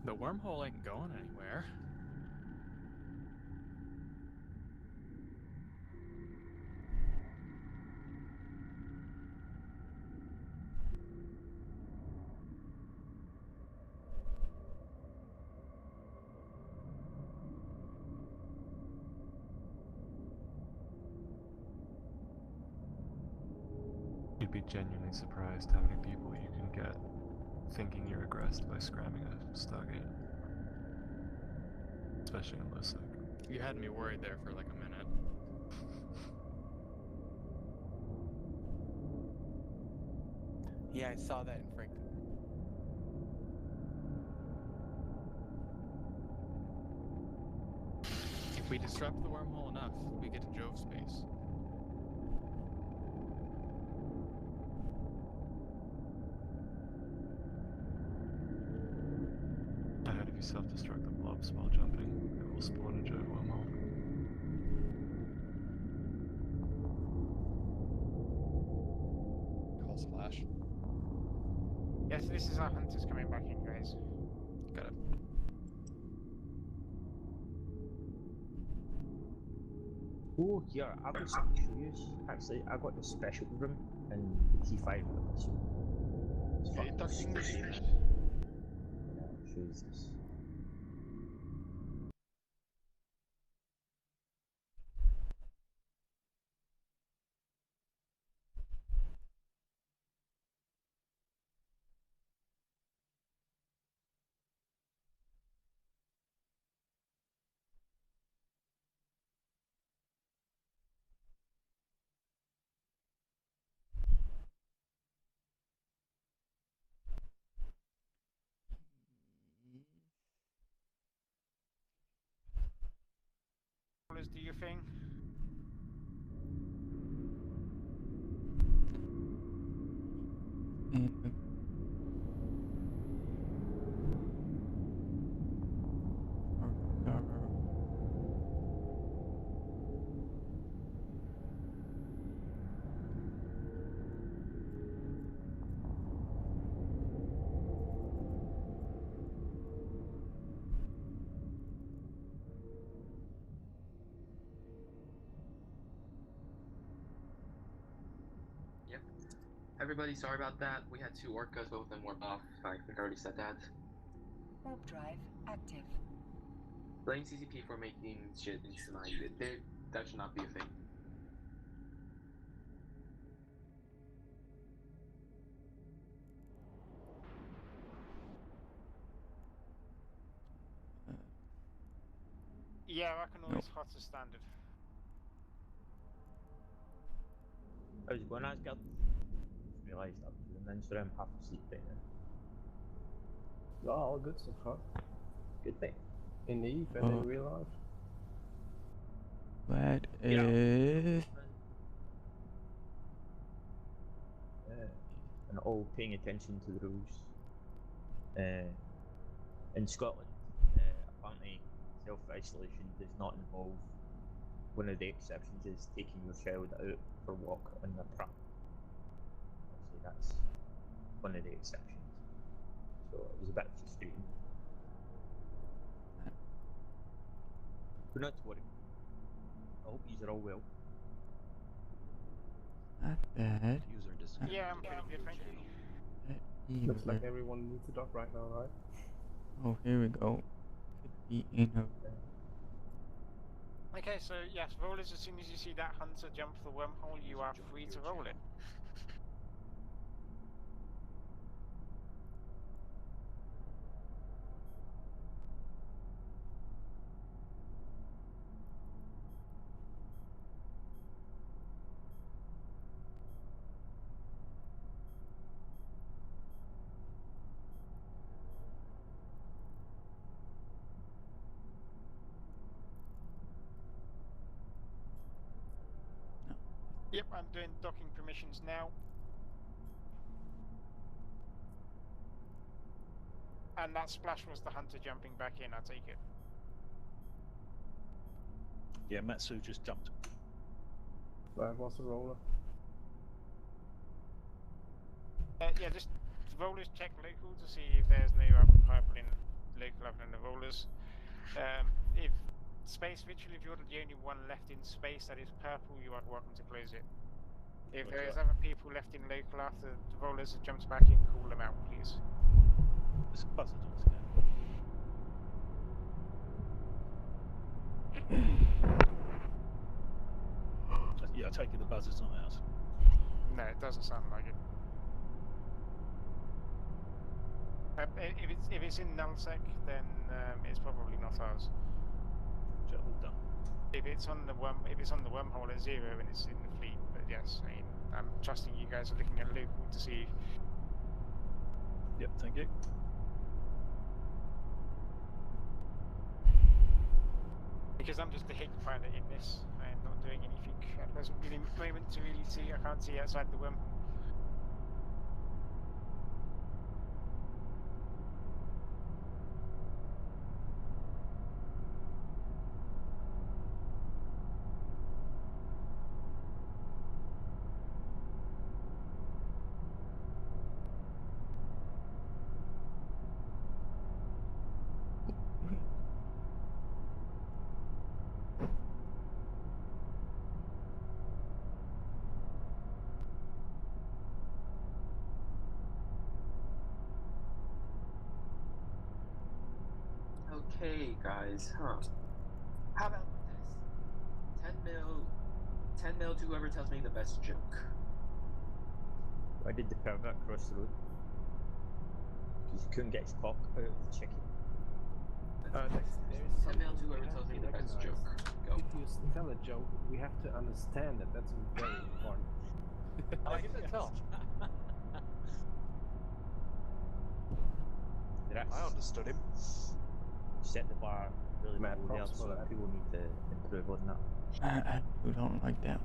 The wormhole ain't going anywhere. You'd be genuinely surprised how many people you can get thinking you're aggressed by scramming a Stargate. Especially in Lissek. You had me worried there for like a minute. Yeah, I saw that in Frank. If we disrupt the wormhole enough, we get to Jove space. Ahead of you self-destruct the blobs while jumping, it will spawn a Jove wormhole. Call splash. Yes, this is our hunters coming back in, guys. Got it. Oh, here, I've got something to show you. Actually, I got the special room in the T5 episode. It's fucking docking machine. Yeah, I'll show you this. Do your thing. Yep. Everybody, sorry about that. We had 2 orcas, both of them warped off. I think I already said that. Warp drive active. Blame CCP for making shit inhumanized. That should not be a thing. Yeah, Rakanor is hot as standard. How's it going, Asgard? Just realised I was doing in, so I'm half asleep right now. Oh, all good so far. Good thing. In Eve and in real life. That is. And all paying attention to the rules. In Scotland, apparently self-isolation does not involve. One of the exceptions is taking your child out for a walk on the pram. Obviously, that's one of the exceptions. So it was a bit frustrating. But not to worry. I hope these are all well. Not bad. Yeah, I'm pretty good, thank you. Looks like everyone needs a dog right now, right? Oh, here we go. Could be in a. Okay, so yes, rollers, as soon as you see that hunter jump the wormhole, you are free to roll it. Yep, I'm doing docking permissions now. And that splash was the hunter jumping back in, I take it. Yeah, Matsu just jumped. That was a roller. Yeah, just rollers check local to see if there's no other purple in local other than the rollers. If space ritual, if you're the only one left in space that is purple, you are welcome to close it. If there is other people left in local after the rollers have jumped back in, call them out, please. There's a buzzer on scan. Yeah, I take it the buzzer's not out. No, it doesn't sound like it. If it's in nullsec, then it's probably not ours. All done. If it's on the wormhole at 0 and it's in the fleet, but yes, I mean, I'm trusting you guys are looking at local to see. Yep, thank you. Because I'm just the hit pilot in this, I am not doing anything at the present moment to really see. I can't see outside the wormhole. Okay, guys, How about this? 10 mil to whoever tells me the best joke. Why did the pervert cross the road? Because he couldn't get his cock out of the chicken. 10 mil to whoever tells me the best joke. Go. If you tell a joke, we have to understand it. That's very important. I can tell. I understood him. Set the bar really Mad low there, props so for that. people need to improve on that. I don't like that.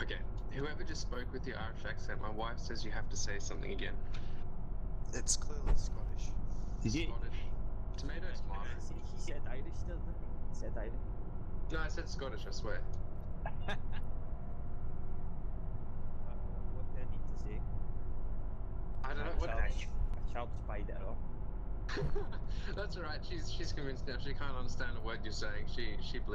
Okay, whoever just spoke with your Irish accent, my wife says you have to say something again. It's clearly Scottish. Did you? Scottish. Tomato, tomato. He said Irish still, didn't he? He said Irish. No, I said Scottish, I swear. What do I need to say? I don't know what. A child spied it up. That's alright. She's convinced now. She can't understand a word you're saying. She believes.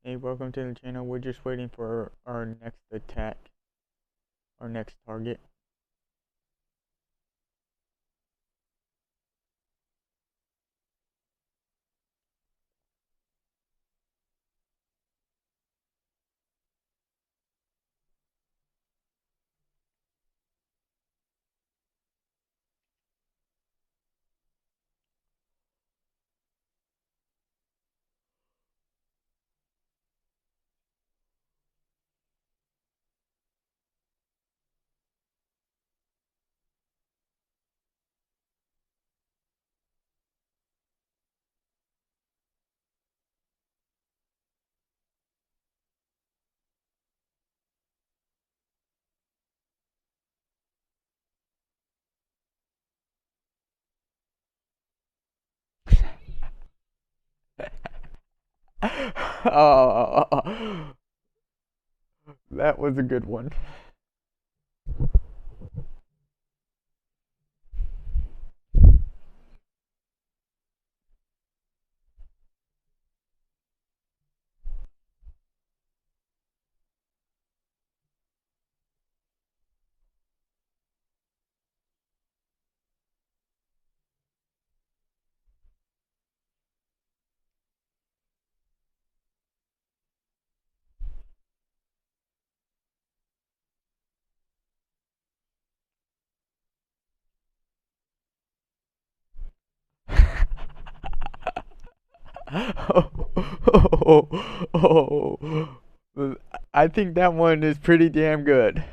Hey, welcome to the channel. We're just waiting for our next attack, our next target. Oh, that was a good one. Oh, I think that one is pretty damn good.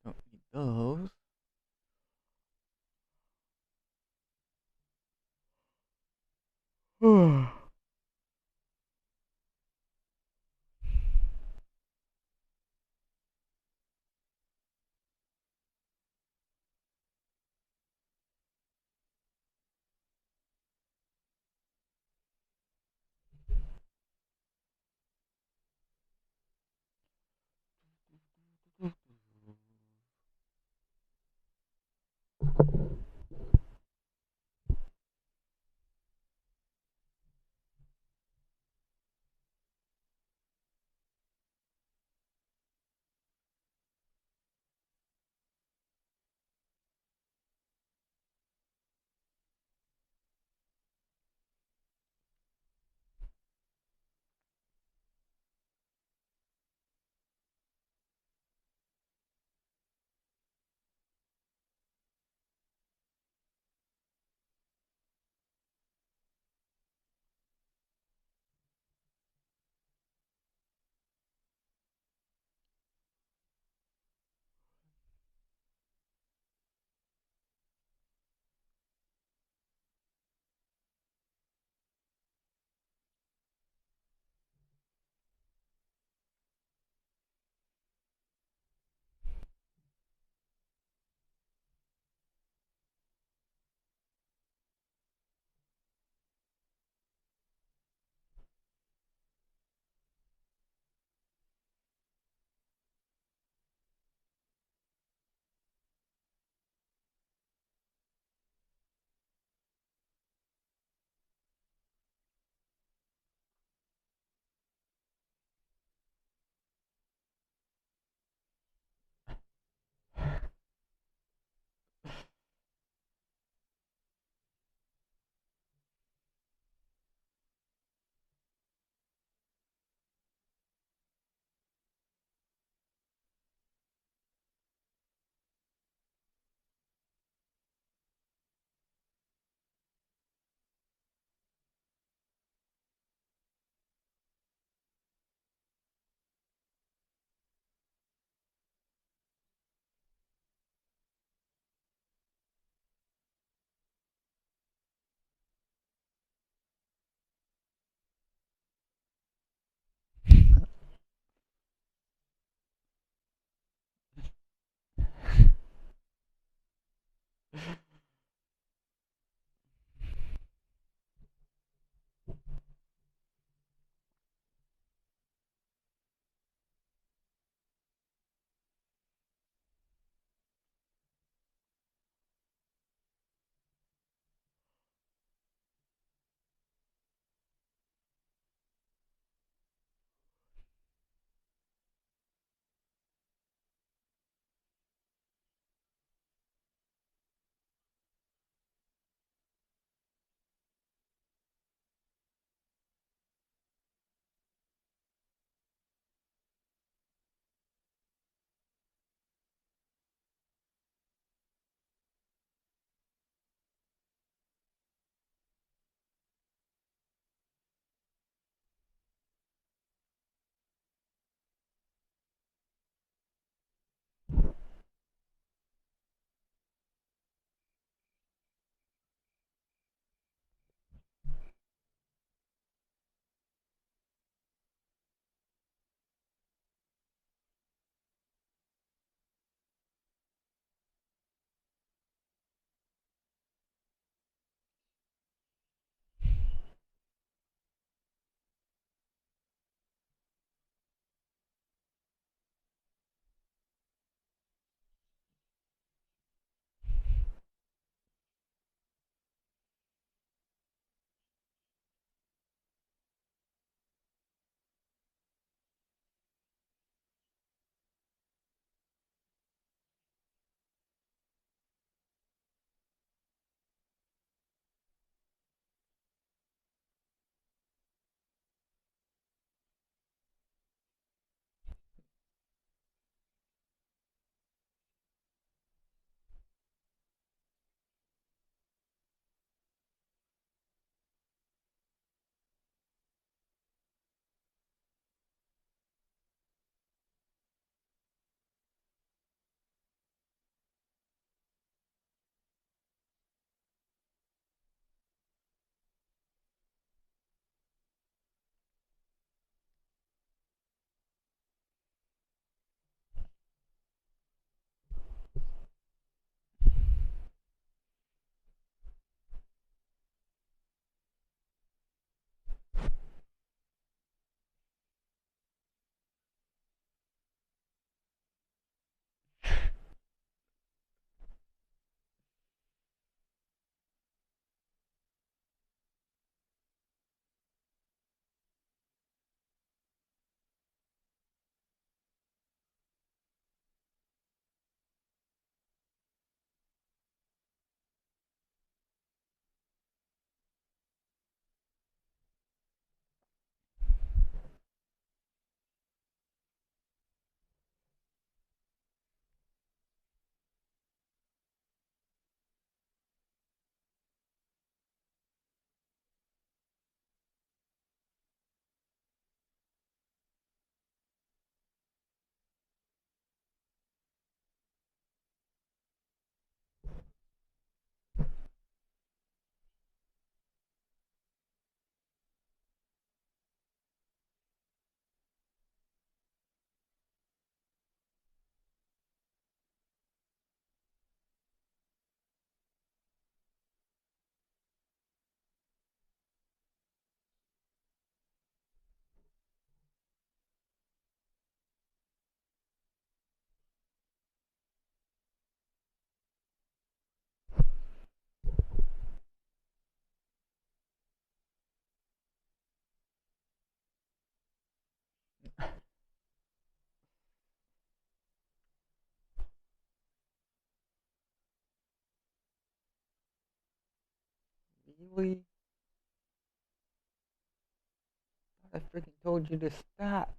Don't need those. Really? I freaking told you to stop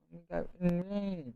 when we got in range.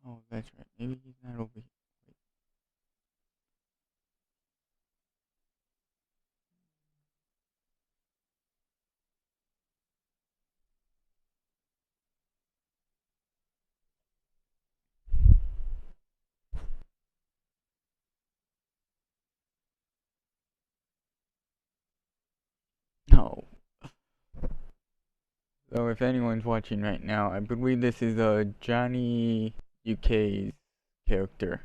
Oh, that's right. Maybe he's not over here. Wait. No. So if anyone's watching right now, I believe this is Johnny UK's character.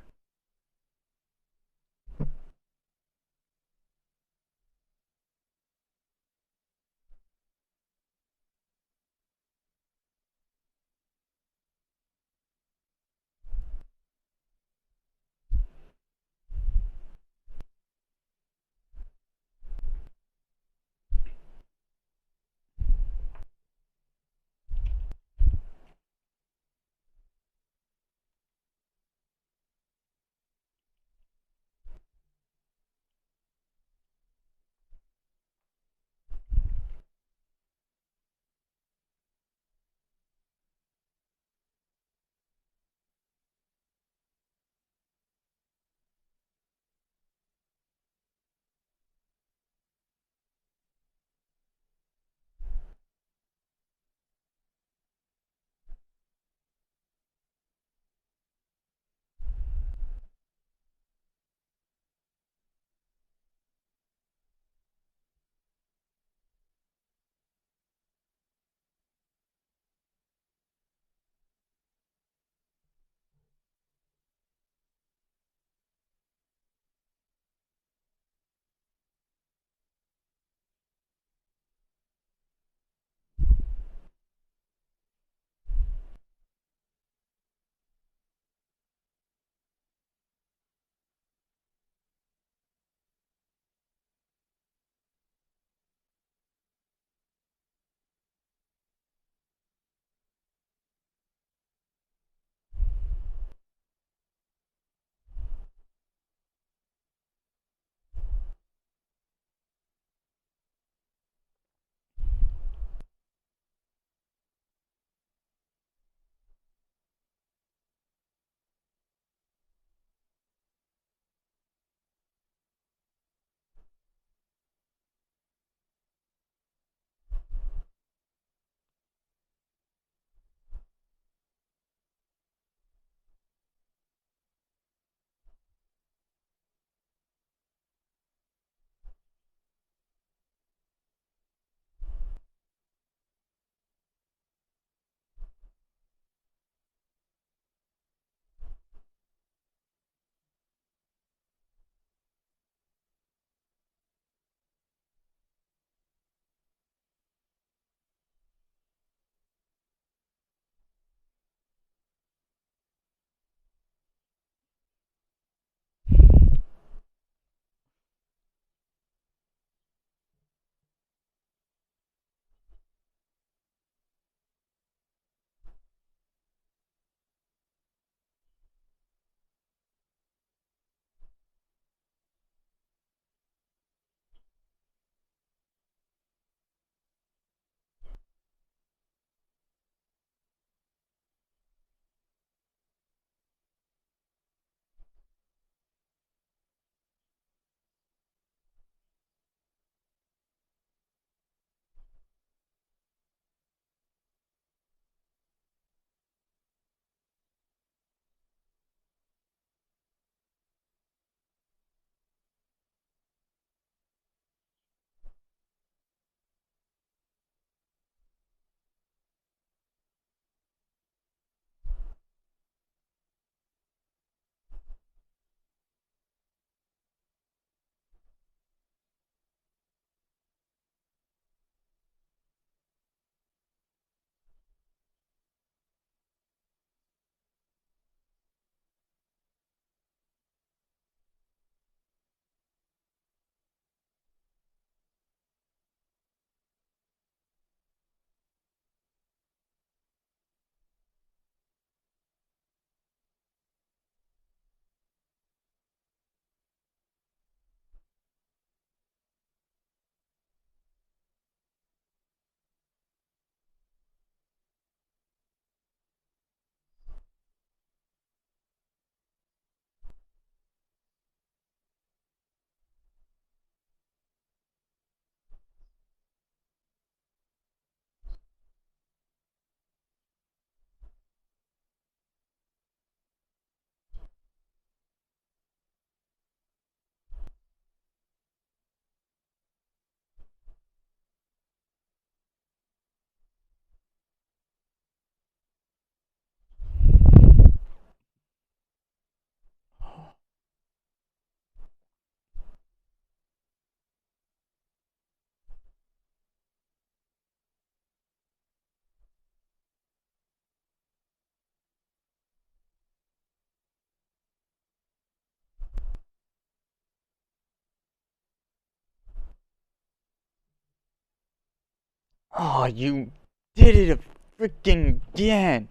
Oh, you did it freaking again.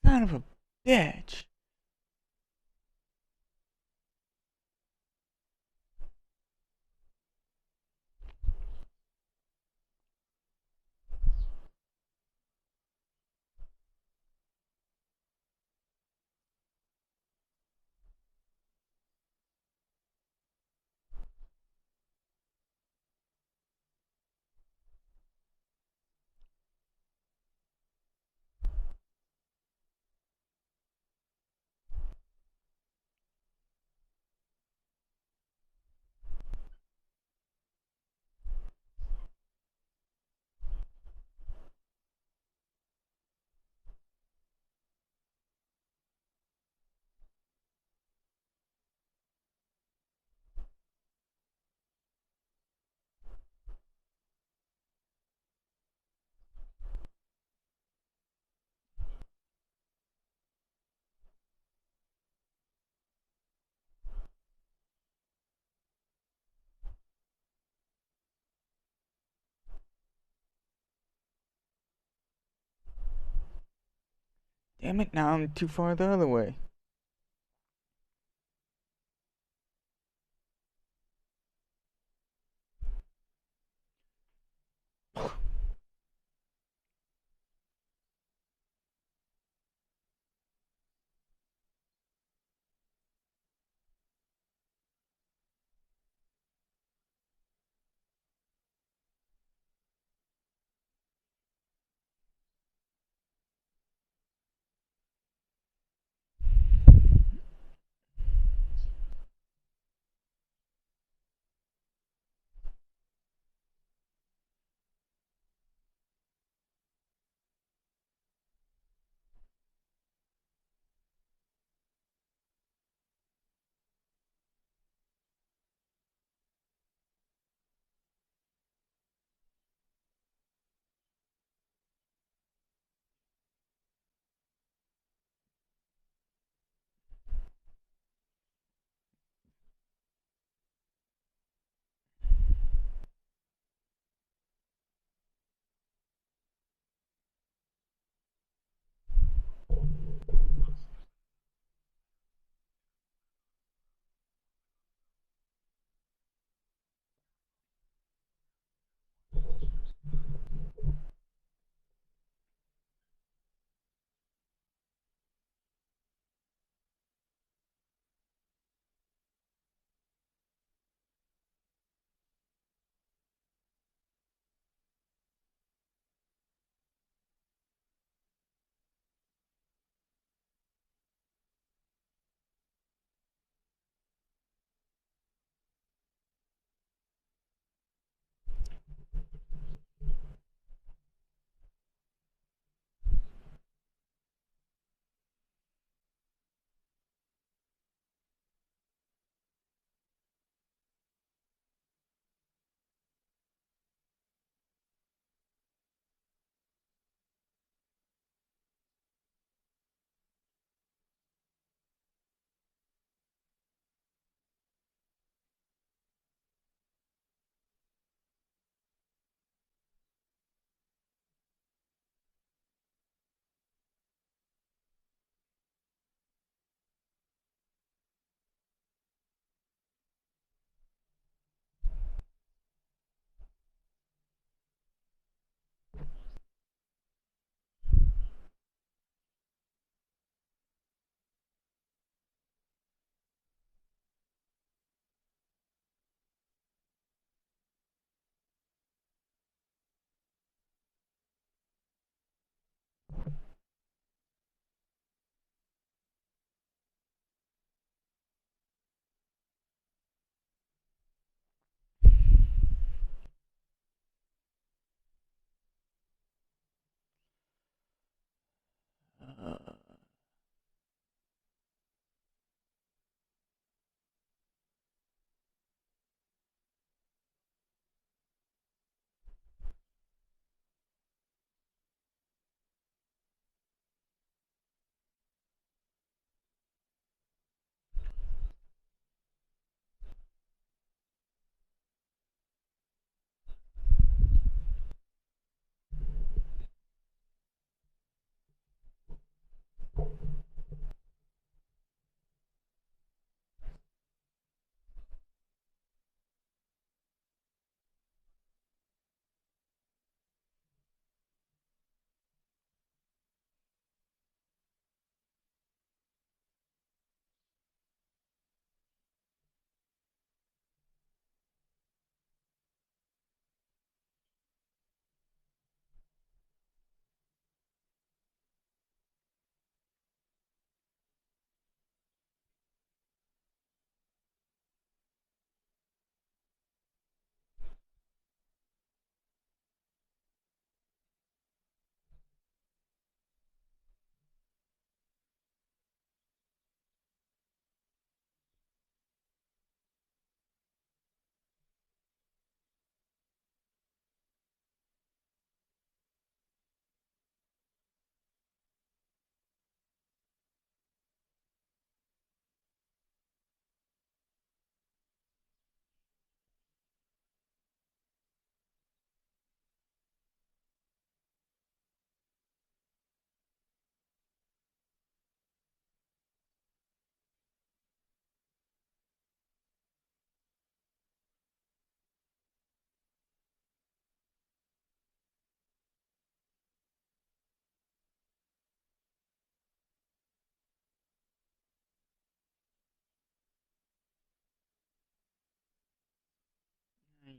Son of a bitch. Damn it, now I'm too far the other way.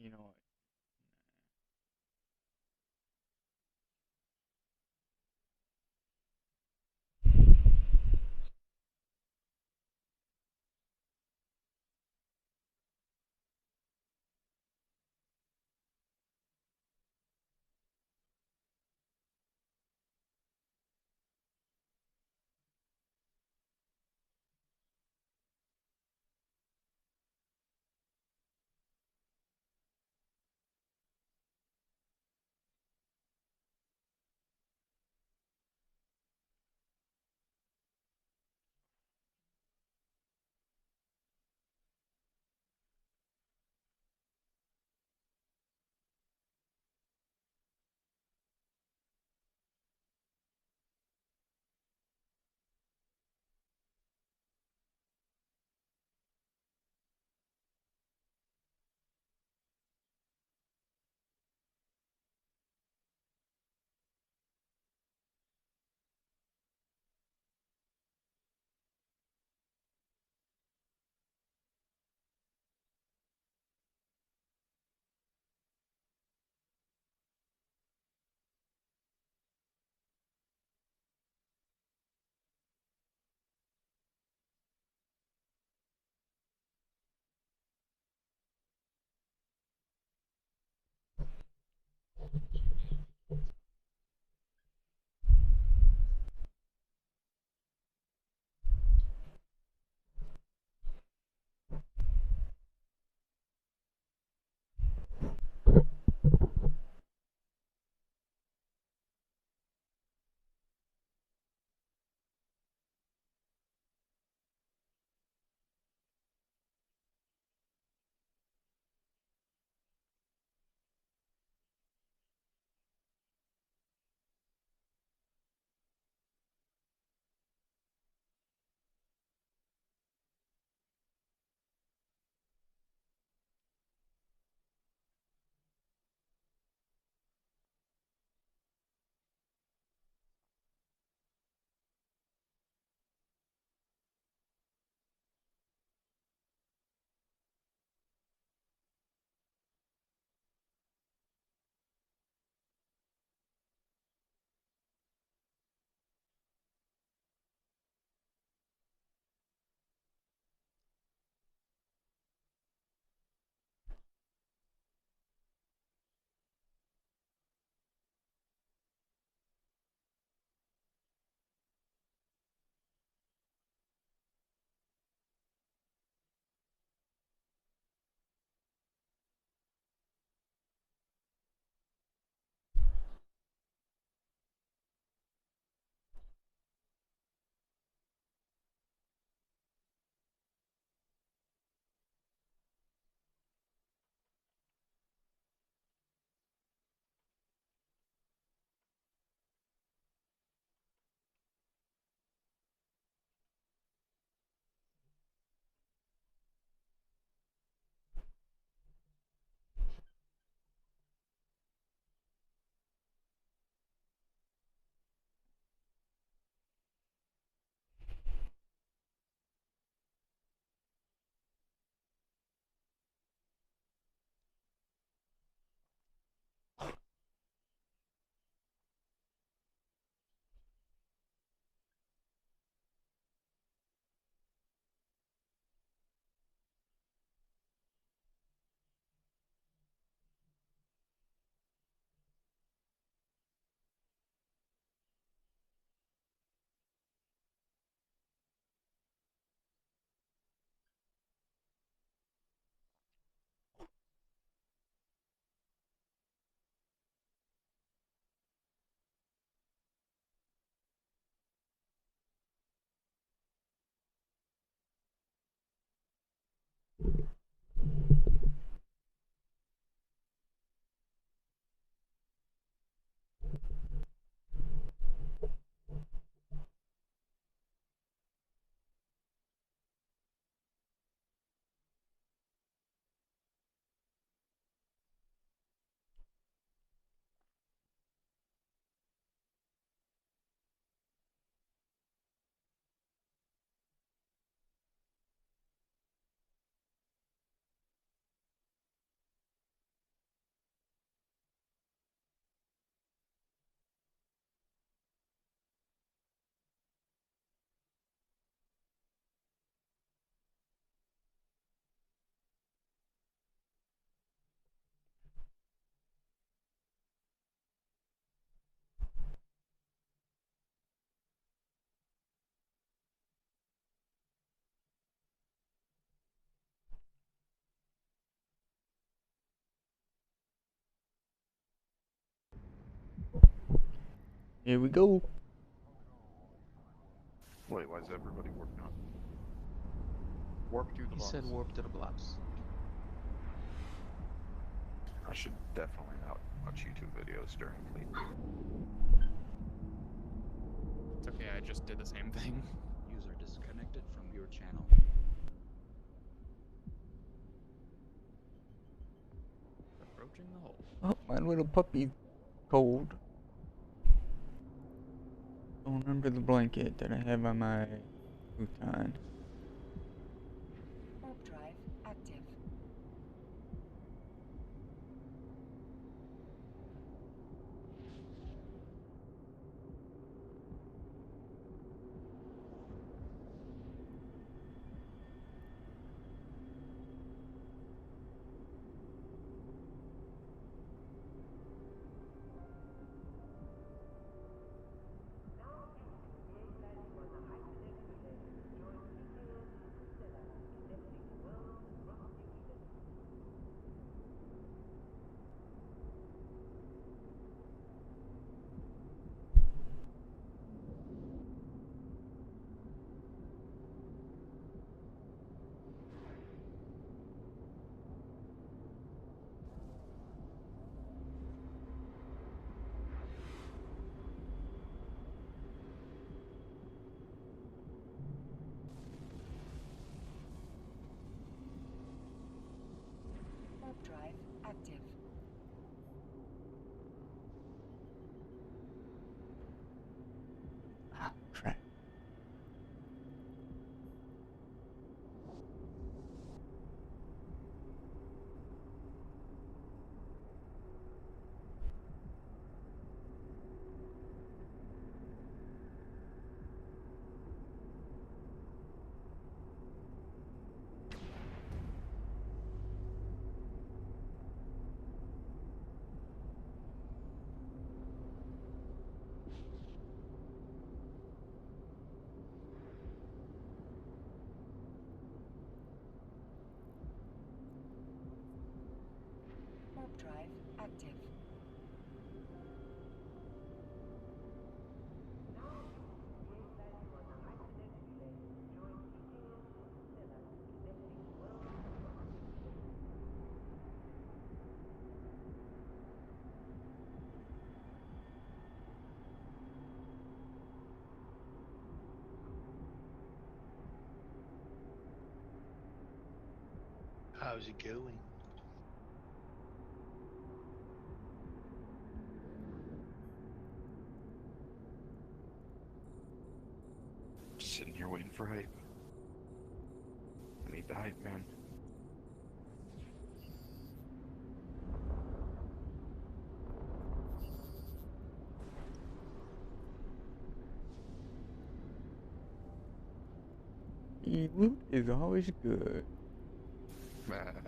you know what? Here we go. Wait, why is everybody warping out? Warp to the He box. said warp to the blobs. I should definitely not watch YouTube videos during fleet. It's okay, I just did the same thing. User disconnected from your channel. Approaching the hole. Oh, my little puppy's cold. Going under the blanket that I have on my futon. Warp drive active. Warp drive active. Ah, crap. Warp drive active. How's it going? Just sitting here waiting for hype. I need the hype, man. The loot is always good. Man.